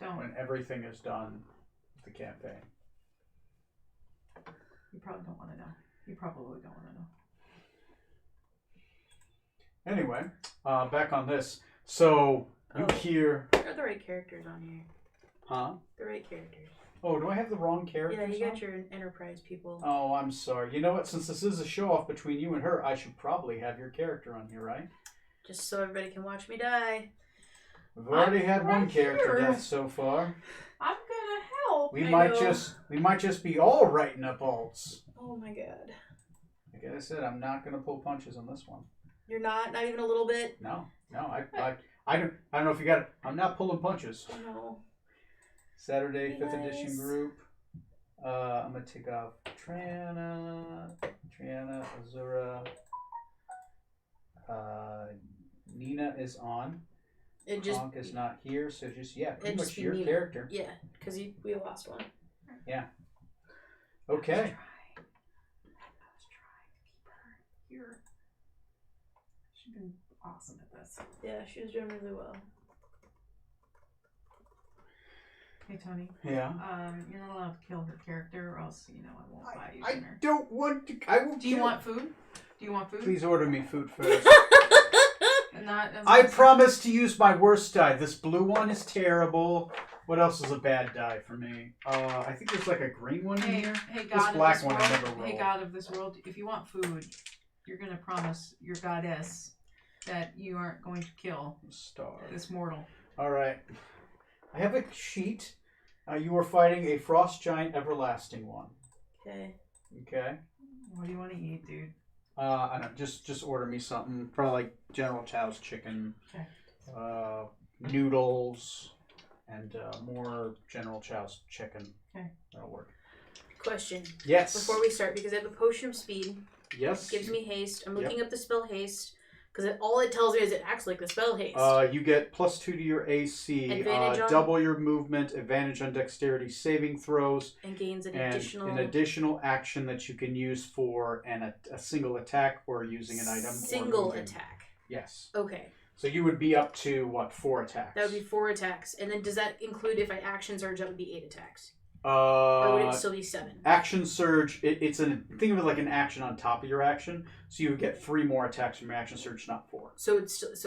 Don't. when everything is done with the campaign. You probably don't want to know. You probably don't want to know. Anyway, back on this. So you hear, There are the right characters on here. huh? The right characters. Oh, do I have the wrong characters? Yeah, you got on? your Enterprise people. Oh, I'm sorry. You know what? Since this is a show off between you and her, I should probably have your character on here, right? Just so everybody can watch me die. We've already I'm had one right character here. death so far. I'm gonna help. We I might just be all writing up alts. Oh my god. Like I said, I'm not gonna pull punches on this one. You're not even a little bit? No, I don't know if you got it. I'm not pulling punches. Oh no. Saturday, Be 5th edition nice. group. I'm gonna take off Triana, Azura. Nina is on. It just Honk is not here, so just pretty It'd much just be your Nina. character. Yeah, because we lost one. Okay. I was trying to keep her here. She's been awesome at this. Yeah, she was doing really well. Hey Tony. Yeah. You're not allowed to kill her character, or else I won't buy you I dinner. don't want to. I will. Do you want food? Do you want food? Please order me food first. Not. I promise to use my worst die. This blue one is terrible. What else is a bad die for me? I think there's like a green one in here. Hey, This God black of this one I world. never Hey, roll. God of this world. If you want food, you're gonna promise your goddess that you aren't going to kill Star. this mortal. All right. I have a sheet. You are fighting a frost giant everlasting one. Okay. Okay. What do you want to eat, dude? I don't just order me something. Probably like General Chow's chicken. Okay. Noodles, and more General Chow's chicken. Okay. That'll work. Question. Yes. Before we start, because I have a potion of speed, Yes. gives me haste. I'm Yep. looking up the spell haste, because all it tells me is it acts like the spell haste. You get +2 to your AC, Advantage on- double your movement, advantage on dexterity saving throws, and gains an and additional... an additional action that you can use for a single attack or using an item. Single or moving. attack. Yes. Okay. So you would be up to, what, 4 attacks? That would be 4 attacks. And then does that include if I action surge, that would be 8 attacks? Or would it still be 7? Action surge, think of it like an action on top of your action. So you would get 3 more attacks from your action surge, not 4. So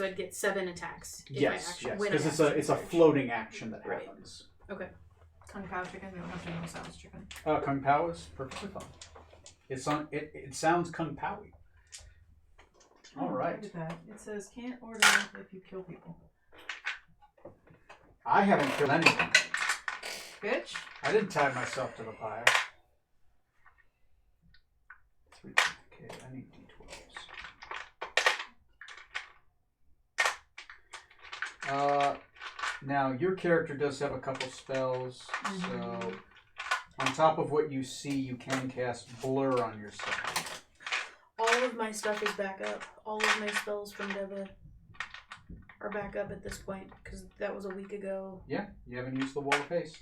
I'd get 7 attacks if I Yes, action, yes, when I because action it's a surge. floating action that Right. happens. Okay. Kung Pao chicken? We don't have to know Sal's chicken. Kung Pao is perfectly fine. It sounds Kung Pao-y. All right. Look at that. It says can't order if you kill people. I haven't killed anyone. bitch. I didn't tie myself to the pile. 3. Okay, I need d12s. Now your character does have a couple spells, so on top of what you see, you can cast Blur on yourself. All of my stuff is back up. All of my spells from Deva are back up at this point because that was a week ago. Yeah, you haven't used the Wall of Haste.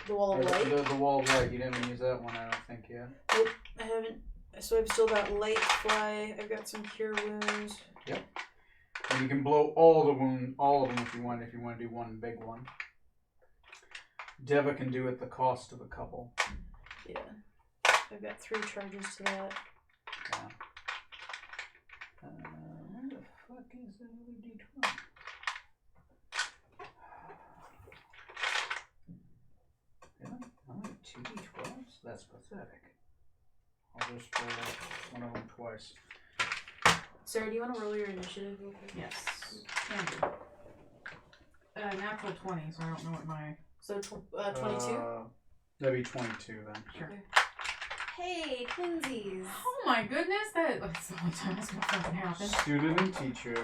The Wall Or of Light? The Wall of Light. You haven't used that one, I don't think, yet. Nope, I haven't. So I've still got Light Fly. I've got some Cure Wounds. Yep. And you can blow all of them if you want to do one big one. Deva can do at the cost of a couple. Yeah. I've got 3 charges to that. Yeah. Where the fuck is the other D12? Really? Only 2 D12s? That's pathetic. I'll just roll one of them twice. Sarah, do you want to roll your initiative real quick? Yes. Can do. Natural 20, so I don't know what my... So 22? That'd be 22 then. Sure. Hey, twinsies! Oh my goodness, that's the only time that's gonna fucking happen. Student and teacher.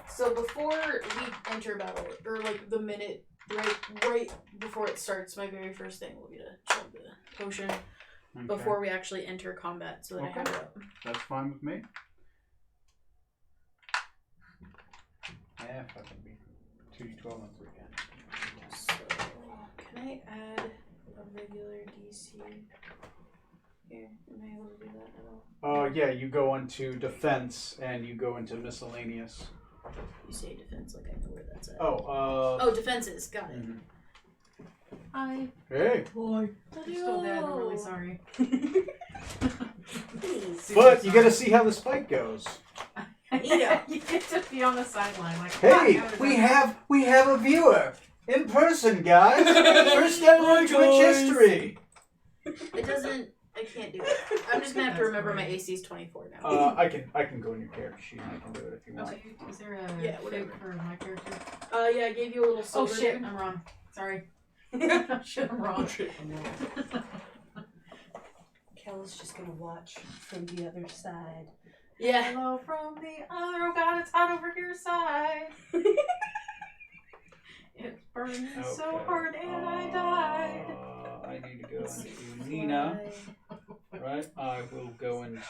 So before we enter battle, or like the minute, right before it starts, my very first thing will be to chug the potion Okay. before we actually enter combat so that I have it up. That's fine with me. Yeah, fucking be 2d12 and 3 again. So, can I add a regular DC? Here, am I able to do that at all? Yeah, you go into defense and you go into miscellaneous. You say defense, like I know where that's at. Oh, defenses, got it. mhm. Hi. Hey. Boy. I'm still dead, I'm really sorry. But you gotta see how this fight goes. Yeah. You get to be on the sideline like, Hey, "Fuck, we have a viewer. In person, guys. First ever in Twitch history. It doesn't, I can't do it. I'm just gonna have to That's remember great. my AC is 24 now. I can go in your character sheet and I can do it if you want. Is there a Yeah, fig whatever. for my character? Yeah, I gave you a little Oh silver. shit, I'm wrong. Sorry. Shit, I'm wrong. Kel's just gonna watch from the other side. Yeah. Hello from the other, oh god, it's hot over here side. It's burning so Okay. hard and I died. I need to go into Nina. Right? I will go into.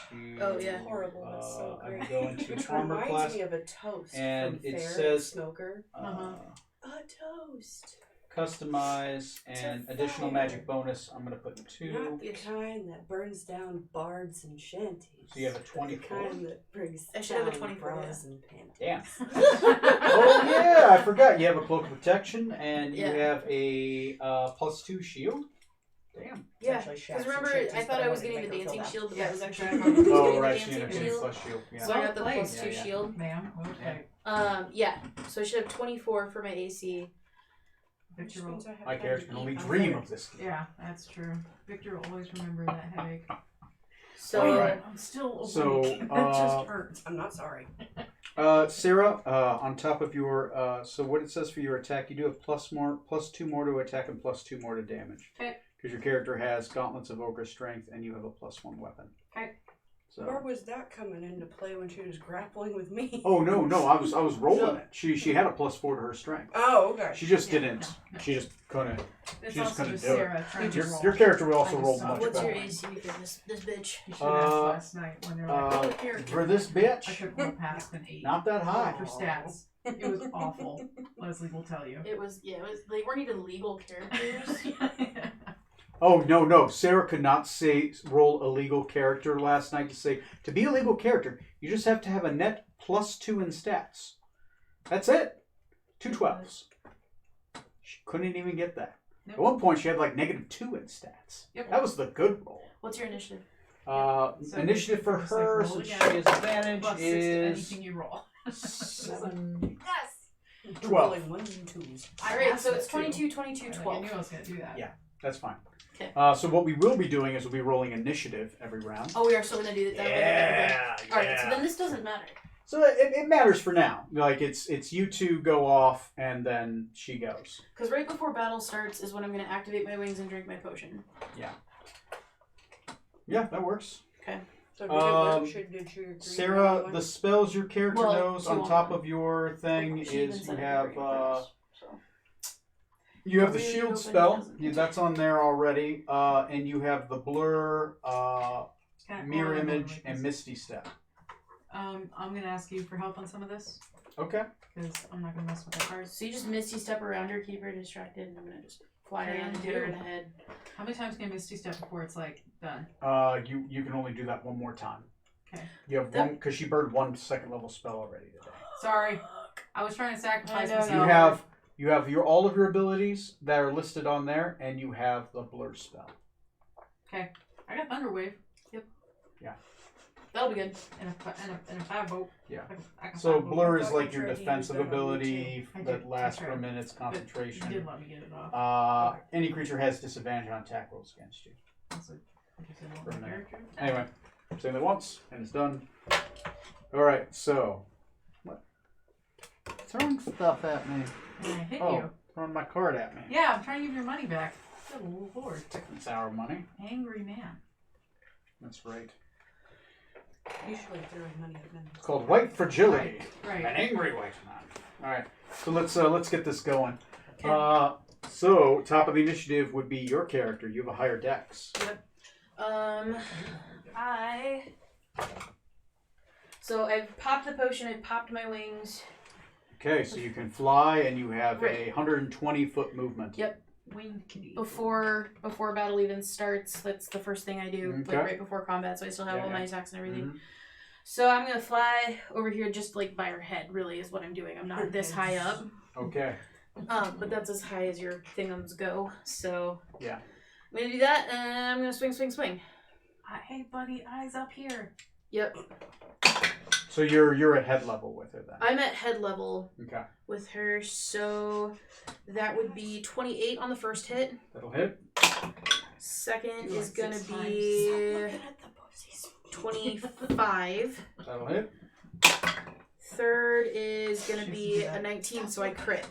Oh, yeah. Horrible, that's so I great. will go into Which armor reminds class. me of a toast and from it Fair says- Smoker. Uh-huh. A toast. Customize and To additional fire. magic bonus. I'm gonna put 2. Not the kind that burns down bards and shanties. So you have a but 24? The kind that brings I should have a down 24, bras and panties. Damn. Oh yeah, I forgot. You have a cloak of protection and you Yeah. have a +2 shield. Damn. Yeah, Essentially because shafts remember, and I shanties, thought but I was wanted to getting the make her feel dancing that. shield, but Yeah, that was actually exactly. getting Oh the right, so you dancing have a shield. +shield. Yeah. So I got the Well +2 played. Yeah, yeah. shield. Ma'am, okay. Yeah, so I should have 24 for my AC. Victor Which will, means I have My time character to can eat only on dream Fair. of this game. yeah, that's true. Victor will always remember that headache. So, Alright. I'm still awake. So, it just hurts. I'm not sorry. Sarah, on top of your, so what it says for your attack, you do have +2 more to attack and +2 more to damage. Okay. Because your character has gauntlets of ogre strength and you have a +1 weapon. Okay. Where So. was that coming into play when she was grappling with me? Oh no, I was rolling it. She had a +4 to her strength. Oh, okay. She just Yeah, didn't. no. She just couldn't. It's She just also couldn't just do it. Sarah trying to roll. Your character will also I roll just much what's your better. AC for this bitch? You should have asked Uh, last night when they were like, oh, character. For this I bitch, could roll past an 8. not that high. For stats. It was awful. Leslie will tell you. It was, they weren't even legal characters. Oh no! Sarah could not roll a legal character last night to say to be a legal character. You just have to have a net +2 in stats. That's it. 2 12s. She couldn't even get that. Nope. At one point, she had like -2 in stats. Yep. That was the good roll. What's your initiative? So initiative for just, like, her, roll since she again. has advantage, Plus 6 to is anything you roll. 7. Yes! 12. Rolling 1 and 2s. Alright, so it's asked it 22, 22, I knew 12. I was going to do that. Yeah. That's fine. Okay. So what we will be doing is we'll be rolling initiative every round. Oh, we are still gonna do that. Yeah. Alright, so then this doesn't matter. So it matters for now. Like it's you two go off and then she goes. Because right before battle starts is when I'm going to activate my wings and drink my potion. Yeah, that works. Okay. So did you agree Sarah, on the spells your character Well, knows two on on top one. of your thing She even is you said I could have bring it first, so. you have the Really shield open spell. doesn't. That's on there already. And you have the blur, mirror image, and misty step. I'm gonna ask you for help on some of this Okay. because I'm not gonna mess with that card. So you just Misty Step around her, keep her distracted, and I'm going to just fly around and hit her in the head. How many times can I Misty Step before it's like done? You can only do that one more time. Okay. You have one because she burned one second level spell already today. Sorry, I was trying to sacrifice I know, myself. You have all of your abilities that are listed on there, and you have the blur spell. Okay, I got Thunder Wave. That'll be good. And a fire boat. Yeah. I can So fire boat. blur I is thought like you your tried to use defensive that on me, ability too. I that did. lasts That's for a right. minute's You concentration. did let me get it off. Any creature has disadvantage on attack rolls against you. That's what you said about For a my minute. character. Anyway, saying that once, and it's done. Alright, so. What? Throwing stuff at me. And I hit Oh, you. throwing my card at me. Yeah, I'm trying to give your money back. Good lord. It's our money. Angry man. That's right. Usually throwing money at men. It's called White Fragility. Right. An angry white man. Alright, so let's get this going. So top of the initiative would be your character. You have a higher dex. So I've popped the potion, I've popped my wings. Okay, so you can fly and you have a 120-foot movement. Yep. Wing kitty. Before battle even starts, that's the first thing I do, Okay. like right before combat, so I still have Yeah, all my yeah. attacks and everything. Mhm. So I'm gonna fly over here just like by her head, really, is what I'm doing. I'm not this high up. Okay. But that's as high as your thingums go. So Yeah. I'm gonna do that, and I'm gonna swing. Hey, buddy, eyes up here. Yep. So you're at head level with her then. I'm at head level Okay. with her, so that would be 28 on the first hit. That'll hit. Second Do is like gonna 6 be 25. That'll hit. Third is gonna She has to be do a that. 19, so I crit.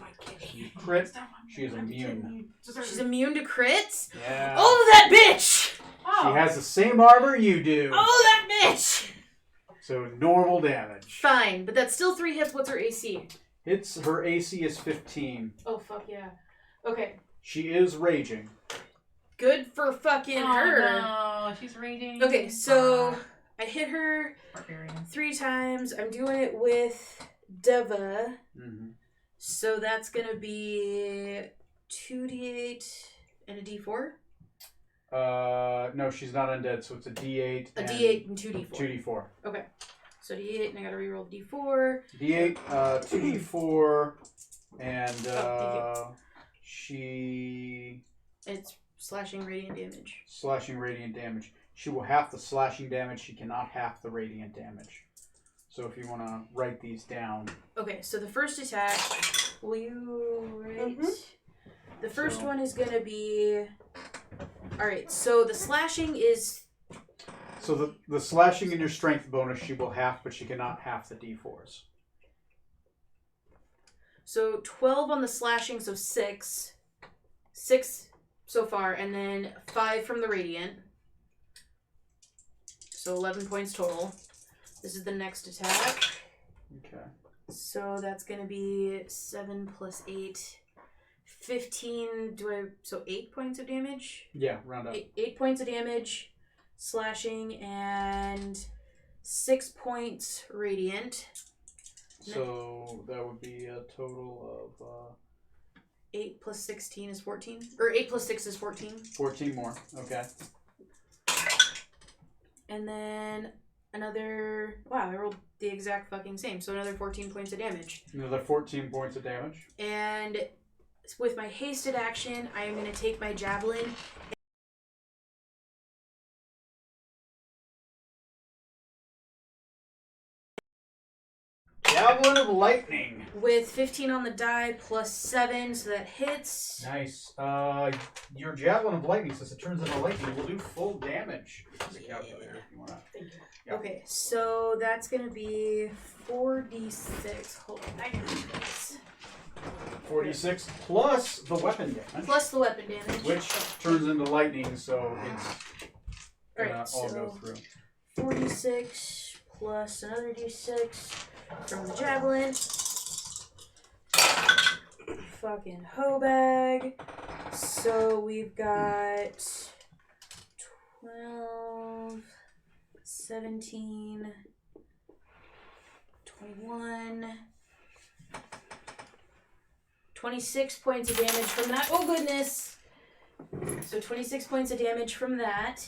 You crit. She is immune. She's immune to crits? Yeah. Oh, that bitch! She has the same armor you do. Oh, that bitch! So normal damage. Fine, but that's still 3 hits. What's her AC? Her AC is 15. Oh, fuck yeah. Okay. She is raging. Good for fucking her. No, she's raging. Okay, so I hit her Barbarian. 3 times. I'm doing it with Deva. Mm-hmm. So that's gonna be 2d8 and a d4. No, she's not undead, so it's a D8. A d8 and 2d4. 2D4. Okay. So d8, and I gotta reroll d4. D8, 2D4, and thank It's slashing radiant damage. slashing radiant damage. She will half the slashing damage. She cannot half the radiant damage. So if you want to write these down. Okay, so the first attack, will you write? The first So- one is gonna be. Alright, so the slashing is. So the slashing and your strength bonus she will half, but she cannot half the D4s. So 12 on the slashing, so 6. 6 so far, and then 5 from the radiant. So 11 points total. This is the next attack. Okay. So that's gonna be 7 plus 8. 15, so 8 points of damage? Yeah, round up. 8 points of damage, slashing, and 6 points radiant. So that would be a total of 8 plus 16 is 14. Or 8 plus 6 is 14. 14 more. Okay. And then another... Wow, I rolled the exact fucking same. So another 14 points of damage. Another 14 points of damage. And with my hasted action, I am going to take my javelin. Javelin of Lightning. with 15 on the die plus 7, so that hits. Nice. Your Javelin of Lightning, since it turns into lightning, will do full damage. Use a calculator if you want to. Thank you. Yeah. Okay, so that's gonna be 4d6. Hold on, I got this. 46 plus the weapon damage, Plus the weapon damage. which turns into lightning, so it's gonna Alright, all so go through. 46 plus another d6 from the javelin. Fucking hoe bag. So we've got 12, 17, 21, 26 points of damage from that. Oh goodness! So 26 points of damage from that.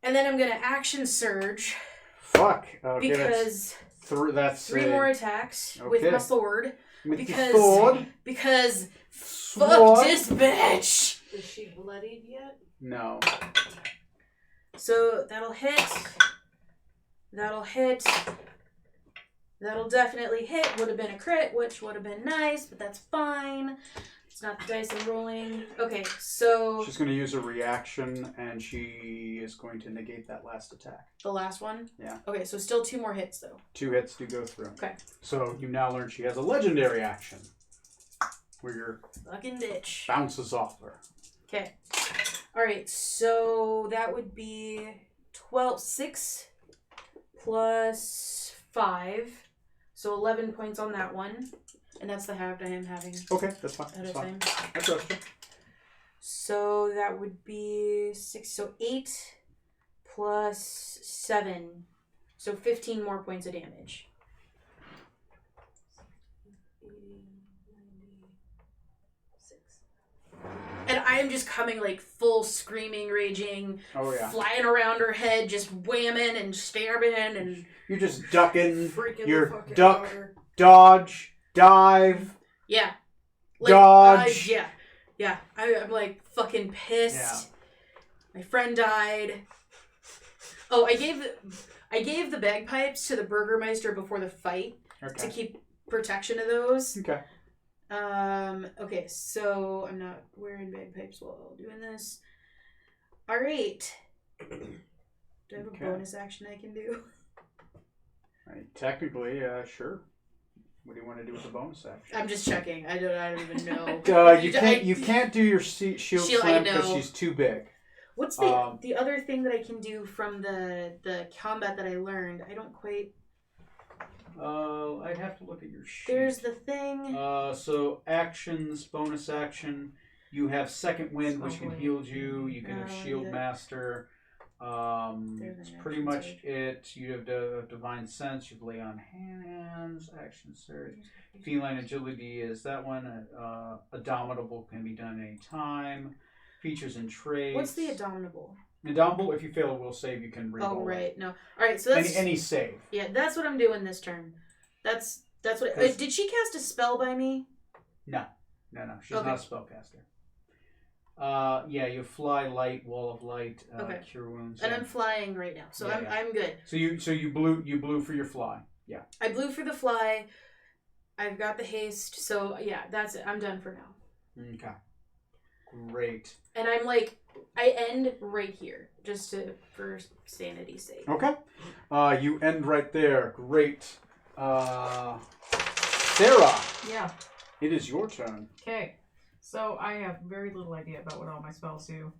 And then I'm gonna action surge Fuck. Okay, because that's 3 more attacks with okay. my sword. with the Because sword. because Sword. fuck this bitch. Is she bloodied yet? No. So that'll hit. That'll hit. That'll definitely hit. Would have been a crit, which would have been nice, but that's fine. It's not the dice I'm rolling. Okay, so She's going to use a reaction, and she is going to negate that last attack. the last one? Yeah. Okay, so still 2 more hits though. 2 hits do go through. Okay. So you now learn she has a legendary action, where your Fucking bitch. bounces off her. Okay. Alright, so that would be 6 plus 5. So 11 points on that one. And that's the halved I am having Okay, that's fine. at That's a fine. time. I trust you. So that would be 6. So 8 plus 7. So 15 more points of damage. And I am just coming like full screaming, raging, Oh yeah. flying around her head, just whamming and stabbing and You're just ducking, Freaking Your the fuck duck. out of her. dodge, dive. yeah. Dodge. Yeah. I'm like fucking pissed. Yeah. My friend died. Oh, I gave the bagpipes to the Burgermeister before the fight to Okay. keep protection of those. Okay. Okay, so I'm not wearing bagpipes while doing this. Alright. Do I have a Okay. bonus action I can do? Right. Technically, sure. What do you want to do with the bonus action? I'm just checking. I don't even know. You can't do your shield Shield, I slam because know. she's too big. What's the other thing that I can do from the combat that I learned? I don't quite. I'd have to look at your sheet. There's the thing. So actions, bonus action. You have second wind, which can heal you. You can have shield yeah. master. There's It's an pretty action much surge. it. You have the divine sense. You have lay on hands. Action surge. Feline agility is that one. Indomitable can be done any time. Features and traits. What's the Indomitable? Indomitable? If you fail a will save, you can reroll. Oh right, no. All right, so that's Any save. yeah, that's what I'm doing this turn. That's what. Cause- Did she cast a spell by me? No. She's Okay. not a spellcaster. Yeah, you fly light, wall of light, Okay. cure wounds. And yeah. I'm flying right now, so Yeah, I'm good. So you blew for your fly. Yeah. I blew for the fly. I've got the haste, so yeah, that's it. I'm done for now. Okay. Great. And I'm like, I end right here, just for sanity's sake. Okay. You end right there. Great. Sarah, Yeah. it is your turn. Okay. So I have very little idea about what all my spells do.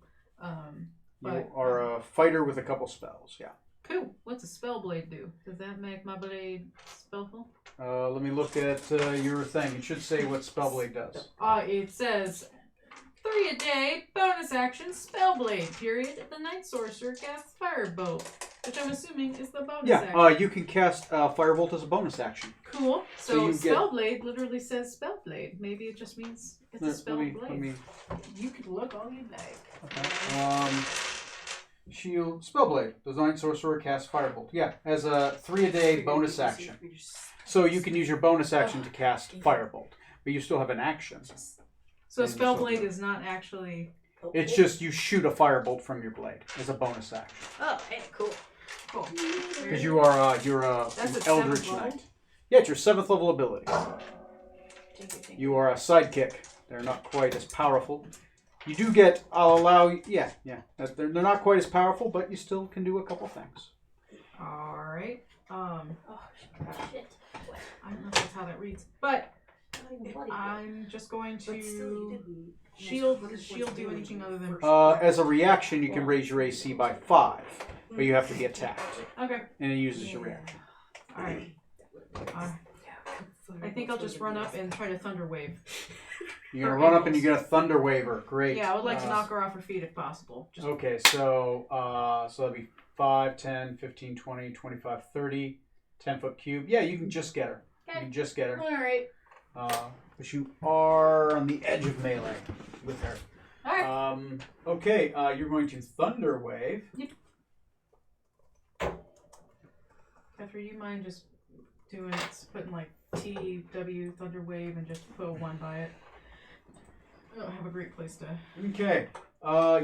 You But, are a fighter with a couple spells. Yeah. Cool. What's a spell blade do? Does that make my blade spellful? Let me look at your thing. It should say what Spellblade does. It says 3 a day, bonus action, spellblade, period. The night sorcerer casts firebolt, which I'm assuming is the bonus action. Yeah, you can cast Firebolt as a bonus action. Cool. So So, you get- spellblade literally says spellblade. Maybe it just means it's a Let spellblade. me. You can look all you like. Okay. Shield Spellblade. The Night Sorcerer casts Firebolt. Yeah, as a 3 a day bonus action. So you can use your bonus action to cast Firebolt, but you still have an action. So And spellblade is not actually. It's just you shoot a firebolt from your blade as a bonus action Oh, hey, cool. Cool. because you're That's an a Eldritch 7th level? Knight. Yeah, it's your 7th level ability. Thank you. You are a sidekick. They're not quite as powerful. You do get, I'll allow you, yeah. They're not quite as powerful, but you still can do a couple things. Alright. Oh, shit. I don't know if that's how that reads. But Bloody I'm just going But still, you to didn't. shield. Does shield do anything other than... As a reaction, you can raise your AC by 5, but you have to be attacked. Okay. And it uses your reaction. Alright. I think I'll just run up and try to thunder wave. You're going to run up and you're going to thunder wave her. Great. Yeah, I would like to knock her off her feet if possible. Just... Okay, so that'd be 5, 10, 15, 20, 25, 30, 10-foot cube. Yeah, you can just get her. You can just get her. Alright. But you are on the edge of melee with her. Alright. Okay, you're going to thunder wave. Yep. Catherine, do you mind just putting like TW thunder wave and just put a 1 by it? I don't have a great place to... Okay.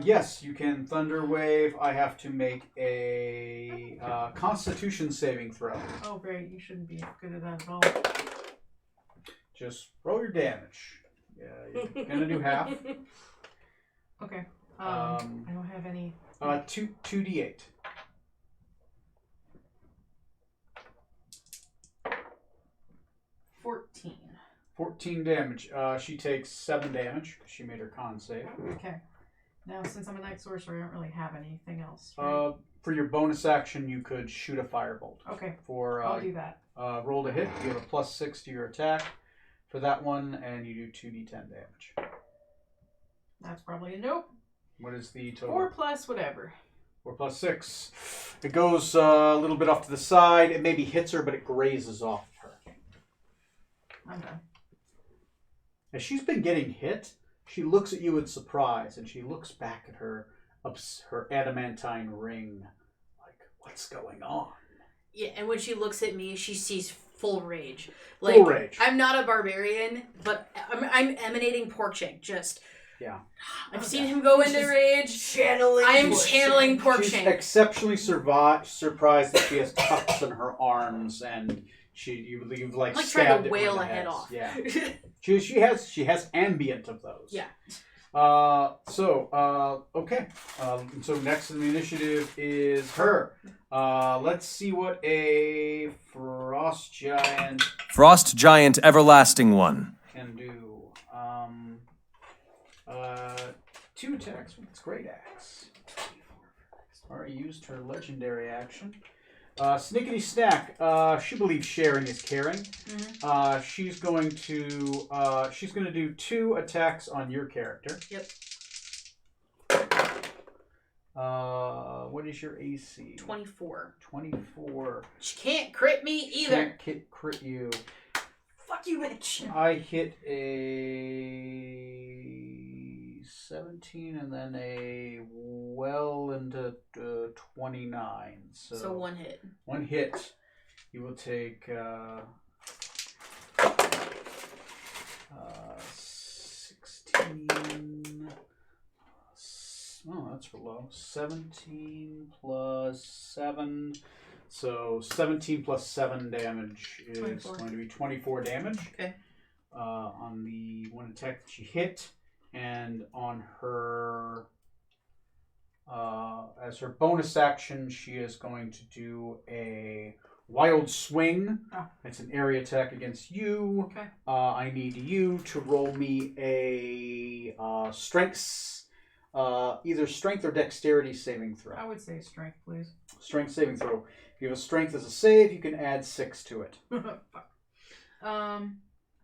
Yes, you can thunder wave. I have to make a Constitution saving throw. Oh, great. You shouldn't be good at that at all. Just roll your damage. Yeah, you're gonna do half. Okay. I don't have any... 2d8. $14. 14 damage. She takes 7 damage because she made her con save. Okay. Now, since I'm a night sorcerer, I don't really have anything else. Right? For your bonus action, you could shoot a firebolt. Okay. For I'll do that. roll to hit, you have a +6 to your attack for that one, and you do 2d10 damage. That's probably a nope. What is the total? 4 plus whatever. 4 plus 6. It goes a little bit off to the side. It maybe hits her, but it grazes off of her. I'm done. As she's been getting hit, she looks at you in surprise, and she looks back at her adamantine ring, like, what's going on? Yeah, and when she looks at me, she sees full rage. Full rage. I'm not a barbarian, but I'm emanating pork shank. Just Yeah. I've seen him go into rage. Channeling. I am channeling pork She's shank. exceptionally surprised that she has cuts in her arms, and you've like I'm like stabbed trying to it wail with a head off. Yeah. She has ambient of those. Yeah. Okay. So next in the initiative is her. Let's see what a frost giant Everlasting One. can do. 2 attacks with its great axe. Already used her legendary action. Snickety Snack. She believes sharing is caring. Mm-hmm. She's going to do 2 attacks on your character. Yep. What is your AC? 24. 24. She can't crit me either. Can't crit you. Fuck you, bitch. I hit a 17 and then a well into 29. So 1 hit. 1 hit. You will take 16. Oh, that's for low. 17 plus 7. So 17 plus 7 damage is 24. going to be 24 damage. Okay. On the one attack that she hit, and on her, as her bonus action, she is going to do a wild swing. It's an area attack against you. Okay. I need you to roll me a strength, either strength or dexterity saving throw. I would say strength, please. Strength saving throw. If you have a strength as a save, you can add 6 to it. Fuck.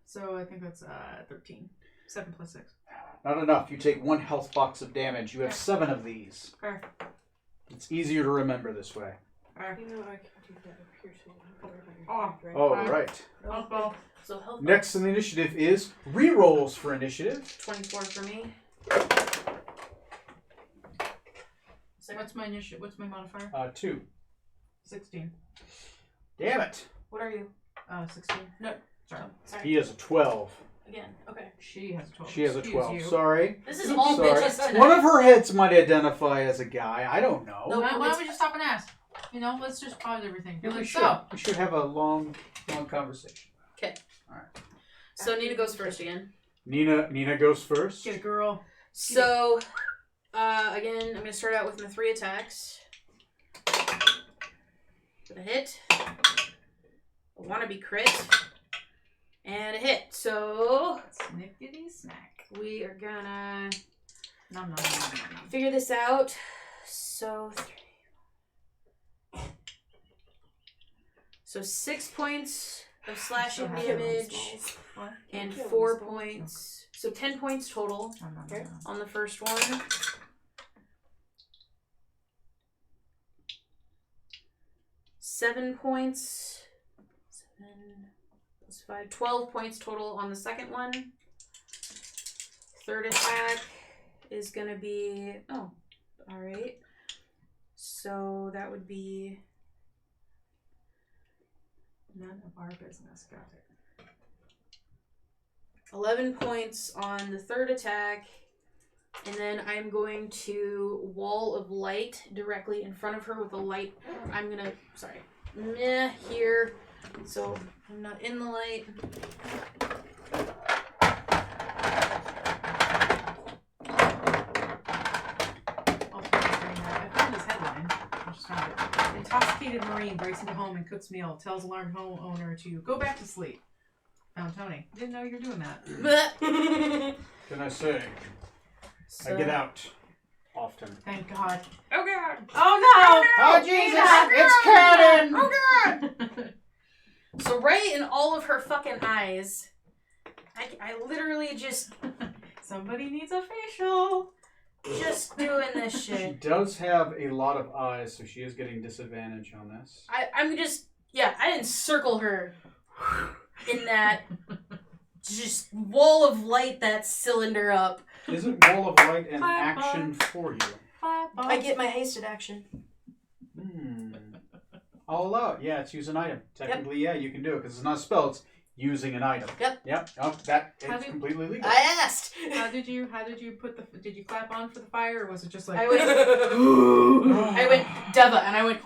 So I think that's 13. 7 plus 6. Not enough. You take 1 health box of damage. You have 7 of these. Fair. It's easier to remember this way. Fair. You know, I can do that up here so you don't have to worry Oh. about your Oh, head, right. Health ball. So health. Next in the initiative is rerolls for initiative. 24 for me. What's my initiative? What's my modifier? 2. 16. Damn it. What are you? 16. No. Sorry. Sorry. He has a 12. Again. Okay. She has a 12. She has a Excuse 12. you. Sorry. This is all Sorry. bitches tonight. One of her heads might identify as a guy. I don't know. No. Why don't we just stop and ask? You know, let's just pause everything. Yeah, Let's go. we should have a long conversation. Okay. All right. So Nina goes first again. Nina goes first. Get it, girl. So, again, I'm gonna start out with my 3 attacks. With a hit. A wannabe crit. And a hit. So, Snickety snack. we are gonna Nom nom nom nom nom. figure this out. So, 6 points of slashing Still have damage. What? And Kill 4 these points. So 10 points total Nom nom Okay. nom. on the first one. 7 points. 7 plus 5. 12 points total on the second one. Third attack is going to be... Oh, alright. So that would be... None of our business. Got it. 11 points on the third attack, and then I'm going to Wall of Light directly in front of her with a light. I'm gonna, sorry, here, so I'm not in the light. Also, I found this headline. I just found it. Intoxicated Marine breaks into home and cooks meal. Tells alarmed homeowner to go back to sleep. Found Tony. Didn't know you were doing that. Can I say So, I get out often? Thank God. oh god! Oh no! Oh Jesus! It's Cannon! Oh god! So right in all of her fucking eyes, I literally just Somebody needs a facial. doing this She shit. does have a lot of eyes, so she is getting disadvantage on this. I'm just, I didn't circle her in that just wall of light, that cylinder up. Isn't Wall of Light an Clap action for you? I get my hasted action. I'll allow it. Yeah, it's use an item. Technically, yeah, you can do it because it's not a spell. It's using an item. Yep. Oh, that How is do- completely legal. I asked. How did you put the? Did you clap on for the fire, or was it just like? I went, I went Deva, and I went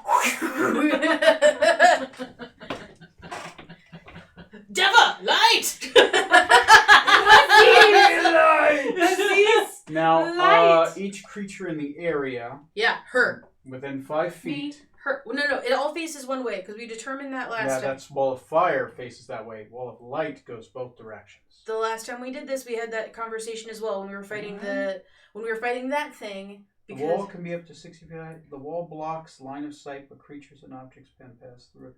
Deva, light. Now, Light. each creature in the area Yeah, her. within 5 feet. Her. No, it all faces one way because we determined that last Yeah, time. that's Wall of Fire faces that way. Wall of Light goes both directions. The last time we did this, we had that conversation as well when we were fighting that thing. The Because wall can be up to 60 feet high. The wall blocks line of sight, but creatures and objects can pass through it.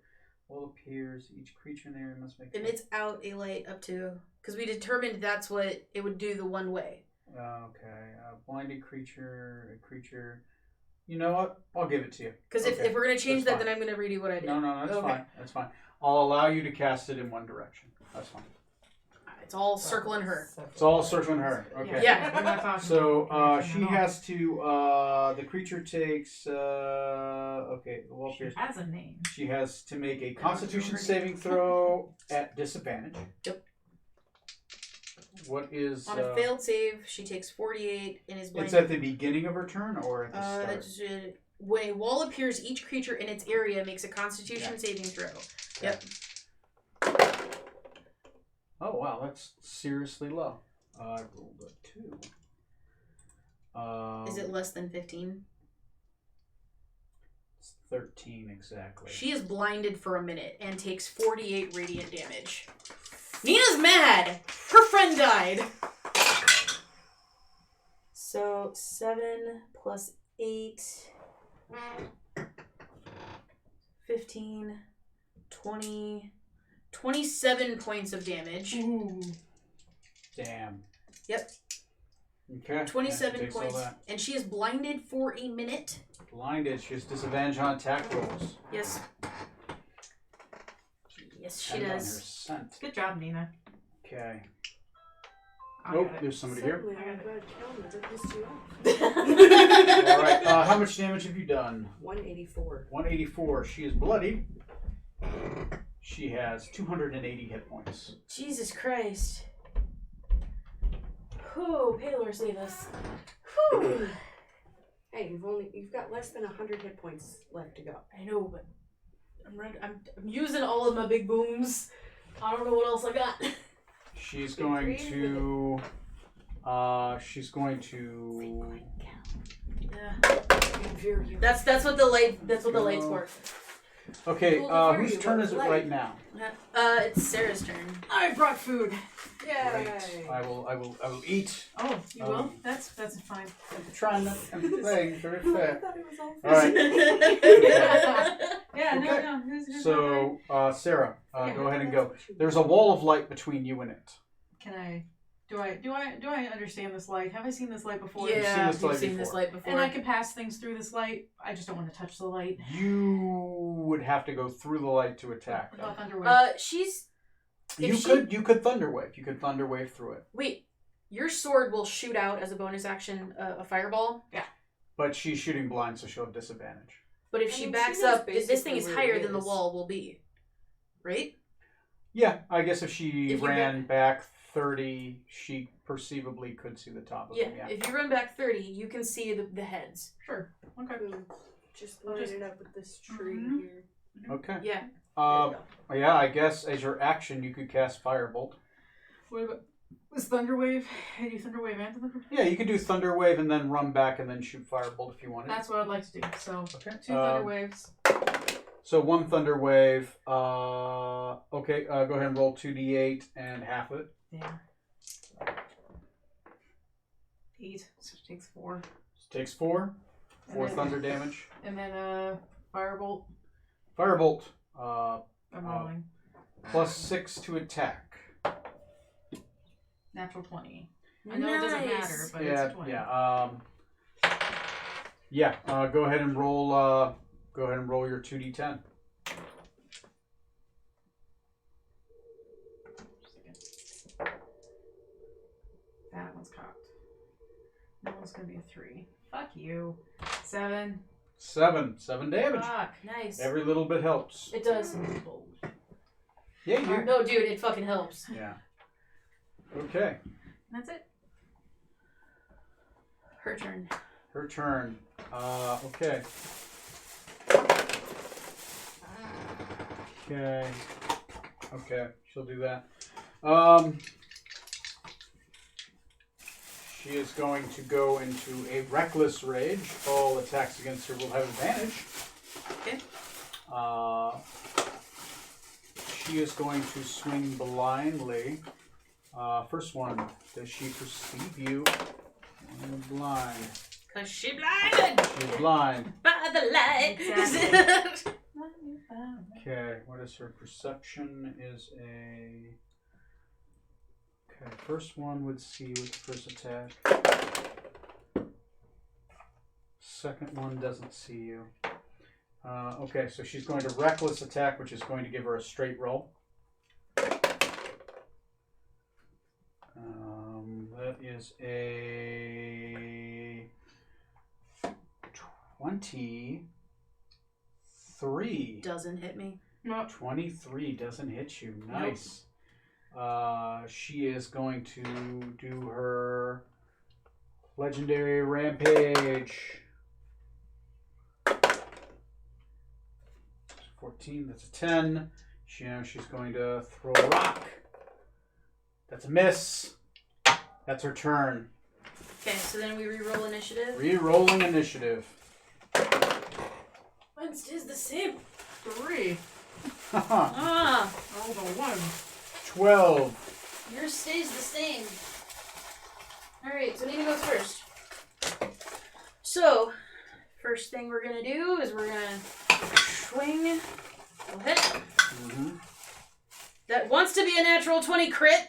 Wall appears. Each creature in the area must make. emits out a light up to, because we determined that's what it would do the one way. Okay. Blinded creature. A creature. You know what? I'll give it to you. Because Okay. if we're gonna change That's that, fine. then I'm gonna redo what I did. No, that's Okay. fine. That's fine. I'll allow you to cast it in one direction. That's fine. It's all circling her. It's all circling her. Okay. Yeah. We're not talking So about she direction at all. has to. The creature takes. Okay. The wall She appears. has a name. She has to make a Constitution saving throw at disadvantage. Yep. What is? On a failed save, she takes 48 and is It's blinded. at the beginning of her turn or at the start. That's, when a wall appears, each creature in its area makes a Constitution saving throw. Yep. Oh wow, that's seriously low. I rolled a 2. Is it less than 15? It's 13 exactly. She is blinded for a minute and takes 48 radiant damage. Nina's mad! Her friend died! So, 7 plus 8... 15... 20... 27 points of damage. Ooh. Damn. Yep. Okay. 27 takes all points. that. And she is blinded for a minute. Blinded. She has disadvantage on attack rolls. Yes. Yes, she Depends on her does. scent. Good job, Nina. Okay. I Oh, got it. there's somebody here. Suddenly, I'm glad Calvin took this too long. All right. How much damage have you done? 184. 184. She is bloodied. She has 280 hit points. Jesus Christ. Whew, Paylor, save us. Whew. Hey, you've got less than 100 hit points left to go. I know, but I'm using all of my big booms. I don't know what else I got. She's going to. She's going to. Yeah. That's what the light. That's what the light's for. Okay. Well, Whose turn is it right now? It's Sarah's turn. I brought food. Yay! I will eat. Oh, you will? That's fine. I'm trying not. I'm playing very fair. thought it was all All right. Yeah, Okay. no. Who's So, Sarah, Yeah. go ahead and go. There's a wall of light between you and it. Can I? Do I understand this light? Have I seen this light before? Yeah, You've seen you've seen before. this light before. And I can pass things through this light. I just don't want to touch the light. You would have to go through the light to attack What them. about Thunderwave? She's. You could thunderwave. You could thunderwave through it. Wait, your sword will shoot out as a bonus action a fireball. But she's shooting blind, so she'll have disadvantage. But if I she mean, backs she knows up, if this thing is basically where higher it than the is. wall will be, right? Yeah, I guess if she If you ran back 30, she perceivably could see the top of Yeah. them. Yeah. If you run back 30, you can see the heads. Sure. Okay. Just line it up with this tree Mhm. here. Okay. Yeah. Yeah, I guess as your action, you could cast Firebolt. What about was Thunderwave? Hey, you Thunderwave and Thunderwave? Yeah, you could do Thunderwave and then run back and then shoot Firebolt if you wanted. That's what I'd like to do. So Okay. 2 Thunderwaves. So 1 Thunderwave. Okay, go ahead and roll 2d8 and half it. Yeah. 8. So it takes 4. Takes 4. 4 then- thunder damage. And then Firebolt. Firebolt. I'm rolling. Plus 6 to attack. Natural 20. I know it doesn't matter, but it's a 20. Go ahead and roll. Go ahead and roll your 2d10. That one's cocked. That one's gonna be a 3. Fuck you. 7. 7 damage. Fuck. Nice. Every little bit helps. It does. Yeah, you. No, dude, it fucking helps. Yeah. Okay. That's it. Her turn. Her turn. Okay. Okay. She'll do that. She is going to go into a reckless rage. All attacks against her will have advantage. Okay. She is going to swing blindly. First one. Does she perceive you? Blind. Cause she blinded She's blind. by the light. Exactly. Okay, what is her perception? Is a. Okay, first one would see you with the first attack. Second one doesn't see you. Okay, so she's going to reckless attack, which is going to give her a straight roll. That is a 23. Doesn't hit me. 23 doesn't hit you. Nice. She is going to do her legendary rampage. 14, that's a 10. She's going to throw a rock. That's a miss. That's her turn. Okay, so then we re-roll initiative. Re-rolling initiative. Mine stays the same. 3. Haha. Ah, I rolled a 1. 12. yours stays the same. Alright, so Nina goes first. So, first thing we're gonna do is we're gonna swing. We'll hit. Mm-hmm. That wants to be a natural 20 crit.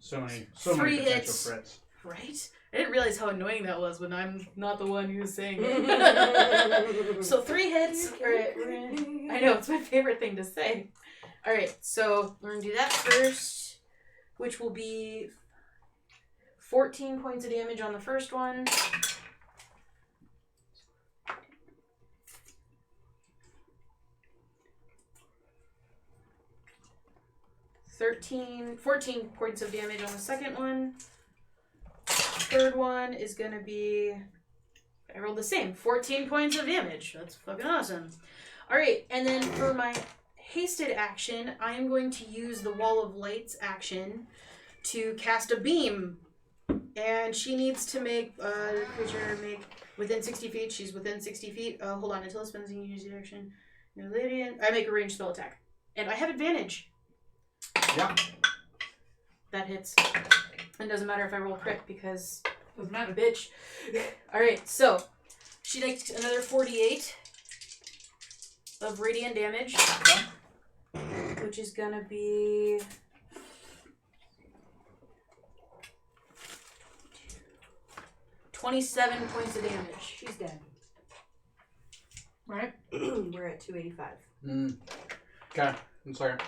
So many Three potential hits. crits. Right? I didn't realize how annoying that was when I'm not the one who's saying it. So 3 hits. Alright, I know, it's my favorite thing to say. Alright, so we're gonna do that first, which will be 14 points of damage on the first one. $14 points of damage on the second one. third one is going to be... I rolled the same. 14 points of damage. That's fucking awesome. Alright, and then for my hasted action, I am going to use the Wall of Lights action to cast a beam. And she needs to make the creature make within 60 feet. She's within 60 feet. Hold on, until it spends any use action. No radiant. I make a ranged spell attack. And I have advantage. Yeah. That hits. And doesn't matter if I roll crit because Doesn't matter. bitch. Alright, so she takes another 48 of radiant damage. Which is gonna be 27 points of damage. She's dead. Right? We're at 285. Okay. 1 second.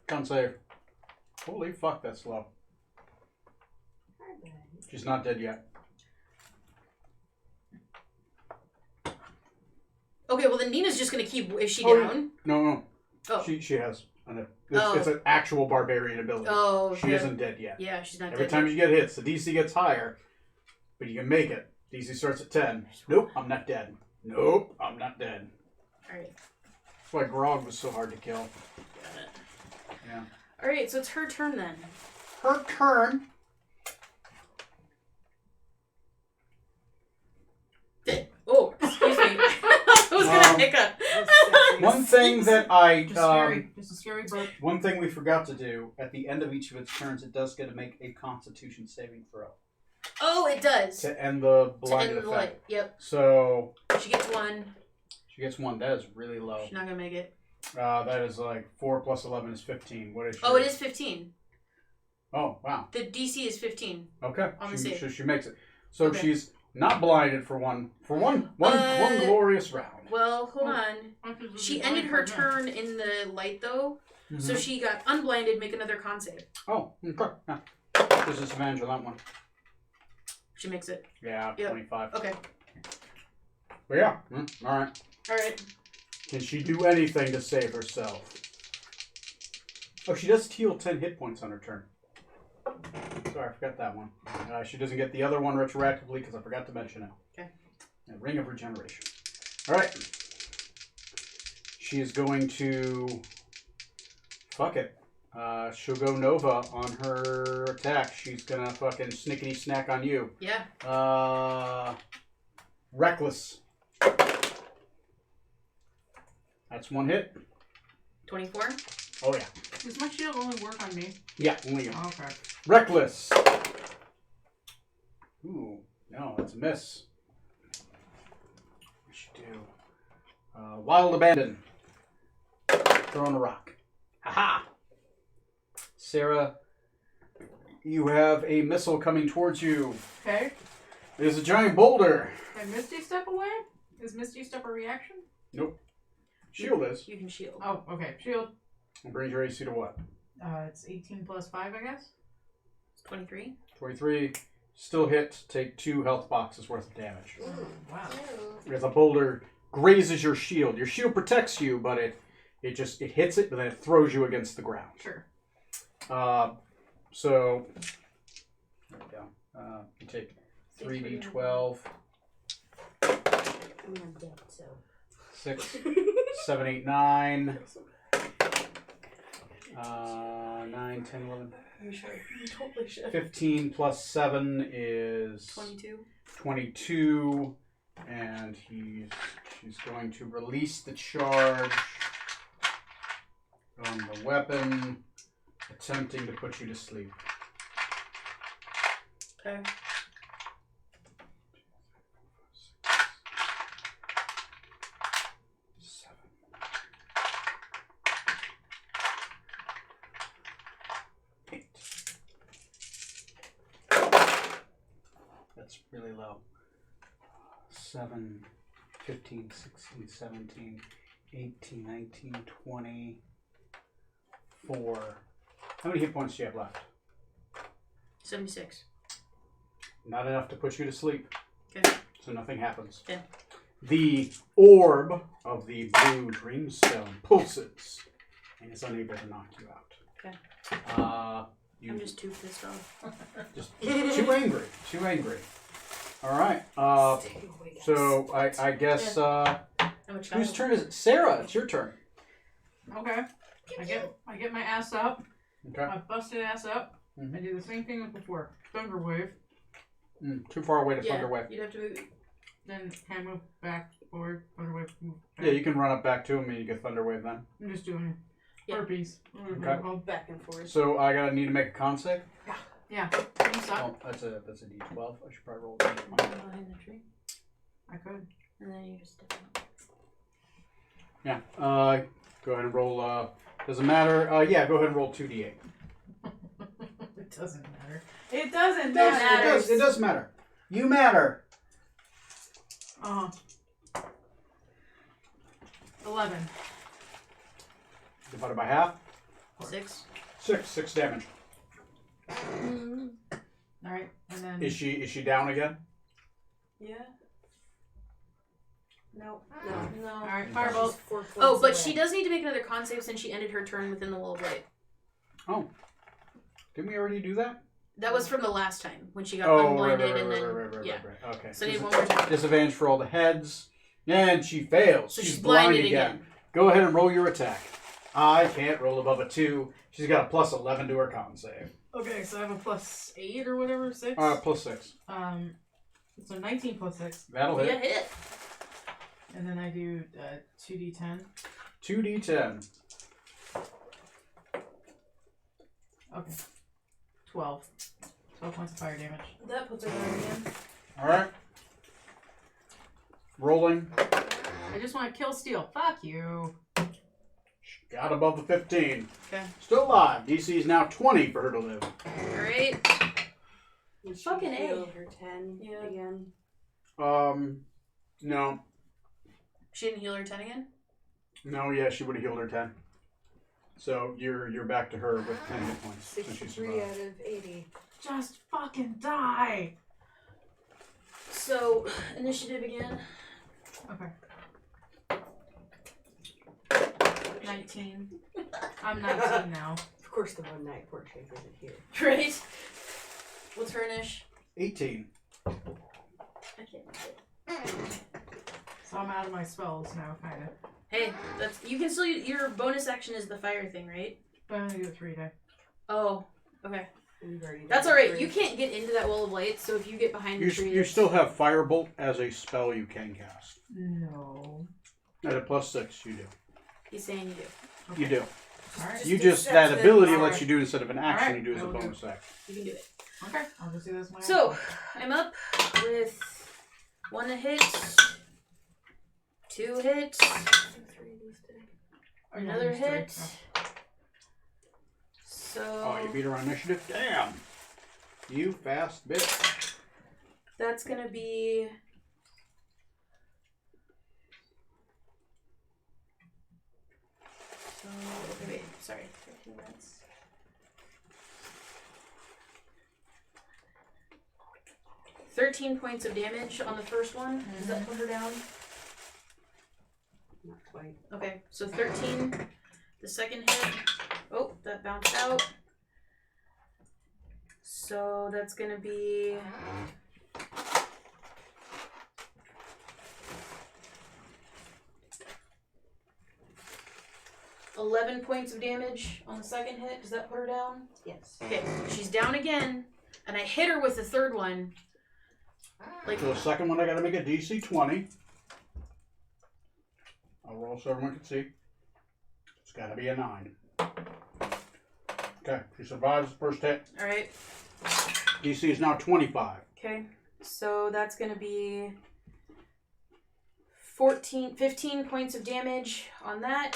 Can't save. Holy fuck, that's slow. She's not dead yet. Okay, well then Nina's just gonna keep. Is she down? No. Oh. She has. It's an actual barbarian ability. Oh, she isn't dead yet. Yeah, she's not Every dead. time you get hits, the DC gets higher, but you can make it. DC starts at 10. Nope, I'm not dead. Nope, I'm not dead. Alright. That's why Grog was so hard to kill. Got it. Yeah. Alright, so it's her turn then. Her turn. Oh, excuse me. I was gonna hiccup. One thing that I Just a scary burp. one thing we forgot to do at the end of each of its turns, it does get to make a Constitution saving throw Oh, it does. to end the To blinded end the effect. light. Yep. So She gets 1. she gets 1. That is really low. She's not gonna make it. That is like 4 plus 11 is 15. What is she? Oh, it is 15. Oh, wow. The DC is 15. Okay. On the She, save. she makes it. So Okay. she's not blinded for one glorious round. Well, hold on. She ended her turn in the light though, so Mhm. she got unblinded. Make another con save. Oh, okay. Yeah. There's disadvantage on that one. She makes it. Yeah, Yep. 25. Okay. But yeah, all right. All right. Can she do anything to save herself? Oh, she does heal 10 hit points on her turn. Sorry, I forgot that one. She doesn't get the other one retroactively because I forgot to mention it. Okay. Ring of Regeneration. All right. She is going to... Fuck it. She'll go Nova on her attack. She's going to fucking snickety snack on you. Yeah. Reckless. That's 1 hit. 24. Oh, yeah. Does my shield only work on me? Yeah, only you. Oh, okay. Reckless. Ooh, no, that's a miss. What should do? Wild Abandon. Throwing a rock. Haha! Sarah, you have a missile coming towards you. Okay. It is a giant boulder. Can Misty step away? Is Misty step a reaction? Nope. Shield is. You can shield. Oh, okay. Shield. Brings your AC to what? It's 18 plus 5, I guess. 23. 23. Still hit. Take 2 health boxes worth of damage. Wow. As a boulder grazes your shield. Your shield protects you, but it hits it, but then it throws you against the ground. Sure. So there we go. You take 3d12, I'm not dead, so. 6, 7, 8, 9, 9, 10, 11. I'm sure. You totally should. 15 plus 7 is 22. 22, and she's going to release the charge on the weapon, attempting to put you to sleep. Okay. That's really low. 7, 15, 16, 17, 18, 19, 20, 4. How many hit points do you have left? 76. Not enough to put you to sleep. Okay. So nothing happens. Okay. The orb of the blue dreamstone pulses and is unable to knock you out. Okay. I'm just too pissed off. just too angry. Too angry. All right. So I guess I'm a whose child. turn is it? Sarah, it's your turn. Okay. I get my ass up. Okay. My busted ass up. I do the same thing as before. Thunder wave. Too far away to Yeah, thunder wave. you'd have to move. Then can I move back, forward, thunder wave, move back. Yeah, you can run up back to him and you get thunder wave then. I'm just doing Yeah. burpees. Okay. Back and forth. So I gotta need to make a con save. Yeah. Can you stop? Oh, that's a D12. I should probably roll a Go D20. behind the tree, I could. and then you just step out. Yeah. Go ahead and roll. Doesn't matter. Yeah, go ahead and roll 2d8. It doesn't matter. It doesn't It matter. does. It does matter. You matter. 11. Divided by half. 6. 6 damage. All right, and then Is she down again? Yeah. No. No. all right, firebolt. 4 points Oh, but away. she does need to make another con save since she ended her turn within the wall of light. Oh. Didn't we already do that? That was from the last time when she got Oh, unblinded right, and then right. Okay. So I need one more time. Disadvantage for all the heads. And she fails. So she's she's blind blinded again. again. Go ahead and roll your attack. I can't roll above a 2. She's got a plus 11 to her con save. Okay, so I have a plus 8 or whatever, 6. Plus 6. So 19 plus 6, That'll Yeah, hit. hit. and then I do 2d10. 2d10. Okay, 12. 12 points of fire damage. That puts her down again. Alright. Rolling. I just want to kill Steel. Fuck you. Got above the 15. Okay. Still alive. DC is now 20 for her to live. Alright. Did she Fucking A. heal her 10 Yeah. again? No. She didn't heal her 10 again? No, yeah, she would have healed her 10. So you're back to her with 10 hit points. since she 63 survived. out of 80. Just fucking die. So, initiative again. Okay. 19. I'm 19 now. Of course, the one night portrait isn't here. Right? What's her inish? 18. I can't make it. So I'm out of my spells now, kind of. Hey, that's you can still your bonus action is the fire thing, right? But I only do it 3 days. Oh, okay. We've already done That's alright. three. You can't get into that wall of light, so if you get behind the tree, You still have Firebolt as a spell you can cast. No. At a plus 6, you do. he's saying you do. You do. Alright. You Just just, that accept it. ability Alright. lets you do instead of an action, Alright, you do as I a will do bonus action. You can do it. Okay, I'll just do this my So, I'm up with 1 hit, 2 hits, another hit. So Oh, you beat her on initiative? Damn! You fast bitch. that's gonna be so okay, wait, sorry, 15 minutes. $13 points of damage on the first one. Does that put her down? Not quite. Okay, so 13. The second hit. Oh, that bounced out. So that's gonna be 11 points of damage on the second hit. Does that put her down? Yes. Okay, she's down again, and I hit her with the third one. Like, So the second one, I gotta make a DC 20. I'll roll so everyone can see. It's gotta be a 9. Okay, she survives the first hit. all right. DC is now 25. Okay, so that's gonna be 15 points of damage on that.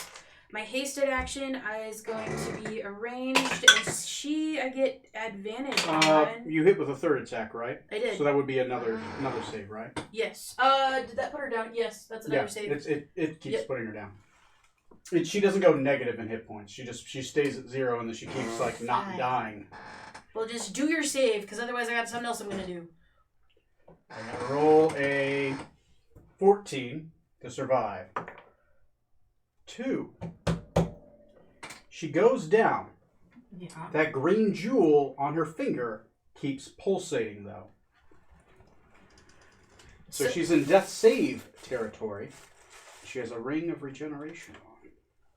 My hasted action is going to be arranged, and I get advantage on. You hit with a third attack, right? I did. So that would be another save, right? Yes. Did that put her down? Yes, that's another save. It keeps Yep. putting her down. She doesn't go negative in hit points. She stays at 0, and then she keeps like not Fine. dying. Well, just do your save, because otherwise I got something else I'm gonna do. I gotta roll a 14 to survive. 2. She goes down, Yeah. That green jewel on her finger keeps pulsating, though. So she's in death save territory. She has a ring of regeneration on.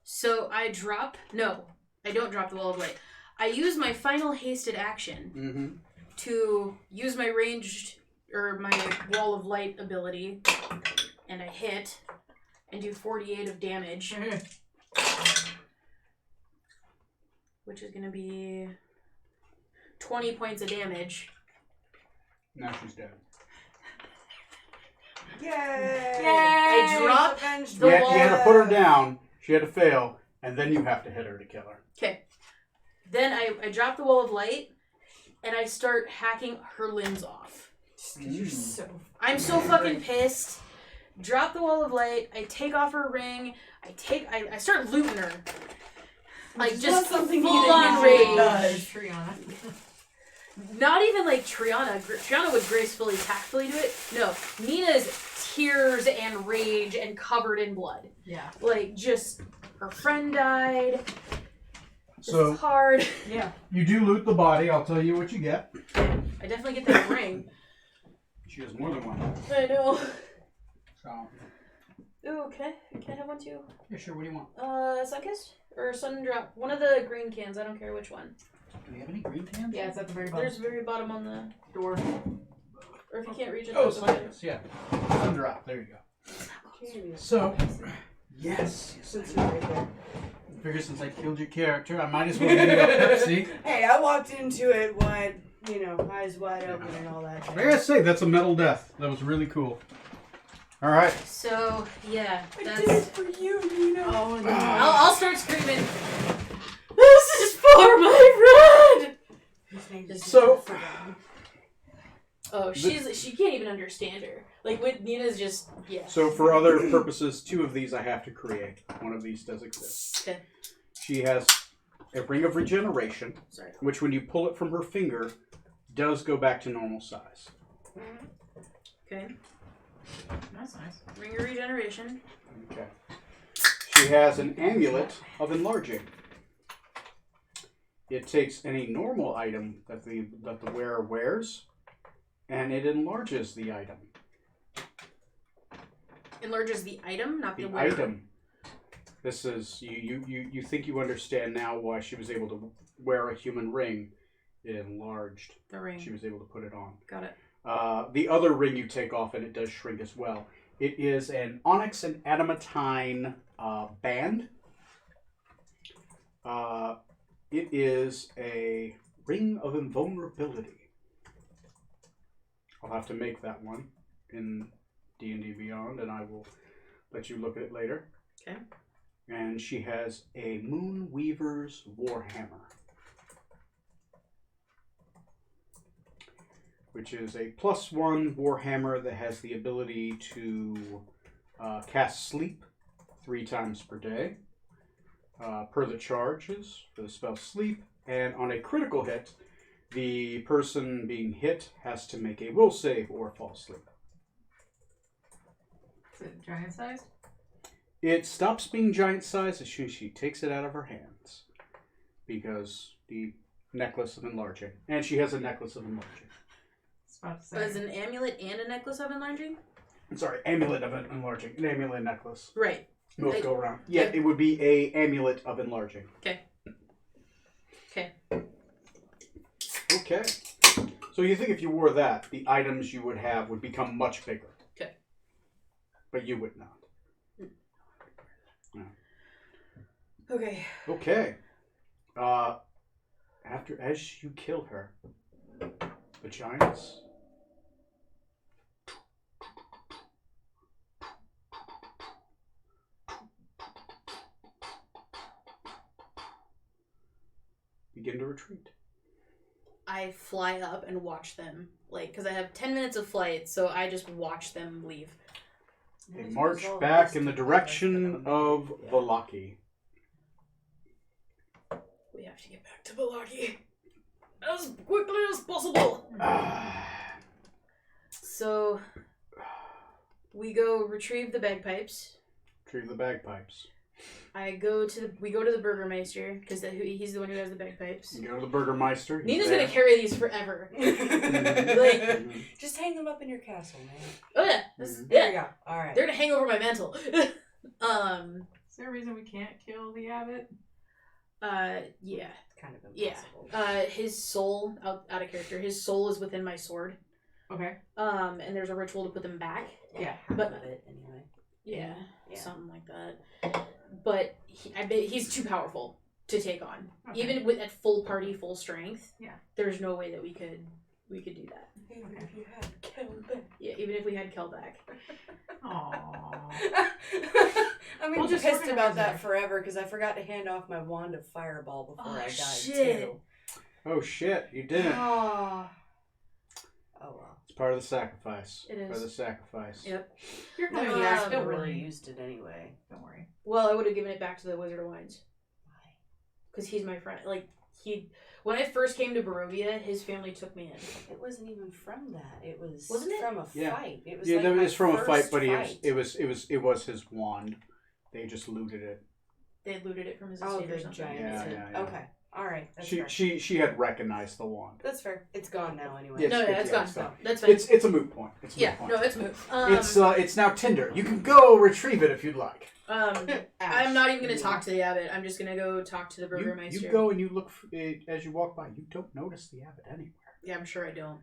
So I drop... No, I don't drop the wall of light. I use my final hasted action to use my ranged... or my wall of light ability, and I hit and do 48 of damage. Which is going to be 20 points of damage. Now she's dead. Yay! I drop the You wall. had to put her down. She had to fail, and then you have to hit her to kill her. Okay. Then I drop the wall of light, and I start hacking her limbs off. You're so... I'm so fucking pissed. Drop the wall of light. I take off her ring. I start looting her. Like, just something full Nina on usually rage. does. Triana. Not even like Triana. Triana would gracefully, tactfully do it. No, Nina's tears and rage and covered in blood. Yeah. Like, just, her friend died. This So is hard. Yeah. you do loot the body. I'll tell you what you get. I definitely get that ring. She has more than one. I know. So Ooh, can I have one too? yeah, sure. What do you want? Sunkist? Or Sun Drop? One of the green cans, I don't care which one. Do we have any green cans? Yeah, it's at the very bottom. There's very bottom on the door. or if you can't reach it, Oh, that's okay. Sunkist, yeah. Sundrop. There you go. So, yes. Since you're right there. I figure since I killed your character, I might as well give you a Pepsi. Hey, I walked into it wide, eyes wide open and all that. I gotta say, that's a metal death. That was really cool. All right. So yeah, I that's did it for you, Nina. Oh, no. I'll start screaming. This is for my friend! His name is So- forgotten. Oh, she can't even understand her. Like with Nina's just So for other purposes, 2 of these I have to create. One of these does exist. Okay. She has a ring of regeneration, Sorry. which when you pull it from her finger, does go back to normal size. Okay. That's nice. Ring of regeneration. Okay. She has an amulet of enlarging. It takes any normal item that the wearer wears, and it enlarges the item. Enlarges the item, not the The wearer. item. This is you think you understand now why she was able to wear a human ring. It enlarged. The ring. She was able to put it on. Got it. The other ring you take off and it does shrink as well. It is an onyx and adamantine band. It is a ring of invulnerability. I'll have to make that one in D&D Beyond, and I will let you look at it later. Okay. And she has a Moon Weaver's Warhammer, which is a +1 Warhammer that has the ability to cast Sleep 3 times per day, per the charges for the spell Sleep, and on a critical hit, the person being hit has to make a will save or fall asleep. Is it giant sized? It stops being giant size as soon as she takes it out of her hands, because the necklace of enlarging, and she has a necklace of enlarging. About to So say. is an amulet and a necklace of enlarging? I'm sorry, amulet of enlarging, an amulet necklace. Right. Both go around. Yeah, it would be a amulet of enlarging. Okay. Okay. Okay. So you think if you wore that, the items you would have would become much bigger. Okay. But you would not. Okay. Okay. As you kill her, the giants begin to retreat. I fly up and watch them, because I have 10 minutes of flight, so I just watch them leave. They march back in the direction of Valaki. We have to get back to Balaki as quickly as possible. So we go retrieve the bagpipes. Retrieve the bagpipes. we go to the Burgermeister because he's the one who has the bagpipes. You go to the Burgermeister. Nina's gonna carry these forever. Just hang them up in your castle, man. Oh yeah, There you go. All right. They're gonna hang over my mantle. Is there a reason we can't kill the abbot? Yeah. It's kind of impossible. His soul out of character. His soul is within my sword. Okay. And there's a ritual to put them back. Yeah. But Half of it anyway. yeah, Yeah. something like that. But I bet he's too powerful to take on. Okay. Even with at full party, full strength. Yeah. There's no way that we could do that. Even if you had Kelbeck. Yeah, even if we had Kelback. Aww. I'm We'll gonna be just pissed organize about that it. forever because I forgot to hand off my wand of fireball before Oh, I died shit. too. Oh shit! You didn't. Oh. Oh well. It's part of the sacrifice. It is. Part of the sacrifice. Yep. You're No, gonna you use it. don't Don't really worry. used it anyway. Don't worry. Well, I would have given it back to the Wizard of Wines. Why? Because he's my friend. Like, when I first came to Barovia, his family took me in. It wasn't even from that. It was Wasn't it? from a Yeah. fight. It was Yeah, like that my was from a fight, first but fight. it was his wand. They just looted it. They looted it from his Oh, estate or the something. giant. Yeah, thing. yeah. Okay. All right. That's fair. She had recognized the wand. That's fair. It's gone now anyway. Yes. No, yeah, it's it's yeah, gone. it's That's fine. It's a moot point. It's a Yeah, moot point. no, it's moved. It's now Tinder. You can go retrieve it if you'd like. I'm not even gonna talk to the abbot. I'm just gonna go talk to the You, Burgermeister. you go and you look as you walk by. You don't notice the abbot anywhere. Yeah, I'm sure I don't.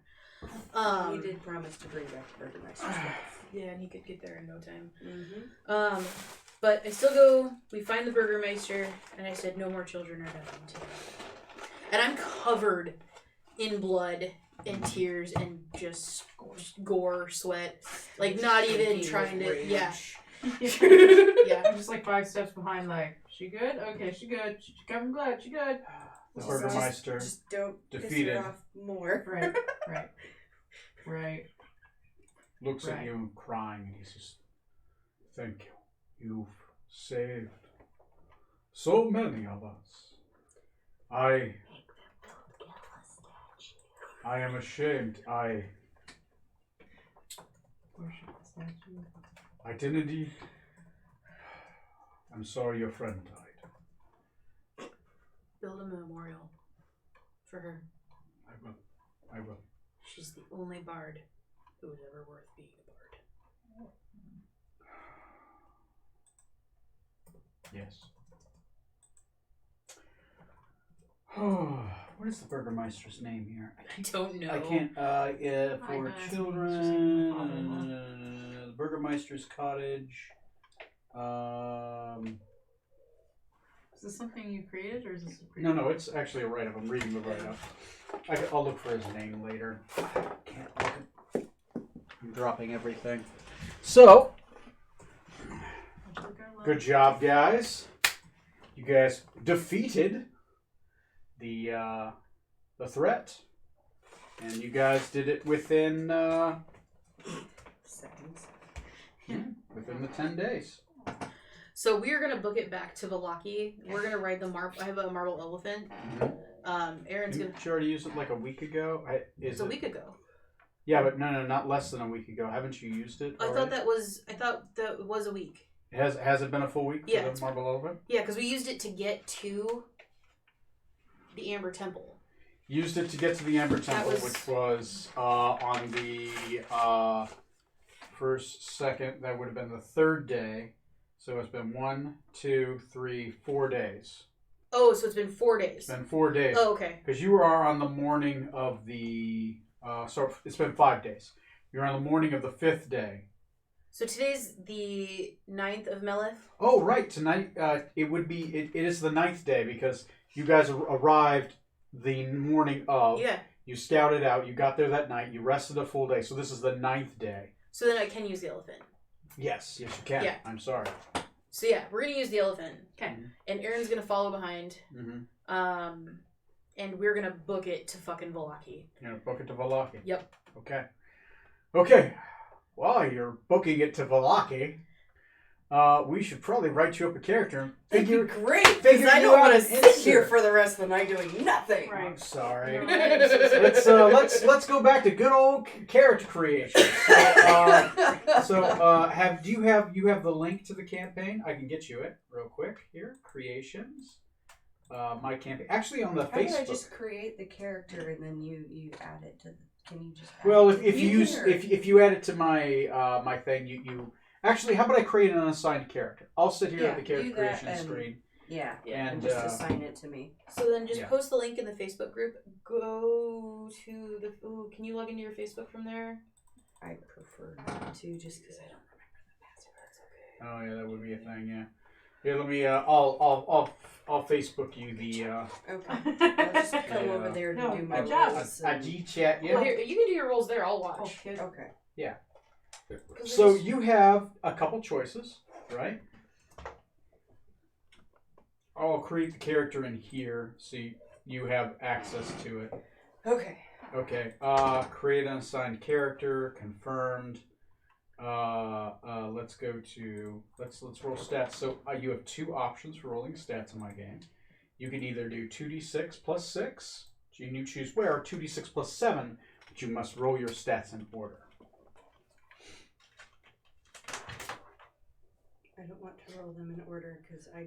He did promise to bring back the Burgermeister's wife. Yeah, and he could get there in no time. Mm-hmm. But I still go. We find the Burgermeister, and I said, "No more children are dying today." And I'm covered in blood and tears and just gore, sweat. Like not even trying to. Yeah. Yeah. I'm just like 5 steps behind. Like, she good? Okay, she good. She covered in blood. She good. The Burgermeister Just don't defeated. piss her off more. Right. Right. Right. looks at Right. you crying, and he says, "Thank you. You've saved so many of us. I am ashamed. Worship the statue. Identity. I'm sorry your friend died. Build a memorial for her. I will. She's the only bard who was ever worth being a bard. Yes. What is the Burgermeister's name here? I don't know. I can't. For know, it's children, father-in-law. the Burgermeister's cottage. Is this something you created, or is this a No, it's actually a write-up. I'm reading the write-up. I'll look for his name later. Can't look at. I'm dropping everything. So, good job, guys. You guys defeated the threat, and you guys did it within Seconds. within the 10 days. So we are gonna book it back to Valaki. We're gonna ride the marble. I have a marble elephant. Aaron's gonna. Didn't you already used it like a week ago? It's a week ago. Yeah, but no, not less than a week ago. Haven't you used it? I already? thought that was a week. Has it been a full week Yeah, for it's- the Marble Elephant? Yeah, because we used it to get to the Amber Temple. Used it to get to the Amber That Temple, was- which was on the first, second. That would have been the third day. So it's been 1, 2, 3, 4 days. Oh, so it's been 4 days. It's been 4 days. Oh, okay. Because you are on the morning of the. So it's been 5 days. You're on the morning of the 5th day. So today's the 9th of Meleth. Oh, right. Tonight, it would be. It is the 9th day because you guys arrived the morning of. Yeah. You scouted out. You got there that night. You rested a full day. So this is the 9th day. So then I can use the elephant. Yes, you can. Yeah. I'm sorry. So yeah, we're gonna use the elephant. Okay. And Aaron's gonna follow behind. Mm-hmm. And we're gonna book it to fucking Valaki. You're gonna book it to Valaki. Yep. Okay. Okay. Well, you're booking it to Valaki. we should probably write you up a character. That'd be great, because figure I you don't want out to an sit here insert. for the rest of the night doing nothing. I'm sorry. No, I'm so sorry. Let's go back to good old character creation. So do you have the link to the campaign? I can get you it real quick here. Creations. My campaign. Actually, on the How did I Facebook. just create the character and then you add it to the... Can you just add Well, it to if the you use meeting, or- if you add it to my my thing, you actually, how about I create an unassigned character? I'll sit here at the Yeah, character do that creation and- screen. Yeah, Yeah. and And just assign it to me. So then just Yeah. post the link in the Facebook group. Go to the. Ooh, can you log into your Facebook from there? I prefer not to, just because I don't remember the password. That's okay. Oh yeah, that would be a thing. Yeah. Here, let me. I'll Facebook you the. Okay. I'll just come Yeah. over there to No, do my good job. roles. I and- G chat you. Well, here you can do your roles there. I'll Oh, watch. kid. Okay. So you have a couple choices, right? I'll create the character in here, so you have access to it. Okay. Okay. Create an assigned character. Confirmed. Let's go to let's roll stats. So you have two options for rolling stats in my game. You can either do 2d6 plus 6, and you choose where, or 2d6 plus 7, but you must roll your stats in order. I don't want to roll them in order because I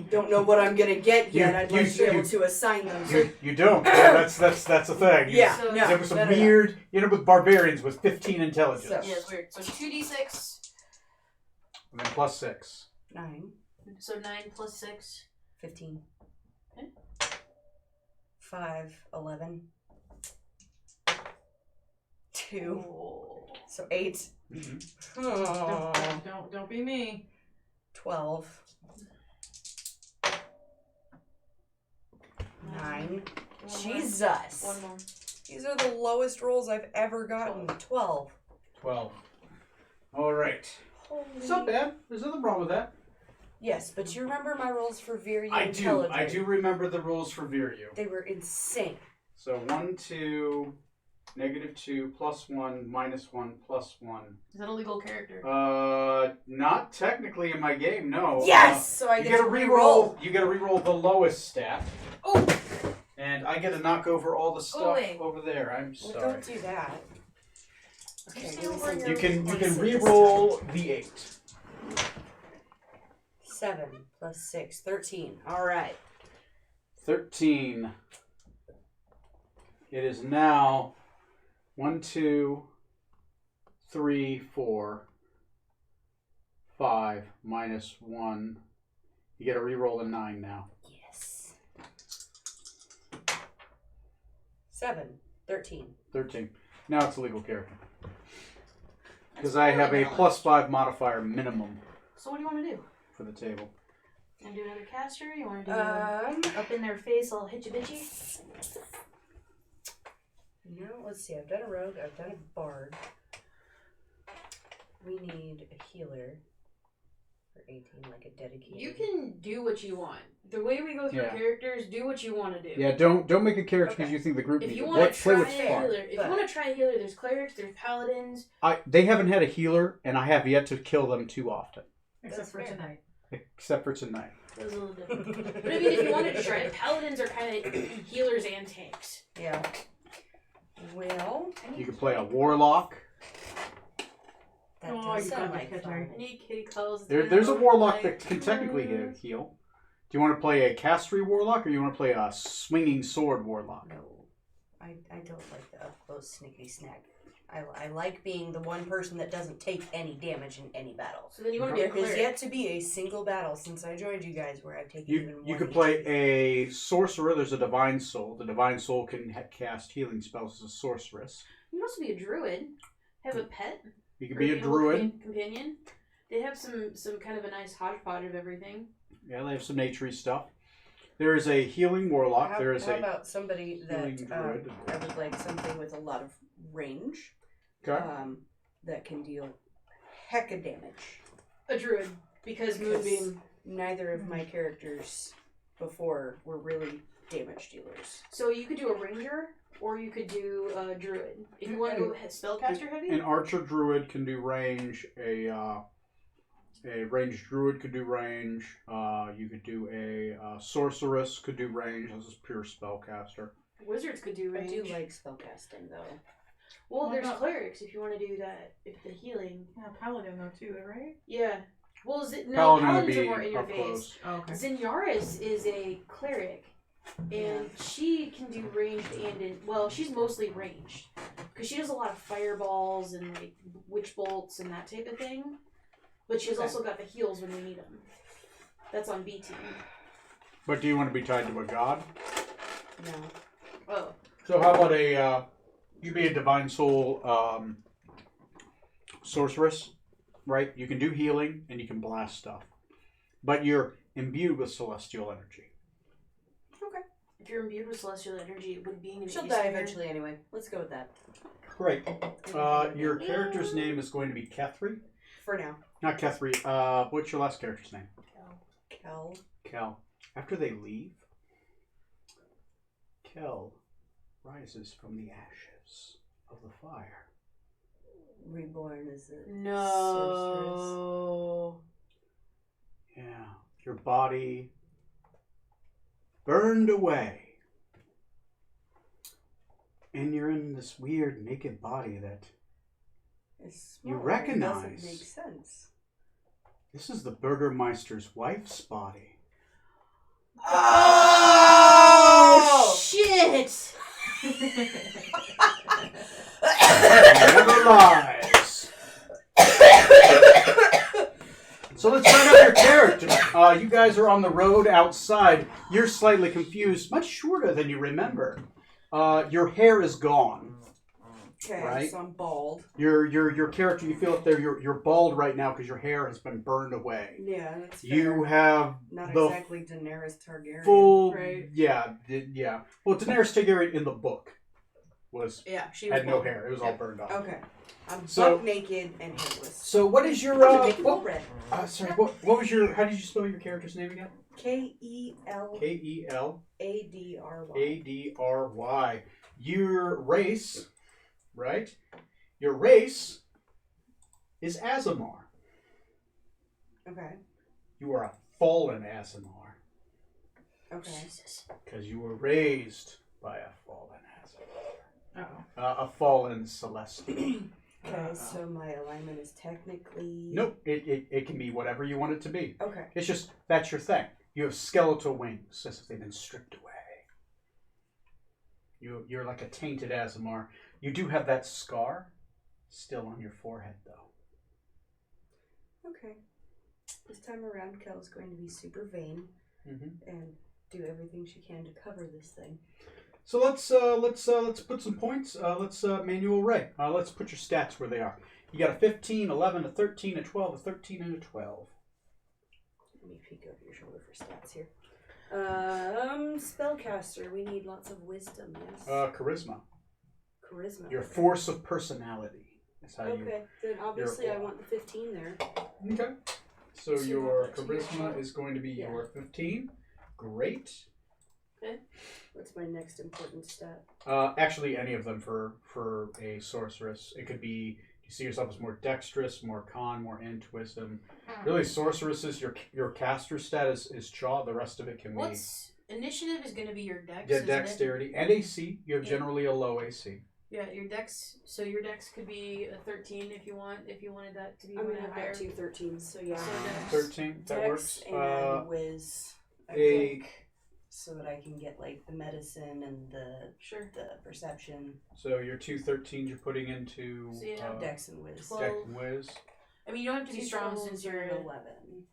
don't know what I'm gonna get yet. You- I'd you- like to be able you- to assign them. So You don't. That's a thing. yeah, So- no, There was some no. weird, with barbarians with 15 intelligence. So- Yeah, it's weird. So 2d6. And then plus 6. 9, So 9 plus 6. 15. Okay. 5, 11. 2, Oh. so 8. Mm-hmm. Oh, Don't be me. 12. 9. One more. Jesus. One more. These are the lowest rolls I've ever gotten. 12. 12. All right. It's not bad. There's nothing wrong with that. Yes, but you remember my rolls for Virya I Intelligent. do remember the rules for Viryu. They were insane. So 1, 2, -2, +1, -1, +1. Is that a legal character? Not technically in my game, no. Yes! So I You get gotta to re-roll. You gotta re-roll the lowest stat, Oh! and I get to knock over all the stuff away. over there. I'm Well, sorry. don't do that. Okay, stay give me over some your- You can decent re-roll the 8. this time. 7 plus 6, 13. All right. 13. It is now 1, 2, 3, 4, 5 -1. You get to re-roll the 9 now. Yes. 7, 13. 13. Now it's a legal character. Because I have a +5 modifier minimum So what do you want to do? for the table. You want to do another caster? You want to do up in their face, I'll hit you bitchy? No, let's see. I've done a rogue. I've done a bard. We need a healer for 18, like a dedicated. You can do what you want. The way we go through Yeah. characters, do what you want to do. Yeah, don't make a character because Okay. you think the group If needs you it. want to Play try what's a fun. healer, if you want to try a healer, there's clerics, there's paladins. They haven't had a healer, and I have yet to kill them too often. Except That's for fair. tonight. Except for tonight. That was a little different. But I mean, if you wanted to try it, paladins are kind of healers and tanks. Yeah. Well, You could play a warlock. that Oh, does you sound got like the fun. I need kitty clothes. There's a warlock that can technically heal. Do you want to play a castery warlock, or you want to play a swinging sword warlock? No, I don't like the up close snickety snack. I like being the one person that doesn't take any damage in any battle. So then you want to be a There has cleric. yet to be a single battle since I joined you guys where I've taken even one. You could play a sorcerer. There's a divine soul. The divine soul can cast healing spells as a sorceress. You can also be a druid. Have a pet. You could or be a animal druid. companion. They have some kind of a nice hodgepodge of everything. Yeah, they have some naturey stuff. There is a healing warlock. How, there is how a about somebody that healing druid. I would like something with a lot of range, Okay. that can deal heck of damage. A druid, because Moonbeam. Neither of my characters before were really damage dealers. So you could do a ranger, or you could do a druid. If you want to go spellcaster heavy. An archer druid can do range. A A ranged druid could do range. You could do a sorceress could do range. This is pure spellcaster. Wizards could do I range. do like spellcasting though. Well, Why there's not? clerics if you want to do that. If the healing. Yeah, paladin though too, right? Yeah. Well, no, Paladin would paladins be are more in your up face. close. Oh, okay. Zinyaris is a cleric, and she can do ranged and she's mostly ranged because she does a lot of fireballs and like witch bolts and that type of thing. But she's also got the heals when we need them. That's on B team. But do you want to be tied to a god? No. Oh, So how about you be a divine soul sorceress, right? You can do healing and you can blast stuff, but you're imbued with celestial energy. Okay. if you're imbued with celestial energy, would being an She'll ace die here- eventually anyway. Let's go with that. Great. Your character's name is going to be Kethri. For now. Not Kethri. What's your last character's name? Kel. Kel. After they leave, Kel rises from the ashes of the fire. Reborn as a sorceress. No. Yeah. Your body burned away. And you're in this weird naked body that It's You small. It recognize. doesn't make sense. this is the Burgermeister's wife's body. Oh, shit! Never lies. So let's bring up your character. You guys are on the road outside. You're slightly confused, much shorter than you remember. Your hair is gone. Okay, Right. so I'm bald. Your character, you feel up there. You're bald right now because your hair has been burned away. Yeah, that's fair. You have Not the exactly Daenerys Targaryen. full, Right. yeah. Well, Daenerys Targaryen in the book Yeah, she was had no bald. hair. It was all burned off. Okay. I'm So- buck naked and hairless. So what is your I'm gonna make it what, red. sorry, what was your, how did you spell your character's name again? Keladry. Keladry. Your race, right? Your race is Azamar. Okay. You are a fallen Azamar Okay. Jesus. because you were raised by a fallen Azamar. Uh-oh. A fallen Celestial. Okay, so my alignment is technically. Nope, it can be whatever you want it to be. Okay. It's just, that's your thing. You have skeletal wings as if they've been stripped away. You're like a tainted Azamar. You do have that scar still on your forehead, though. Okay. This time around, Kel's going to be super vain and do everything she can to cover this thing. So let's put some points. Let's manual array. Let's put your stats where they are. You got a 15, 11, a 13, a 12, a 13, and a 12. Let me peek over your shoulder for stats here. Spellcaster. We need lots of wisdom. Yes. Charisma. Charisma. Your force of personality. That's how Okay, then obviously I want the 15 there. Okay. So So your that's your charisma show. is going to be Yeah. your 15. Great. What's my next important stat? Actually, any of them for a sorceress. It could be you see yourself as more dexterous, more con, more int, wisdom. Really, sorceresses, your caster stat is chaw. The rest of it can What's initiative is going to be your dex. be isn't it? dexterity and AC. You have Yeah. generally a low AC. Yeah, your dex. So your dex could be a 13 if you want. If you wanted that to be I'm one gonna have higher. got 2 13s, so yeah. So dex. 13. That Dex works. and whiz. I a- think, so that I can get like the medicine and the Sure. perception. So your 2 13s you're putting into So you have Dex and whiz. Twelve. dex and whiz. I mean, you don't have to be 2 strong 12s since and you're an 11.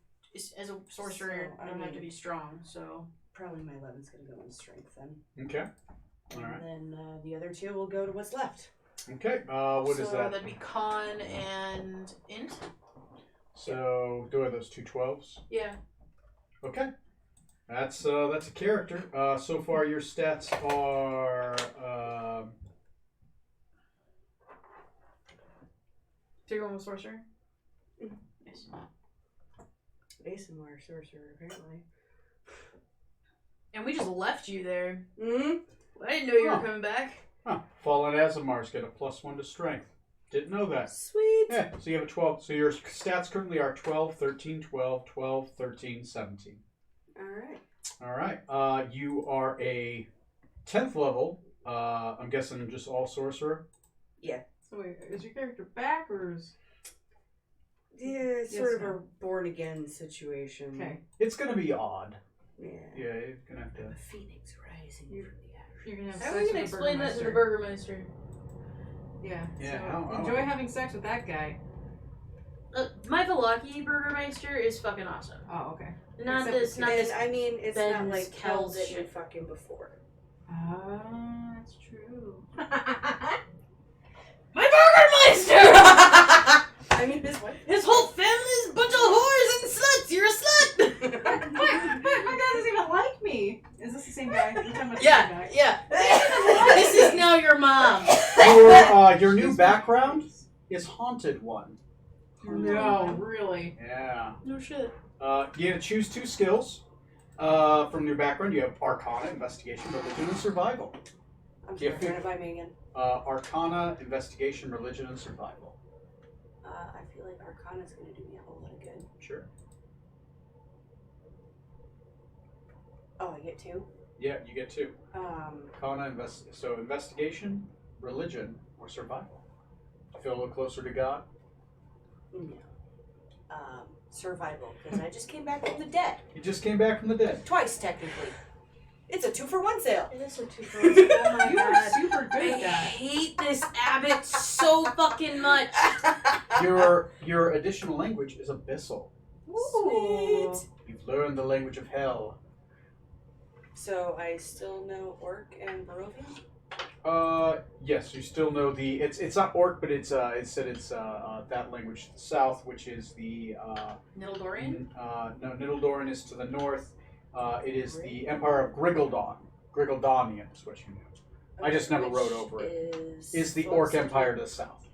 as a sorcerer. So, I you don't have to mean- be strong. So Probably my 11's gonna go in strength then. Okay. All right. And then the other 2 will go to what's left. Okay. What is so that? that'd be con and int. So do are those 2 12s? Yeah. Okay. That's a character. So far, your stats are So you're going with sorcerer. Mhm. Yes. ASMR sorcerer, apparently. And we just left you there. Mm-hmm. I didn't know you were Oh. coming back. Fallen Azamar's get a +1 to strength. Didn't know that. Sweet. Yeah, so you have a 12. So your stats currently are 12, 13, 12, 12, 13, 17. All right. All right. You are a 10th level. I'm guessing just all sorcerer. So wait, is your character back or is... Yeah, it's Yes, sort of ma'am. a born again situation. Okay. It's going to be odd. Yeah. Yeah, you're going to have to. A phoenix rising from the ashes. You're gonna have How sex are we with gonna the explain that to the Burgermeister. Burgermeister? Yeah. Yeah, So I don't enjoy know. having sex with that guy. My Velaki Burgermeister is fucking awesome. Oh, okay. Not Except- this, not And this. I mean, it's not Ben's like hell Kells didn't shit. fucking before. Ah, that's true. My Burgermeister! I mean, his wife. His whole family's a bunch of whores and sluts. You're a slut. My guy doesn't even like me. Is this the same guy? You're talking about the same Yeah, guy? yeah. This is now your mom. Your new background is Haunted One. No, really. Yeah. No shit. You get to choose 2 skills from your background. You have Arcana, Investigation, Religion, and Survival. I'm Yeah. sorry, run it by me again. Arcana, Investigation, Religion, and Survival. I feel like Arcana's gonna do me a whole lot of good. Sure. Oh, I get 2? Yeah, you get 2. Um, Arcana, so Investigation, Religion, or Survival. Feel a little closer to God? no. Survival, because I just came back from the dead. You just came back from the dead. Twice, technically. It's a 2-for-1 sale. It is a 2-for-1. Oh my You are god. super good I at that. hate this Abbott so fucking much. Your additional language is Abyssal. Sweet. You've learned the language of hell. So I still know Orc and Barovia? Yes, you still know the. It's not Orc, but it's that language to the south, which is the Nildorian? no, Nidaldoran is to the north. It is the Empire of Grigaldon. Grigaldonian is what you know. I just never Which wrote over it. Is Is the what's Orc the- Empire to the south.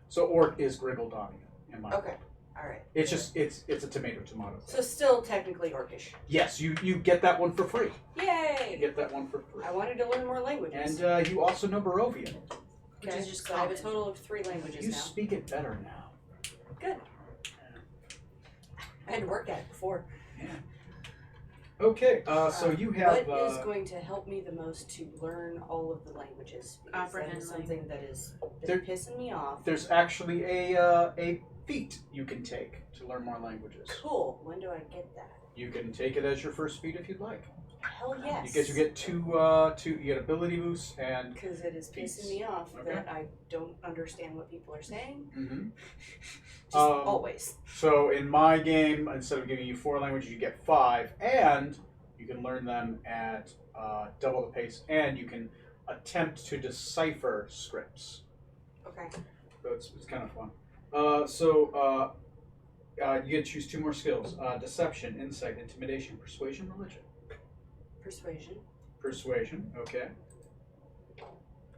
So Orc is Grigaldonian in my. Okay, alright. It's just it's a tomato. So still technically Orcish. Yes, you get that one for free. You Yay! get that one for free. I wanted to learn more languages. And you also know Barovian. Which Okay, is just so I have a common. total of 3 languages You now. speak it better now. Good. I had to work at it before. Okay, so you have. What is going to help me the most to learn all of the languages? Because that Comprehend is something that is There- pissing me off. There's actually a feat you can take to learn more languages. Cool. When do I get that? You can take it as your first feat if you'd like. Hell yes. You get two. You get ability boosts and. Because it is Feats. pissing me off Okay. that I don't understand what people are saying. Mm-hmm. Just Um, always. So in my game, instead of giving you 4 languages, you get 5, and you can learn them at double the pace, and you can attempt to decipher scripts. Okay. So it's kind of fun. You get to choose 2 more skills: deception, insight, intimidation, persuasion, religion. Persuasion. Persuasion, okay.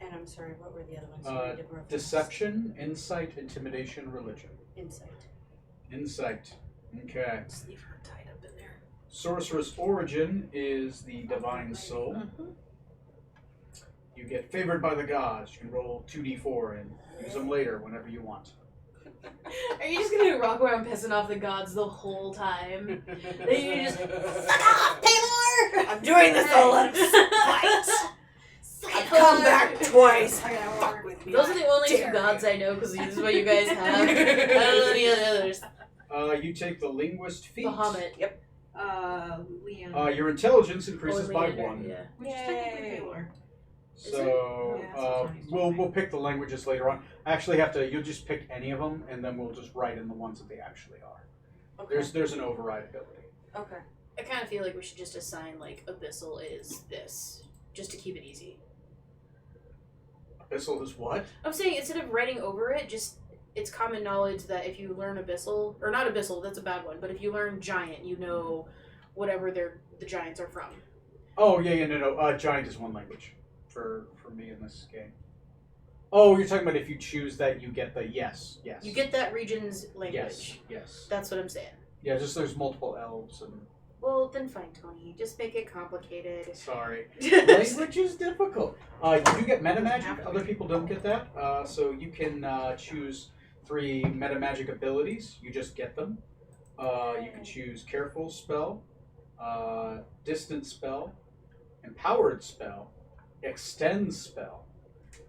And I'm sorry, what were the other ones? Uh, Different ones. Deception, insight, intimidation, religion. Insight. Insight, okay. Just leave her tied up in there. Sorcerer's origin is the divine soul. You get favored by the gods. You can roll 2d4 and use them later whenever you want. Are you just gonna walk around pissing off the gods the whole time? And you just pay more! I'm doing this all out of spite. I've come back twice. Fuck with me. Those are the only 2 Dare gods you. I know because this is what you guys have. I don't know any of the others. You take the linguist feat. Bahamut. Yep. Leon. Your intelligence increases Oh, by Leander, 1. Yeah. Which is technically Yay. Taylor. So Yeah, that's what Tony's we'll told me. we'll pick the languages later on. I actually have to. You'll just pick any of them, and then we'll just write in the ones that they actually are. Okay. There's an override ability. Okay. I kind of feel like we should just assign like Abyssal is this, just to keep it easy. Abyssal is what? I'm saying instead of writing over it, just it's common knowledge that if you learn Abyssal, or not Abyssal, that's a bad one, but if you learn Giant, you know whatever the Giants are from. Oh yeah no. Giant is 1 language for me in this game. Oh, you're talking about if you choose that, you get the yes. You get that region's language. Yes. That's what I'm saying. Yeah, just there's multiple elves and Well, then fine, Tony. Just make it complicated. Sorry. Language is difficult. You do get meta magic. Other people don't get that. So you can choose 3 meta magic abilities. You just get them. You can choose careful spell, distant spell, empowered spell, extend spell,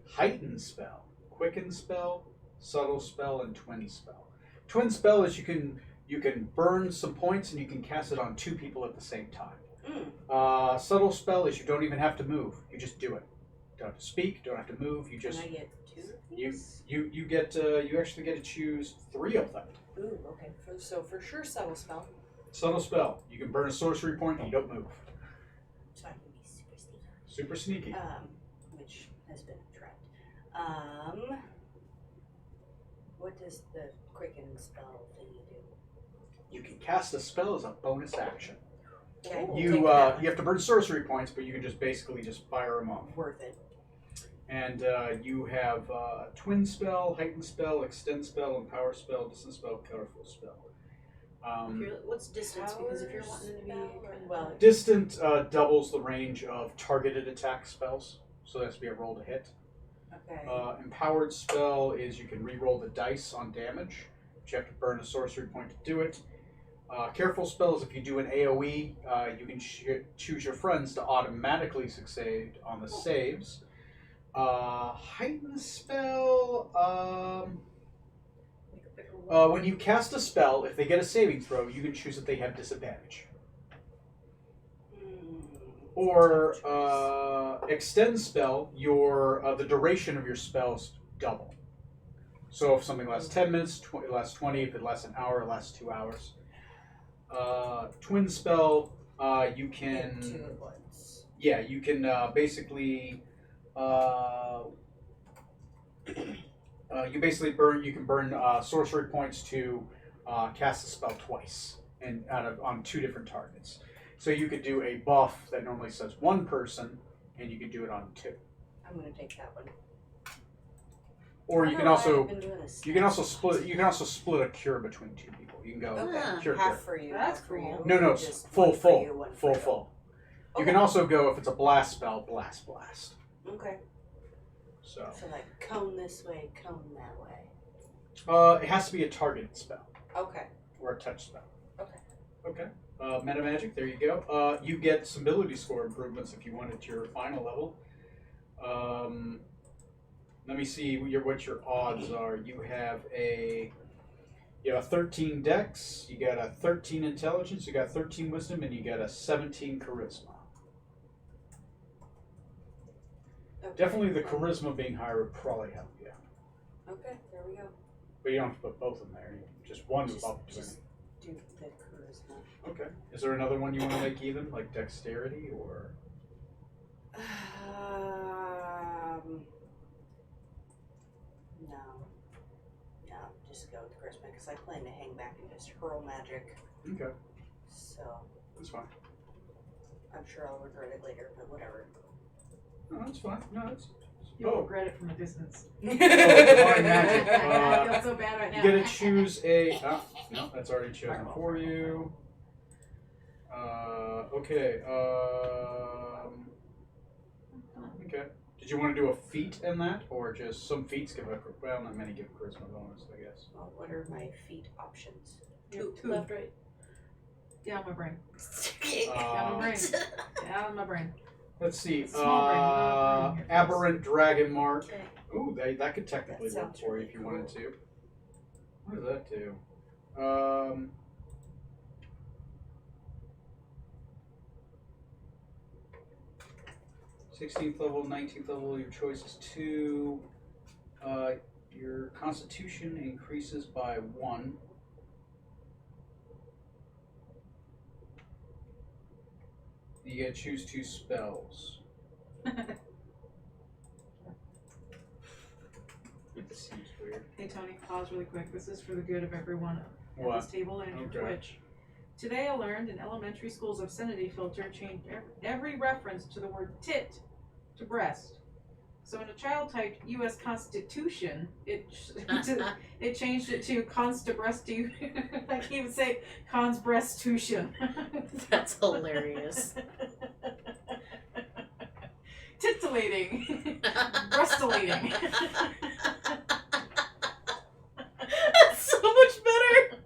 heighten spell, quicken spell, subtle spell, and twin spell. Twin spell is you can burn some points and you can cast it on 2 people at the same time. Subtle spell is you don't even have to move. You just do it. Don't have to speak. Don't have to move. You just Can I get 2 of you these? you actually get to choose 3 of them. Ooh, okay. So for sure, subtle spell. Subtle spell. You can burn a sorcery point and you don't move. So I can be super sneaky. Super sneaky. Which has been a trend. What does the quicken spell thingy do? You can cast a spell as a bonus action. Okay, You take that you have to burn sorcery points, but you can just basically just fire them off. worth it. And you have twin spell, heighten spell, extend spell, empower spell, distance spell, colorful spell. What's distance? Because if you're wanting them to be kind of Well, Distant doubles the range of targeted attack spells, so that has to be a roll to hit. okay. Empowered spell is you can re-roll the dice on damage, but you have to burn a sorcery point to do it. Careful spells, if you do an AoE, you can choose your friends to automatically succeed on the saves. Heighten spell, when you cast a spell, if they get a saving throw, you can choose that they have disadvantage. Or extend spell, the duration of your spells double. So if something lasts 10 minutes, it lasts 20. If it lasts an hour, it lasts 2 hours. Twin spell, you can... 2 at once. Yeah, you can basically... you can burn sorcery points to cast a spell twice and on 2 different targets. So you could do a buff that normally says 1 person, and you could do it on 2. I'm gonna take that one. Or I you don't can know why also I've been doing this. you can also split a cure between 2 people. You can go Okay, cure. half for you, That's half for cool. you. No, or just full, one for you, one for you. full. You Okay. can also go if it's a blast spell, blast. Okay. So So like cone this way, cone that way. it has to be a targeted spell Okay. or a touch spell. Okay. Okay. Meta magic. There you go. You get some ability score improvements if you want it to your final level. Let me see what your odds are. You have a 13 dex, you got a 13 intelligence, you got 13 wisdom, and you got a 17 charisma. Okay. Definitely the charisma being higher would probably help you. Okay, there we go. But you don't have to put both in there. Just one would bump to Just do the charisma. Okay. Is there another one you want to make even, like dexterity or? No, just go with the charisma because I plan to hang back and just hurl magic. Okay, So that's fine. I'm sure I'll regret it later, but whatever. No, that's fine. No, it's. You'll regret it from a distance. Divine magic. I feel so bad right now. You get to choose a. No, that's already chosen for you. Okay. Okay. Did you want to do a feat in that, or just some feats give a not many give charisma bonus, I guess. Well, what are my feat options? Two. left, right. Down my brain. Down my brain. Down my brain. Let's see. Small brain, without brain here. Aberrant Dragon Mark. Okay. Ooh, that could technically That work sounds for you really if you cool. wanted to. What does that do? 16th level, 19th level, your choice is 2. Your constitution increases by 1. You get to choose 2 spells. It seems weird. Hey Tony, pause really quick. This is for the good of everyone at What? this table and your Okay. Twitch. Today I learned an elementary school's obscenity filter changed every reference to the word tit to breast. So when a child typed U.S. Constitution, it changed it to constabrestu. Like he would say consbrestution. That's hilarious. Titillating. Breastulating. That's so much better.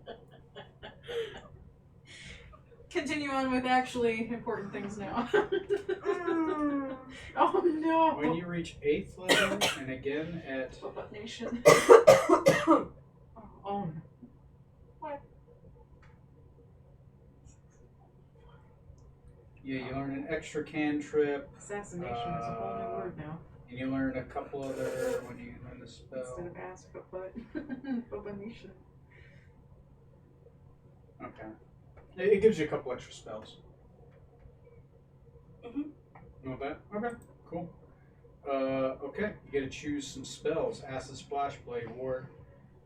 Continue on with actually important things now. Oh no! When you reach 8th level, and again at What nation? Oh no. What? yeah, you learn an extra cantrip, Assassination is a whole new word now. and you learn a couple other when you learn the spell. Instead of ass, but Bobanation. Okay. It gives you a couple extra spells. Mhm. You want that? Okay, cool. Okay, you get to choose some spells. Acid Splash, Blade Ward,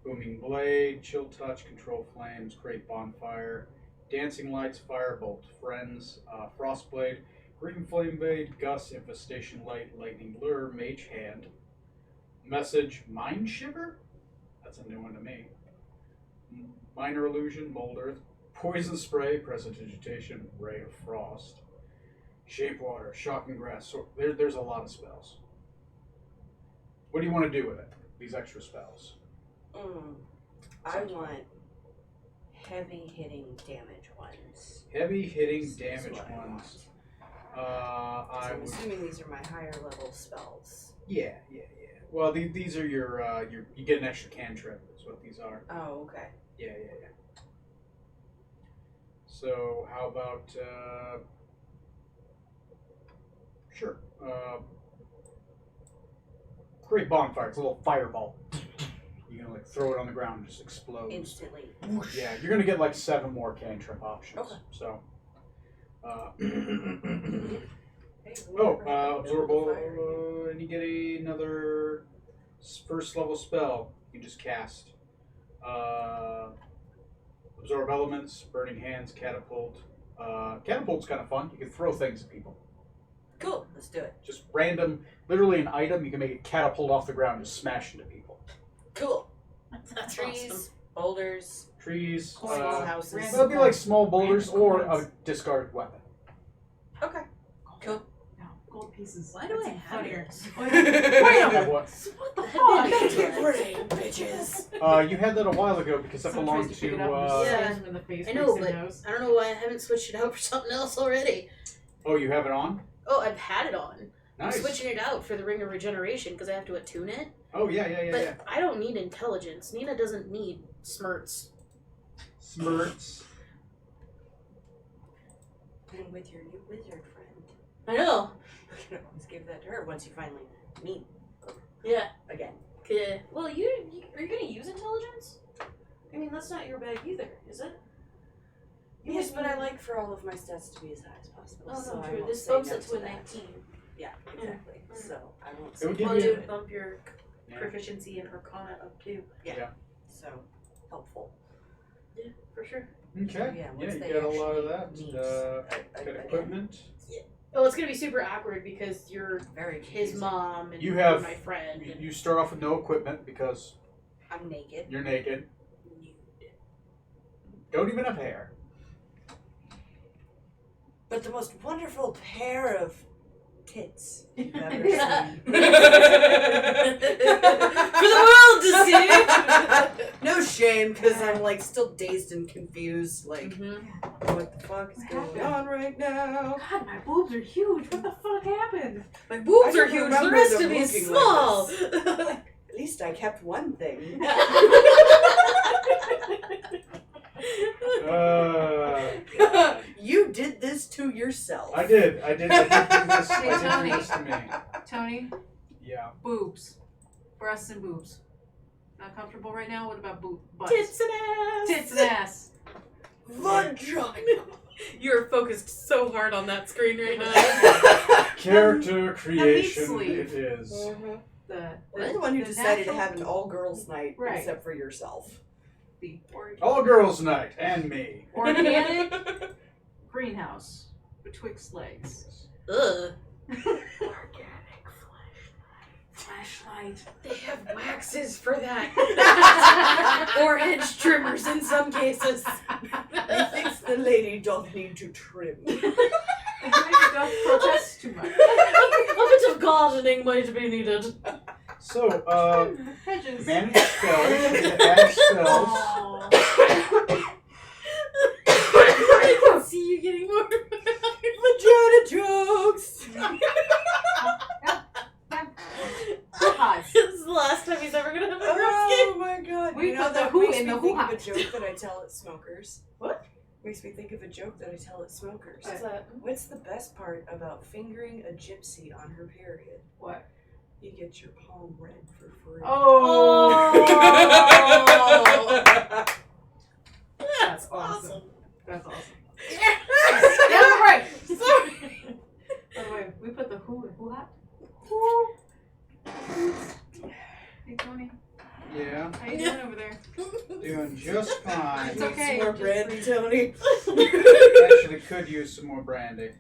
Booming Blade, Chill Touch, Control Flames, Great Bonfire, Dancing Lights, Firebolt, Friends, Frostblade, Green Flame Blade, Gust, Infestation Light, Lightning Lure, Mage Hand, Message, Mind Shiver? That's a new one to me. Minor Illusion, Mold Earth, Poison Spray, Prestidigitation, Ray of Frost, Shape Water, Shocking Grass. So there's a lot of spells. What do you want to do with it? These extra spells. I want heavy hitting damage ones. Heavy hitting Is damage what I ones. want. So I I'm would. assuming these are my higher level spells. Yeah. Well, these are your you get an extra cantrip. Is what these are. Oh, okay. Yeah. So how about sure. Great bonfire. It's a little fireball. You can like throw it on the ground and just explodes. Instantly. Yeah, you're gonna get like 7 more cantrip options. Okay. So. Hey, Absorbable, and you get another first level spell you just cast. Absorb elements, burning hands, catapult. Catapult's kind of fun. You can throw things at people. Cool. Let's do it. Just random, literally an item. You can make it catapult off the ground and just smash into people. Cool. That's Trees, awesome. boulders, Trees. small houses. random- It'll be like small boulders Random or coins. a discarded weapon. Okay. Cool. No, gold pieces. Why do I That's have funnier. this? Wait Have what? What the fuck? heck? Brain, bitches. You had that a while ago because that Someone belonged tries to pick to. it up and Yeah. stabs him in the face, I know, breaks but their nose. I don't know why I haven't switched it out for something else already. Oh, you have it on? Oh, I've had it on. Nice. I'm switching it out for the Ring of Regeneration because I have to attune it. Oh, yeah. But I don't need intelligence. Nina doesn't need smirts. Smirts. And with your new wizard friend, I know. you can always give that to her once you finally meet Yeah. again. Well, you are you gonna use intelligence? I mean, that's not your bag either, is it? Yes, but I like for all of my stats to be as high as possible. Oh, so no, I true. won't This say bumps no it to a that. 19. Yeah, exactly. So I won't It say would give Well, you- dude, bump your Yeah. proficiency in Arcana up too. so helpful. Yeah, for sure. Okay. So, Yeah, once you they got a lot of actually that. meet, Got equipment. Oh, it's gonna be super awkward because you're Very his confusing. mom and You you're have- my friend. And You start off with no equipment because I'm naked. you're naked. Don't even have hair. But the most wonderful pair of tits you've ever For seen. the world to see. No shame, because I'm like still dazed and confused. Like, Mm-hmm. what the fuck is What going happened? on right now? God, my boobs are huge. What the fuck happened? My Boobs I are don't huge. The remember rest them of me is looking small. like this. At least I kept one thing. You did this to yourself. I did. I did do this, Hey, I did Tony. do this to me. Tony, Yeah. boobs. Breasts and boobs. Not comfortable right now? What about butts? Tits and ass. Tits and ass. Vagina. You're focused so hard on that screen right now. Character creation sleeve. it is. You're the one who decided to natural- have an all girls night, Right. except for yourself. the All girls night and me. organic greenhouse betwixt legs. Ugh. Organic flashlight. They have waxes for that. Or hedge trimmers in some cases. They fixed the lady doth need to trim. The lady doth protest too much. A bit of gardening might be needed. So, Hedges. manage spells. Add spells. Aw. I can see you getting more. Vagina jokes. Hot. This is the last time he's ever gonna have a girl Oh my god. We you know, put the that who makes in me the think of hoo-ha. a joke that I tell at smokers. What? Makes me think of a joke that I tell at smokers. What's that? What's the best part about fingering a gypsy on her period? What? You get your palm read for free. Oh. That's awesome. That's awesome. Yeah, right. Sorry. By the way, we put the who in who hot. Hey Tony, Yeah, how you doing over there? doing just fine. It's okay. More just brandy, please. Tony. Actually, could use some more brandy.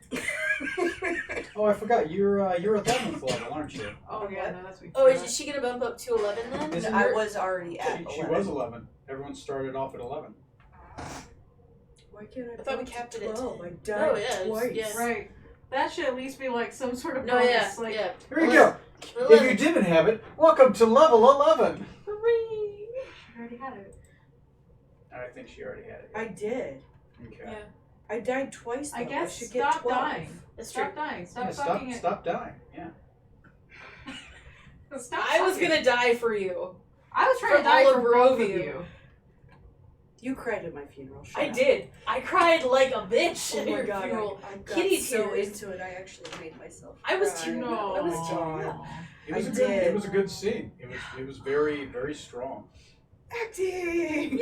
Oh, I forgot. You're 11th level, aren't you? Oh yeah, no, that's weak. Oh, is she gonna bump up to 11 then? Isn't I there- was already at She 11. was 11. Everyone started off at 11. Why can't I thought we bump to capped it at 12? 10. I died Oh, yeah, twice. yeah. Right. That should at least be like some sort of No, bonus. yeah, Like, yeah. Here you go. If 11. you didn't have it, welcome to level 11. hooray! She already had it. I think she already had it. I did. Okay. Yeah. I died twice. Though. I guess should get stop 12. dying. That's true. Stop dying. Stop Yeah, sucking it. stop dying. Yeah. Stop I was sucking gonna it. die for you. I was trying for to die all for of both of Barovia. you. You cried at my funeral. Shut I up. did. I cried like a bitch Oh at my your god, funeral. I got Kitty so tears. into it. I actually made myself. I was cry. tearing No. I was Oh. tearing up. It was I a good. did. It was a good scene. It was very very strong. Acting.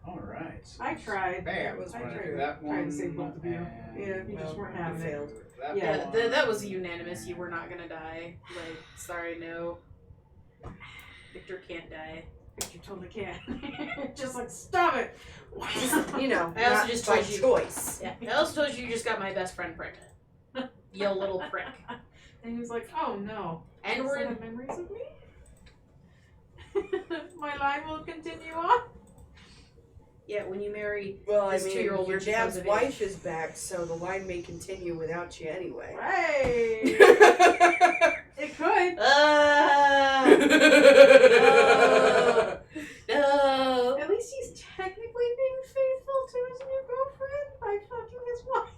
All right. So I tried. Bam. That was I Wanna tried do to- that tried to one, save both of you. and Yeah, you just weren't having it. failed. that Yeah, one, That was unanimous. You were not gonna die. Like, sorry, no. Victor can't die. You totally can. Just like, stop it. You know, I also not just by told you. choice. Yeah. I also told you just got my best friend pregnant. You little prick. And he was like, oh no. And Does we're that in have memories of me? My line will continue on. yeah. When you marry Well, I This mean, 2-year-old your when she comes dad's of wife is back, so the line may continue without you anyway. Right. It could. No. At least he's technically being faithful to his new girlfriend by fucking his wife.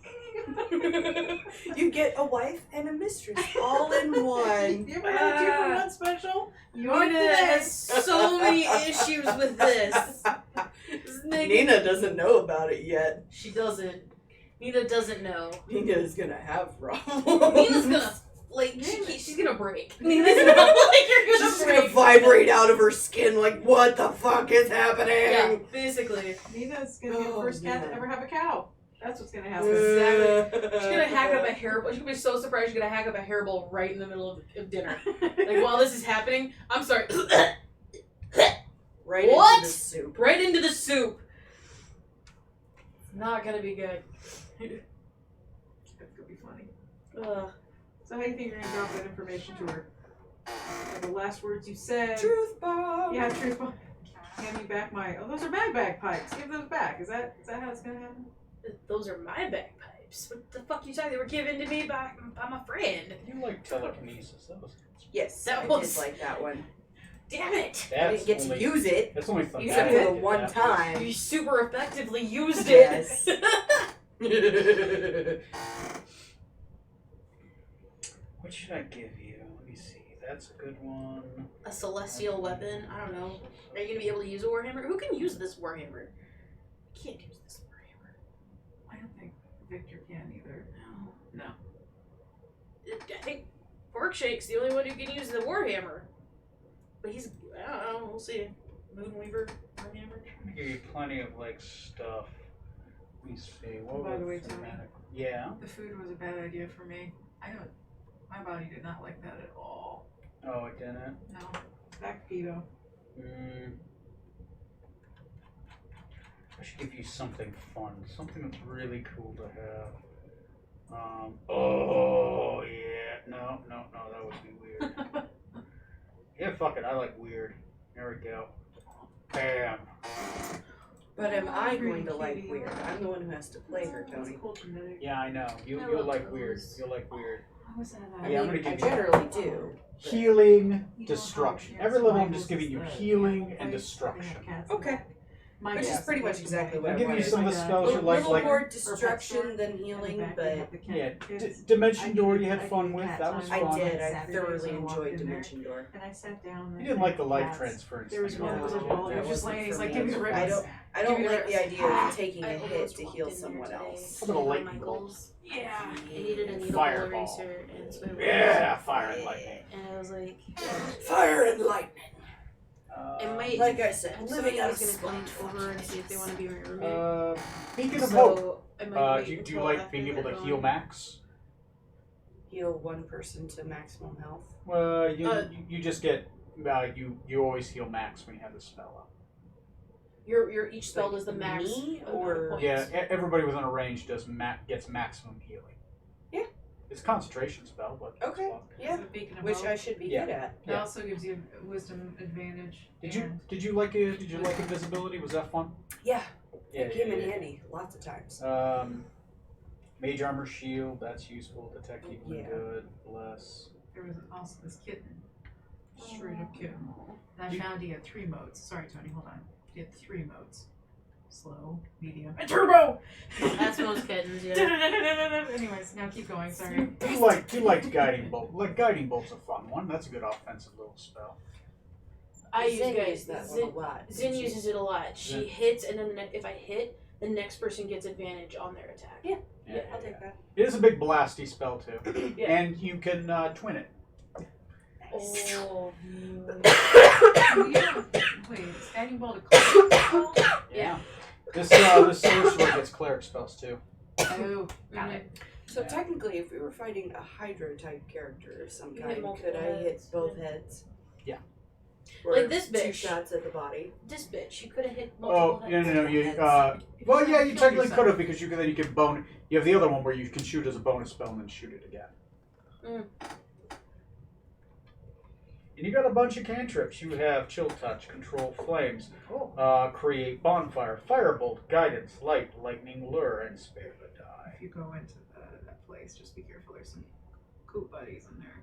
You get a wife and a mistress all in one. You ever had a 2-for-1 special? You want Nina today. has so many issues with this. This nigga- Nina doesn't know about it yet. She doesn't. Nina doesn't know. Nina is gonna have problems. Nina's gonna she's gonna break. Nina's not like you're gonna She's break. gonna vibrate out of her skin like, what the fuck is happening? Yeah, basically. Nina's gonna be the Oh, first cat to man. ever have a cow. That's what's gonna happen. Exactly. She's gonna hack up a hairball. She's gonna be so surprised she's gonna hack up a hairball right in the middle of dinner. Like while this is happening, I'm sorry. Right What? into the soup. Right into the soup. Not gonna be good. That's gonna be funny. Ugh. So how do you think you're gonna drop that information to her? Are the last words you said? Truth bomb. Yeah, truth bomb. Hand me back my. Oh, those are my bagpipes. Give those back. Is that how it's gonna happen? Those are my bagpipes. What the fuck you talking? They were given to me by my friend. You like telekinesis? That was. Yes, That I was- did like that one. Damn it! I That's didn't get only, to use it. That's only You Except said for thematic. the one That time. You super effectively used Yes. it. What should I give you? Let me see. That's a good one. A celestial weapon? I don't know. Are you gonna be able to use a warhammer? Who can use this warhammer? I can't use this warhammer. I don't think Victor can either. No. I think Forkshake's the only one who can use the warhammer. But he's, I don't know, we'll see. Moonweaver, warhammer. I'm gonna give you plenty of like stuff. Let me see. What By was the way, Tony. thematic? Yeah. The food was a bad idea for me. My body did not like that at all. Oh, it didn't. No. Back keto. I should give you something fun, something that's really cool to have. Oh yeah, no, that would be weird. Yeah, fuck it, I like weird. There we go. Bam. But am I Pretty going to like kitty. weird? I'm the one who has to play her, Tony. Cool genetic. Yeah, I know. I You'll love like weird. those. You'll like weird. What was that? I Yeah, I'm mean, gonna I give you that. generally do. Healing, You know destruction. how Every level I'm cats just giving you is the healing animal and place? destruction. They have cats in Okay. the back. My Which is cat's pretty much the exactly one what I'll I give you wanted. some of the spells you A like. little Like more Or pet destruction store. than In the healing, back, they but have the cat yeah, kids. Dimension I Door did- you I had did fun with. cat That was time fun. I did. I Saturday, thoroughly so I walked enjoyed in there, Dimension Door. And I sat down. You and didn't I like the life cats. transference. There was thing. one No, that was a that ball. He was just wasn't laying. He's for like, me. give me the I ribbons. don't Give me like the the idea of ribbons. taking a I hit almost to walked heal in there someone today. else. How about a On lightning Michael's. Yeah. I needed a needle Fireball. eraser, and so I went Yeah, fire and lightning. and I was like, Fire and lightning. I might. Like I said, Somebody living out was of gonna come over and see if they want to be my roommate. Beacon of Hope. So I might wait Do you until like after being able to they're heal gone. max? Heal one person to maximum health. You just get you always heal max when you have the spell up. Your each spell Like does the max me, amount of or- points. Yeah, everybody within a range gets maximum healing. Yeah. It's a concentration spell, but it's Okay. fun. Yeah. So beacon of Which hope. I should be Yeah. good at. It also gives you a wisdom advantage. Did and you like invisibility? Was that fun? Yeah. Yeah, It came in yeah. handy lots of times. Mage armor shield, that's useful. Detect evil and Yeah. good, less. There was also this kitten. Straight up kitten. And I You- found he had 3 modes. Sorry, Tony, hold on. He had 3 modes. Slow, medium, and turbo! That's most kittens, yeah. Anyways, now keep going, sorry. You liked guiding bolt. Like guiding bolt's a fun one. That's a good offensive little spell. I use Zin guys. used that one a lot. Zin didn't you? uses it a lot. She Zin. hits, and then if I hit, the next person gets advantage on their attack. Yeah. Yeah, I'll take that. It is a big blasty spell too, Yeah. and you can twin it. Oh. Yeah. Wait, is guiding bolt a cleric spell? Yeah. This sorcerer gets cleric spells too. Oh, got it. So Yeah. technically, if we were fighting a Hydra type character of some You kind, hit multiple could I hit heads, both yeah. heads? Yeah. Or Like this 2 bitch. shots at the body. This bitch, you could have hit Oh multiple no heads. no no! You Heads. well yeah, you Kill technically yourself. could have because then you can bone. You have the other one where you can shoot as a bonus spell and then shoot it again. Mm. And you got a bunch of cantrips. You have chill touch, control flames, Cool. create bonfire, firebolt, guidance, light, lightning, lure, and spare the die. If you go into that place, just be careful. There's some cool buddies in there.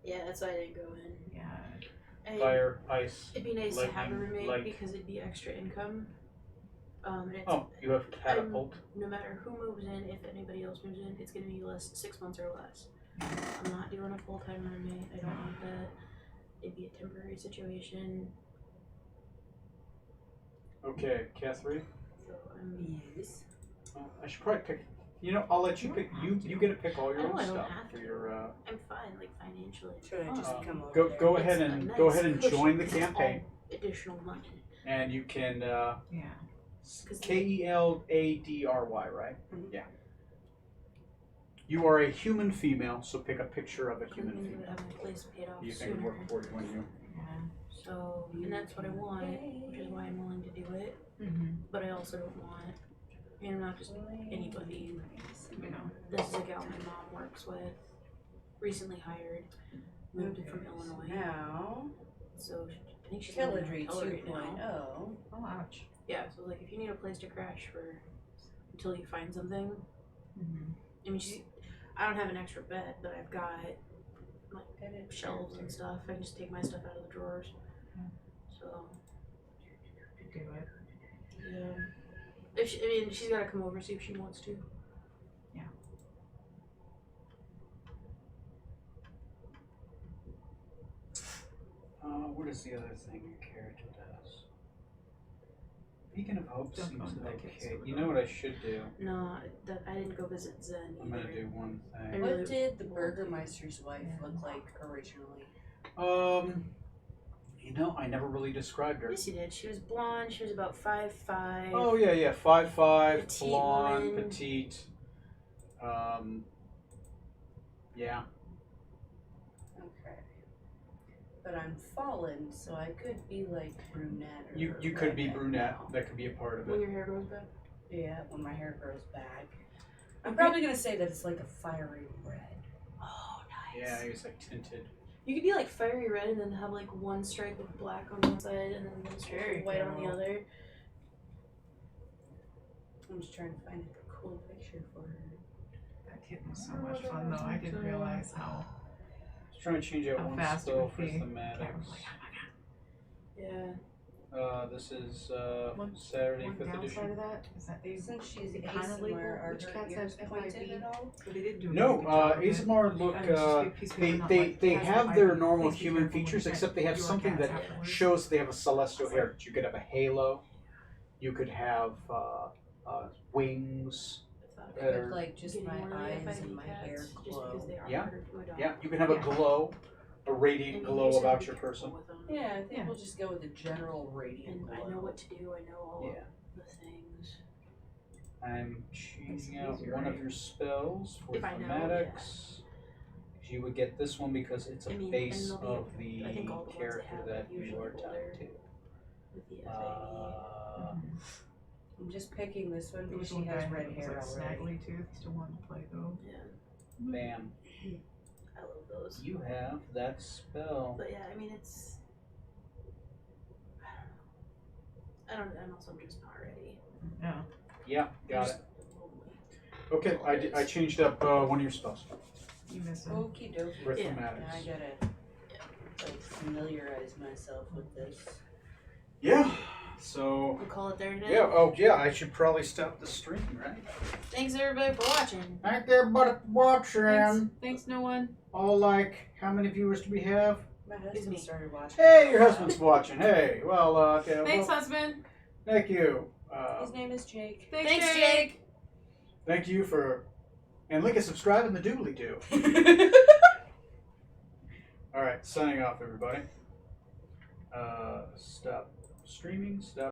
Yeah, that's why I didn't go in. Yeah. And Fire, ice. it'd be nice to have a lightning, roommate light. because it'd be extra income. And it's, Oh, you have catapult. no matter who moves in, if anybody else moves in, it's gonna be less 6 months or less. I'm not doing a full time roommate. I don't want that. It'd be a temporary situation. Okay, Catherine. So Yes. I should probably pick. You know, I'll let you pick. You get to pick all your No, own I don't stuff have for to. your. I'm fine, like financially. Should I just come over Go there? go It's ahead a and nice go ahead and cushion join the 'cause it's campaign, all additional money. and you can Yeah. KELADRY, right? Mhm. Yeah. You are a human female, so pick a picture of a I'm human gonna female. have my place paid off You think would sooner. work for you when you. Yeah. So, and that's what I want, which is why I'm willing to do it. Mm-hmm. But I also don't want, and I'm not just anybody. You know. This is a gal my mom works with, recently hired, moved from Illinois. Now, So I think she's living in a Teledry hotel right now. 2.0. Oh, ouch. Yeah, so like if you need a place to crash for until you find something. Mm-hmm. I mean, I don't have an extra bed, but I've got like shelves and stuff. I can just take my stuff out of the drawers. Yeah. So Do it. yeah, if she, I mean, she's got to come over see if she wants to. What is the other thing your character does? Beacon of Hope Don't seems go into that okay. case. You know what I should do? No, that I didn't go visit Zen. I'm gonna either. do one I thing. really What did the want to. Burgermeister's wife look like originally? You know, I never really described her. Yes, you did. She was blonde. She was about 5'5". Oh yeah, 5'5", Petite blonde, woman. petite. Yeah. Okay. But I'm fallen, so I could be like brunette or You could be redhead brunette. now. That could be a part of When it. your hair grows back. Yeah, when my hair grows back. I'm probably gonna say that it's like a fiery red. Oh, nice. Yeah, it's like tinted. You could be like fiery red and then have like one stripe of black on one side and then one stripe Very of white on the cool. other. I'm just trying to find a cool picture for her. That kit was so much fun, though. I didn't realize how Just trying to change out How one fast it spell would for be. thematics. Yeah. This is One- Saturday, one 5th downside edition. of that is that they Since she's they a kind of label somewhere, are which her cats ears have pointed FIV. at all? But they did do a No, really good job of it. Azamar look, I just a big piece of paper, not like they has have an their IV. normal Please be human careful when features, you except they have pet something your that cats afterwards. shows they have a celestial heritage. You could have a halo, you could have wings. I thought It Better. would like just getting my one of the eyes FIV and my cats hair just because glow. they are Yeah. harder to adopt. Yeah, you can have a Yeah. glow, a radiant And glow you just gotta about be your careful person. with them. Yeah, I think Yeah. we'll just go with the general radiant And glow. I know what to do. I know all Yeah. the things. I'm changing That's out easier, one of right? your spells for If I know, thematics. You would get this one because it's a I mean, base and they'll of be- the I think all the ones they character have that are you usually are older. tied to. With the FIV. I'm just picking this one There because was she one guy has who red was hair like already. snaggly tooth. Still wanted to play though. Yeah. Bam. I love those. You have that spell. But yeah, I mean, it's. I don't know. I'm also just not ready. Yeah. Yeah, got Just it. lonely. Okay, I changed up one of your spells You missed him. Okie dokie. for Yeah. Now I thematics. gotta like familiarize myself with this. Yeah, so. We'll call it there today. Yeah, oh yeah, I should probably stop the stream, right? Thanks everybody for watching. Thank everybody for watching. Thanks, no one. All like, how many viewers do we have? My me. husband started watching. Hey, your husband's watching. Hey, well, okay. Thanks, well, husband. thank you. His name is Jake. Thanks, Jake. Thank you for, and link and subscribe in the doobly doo. All right, signing off, everybody. Stop streaming. Stop.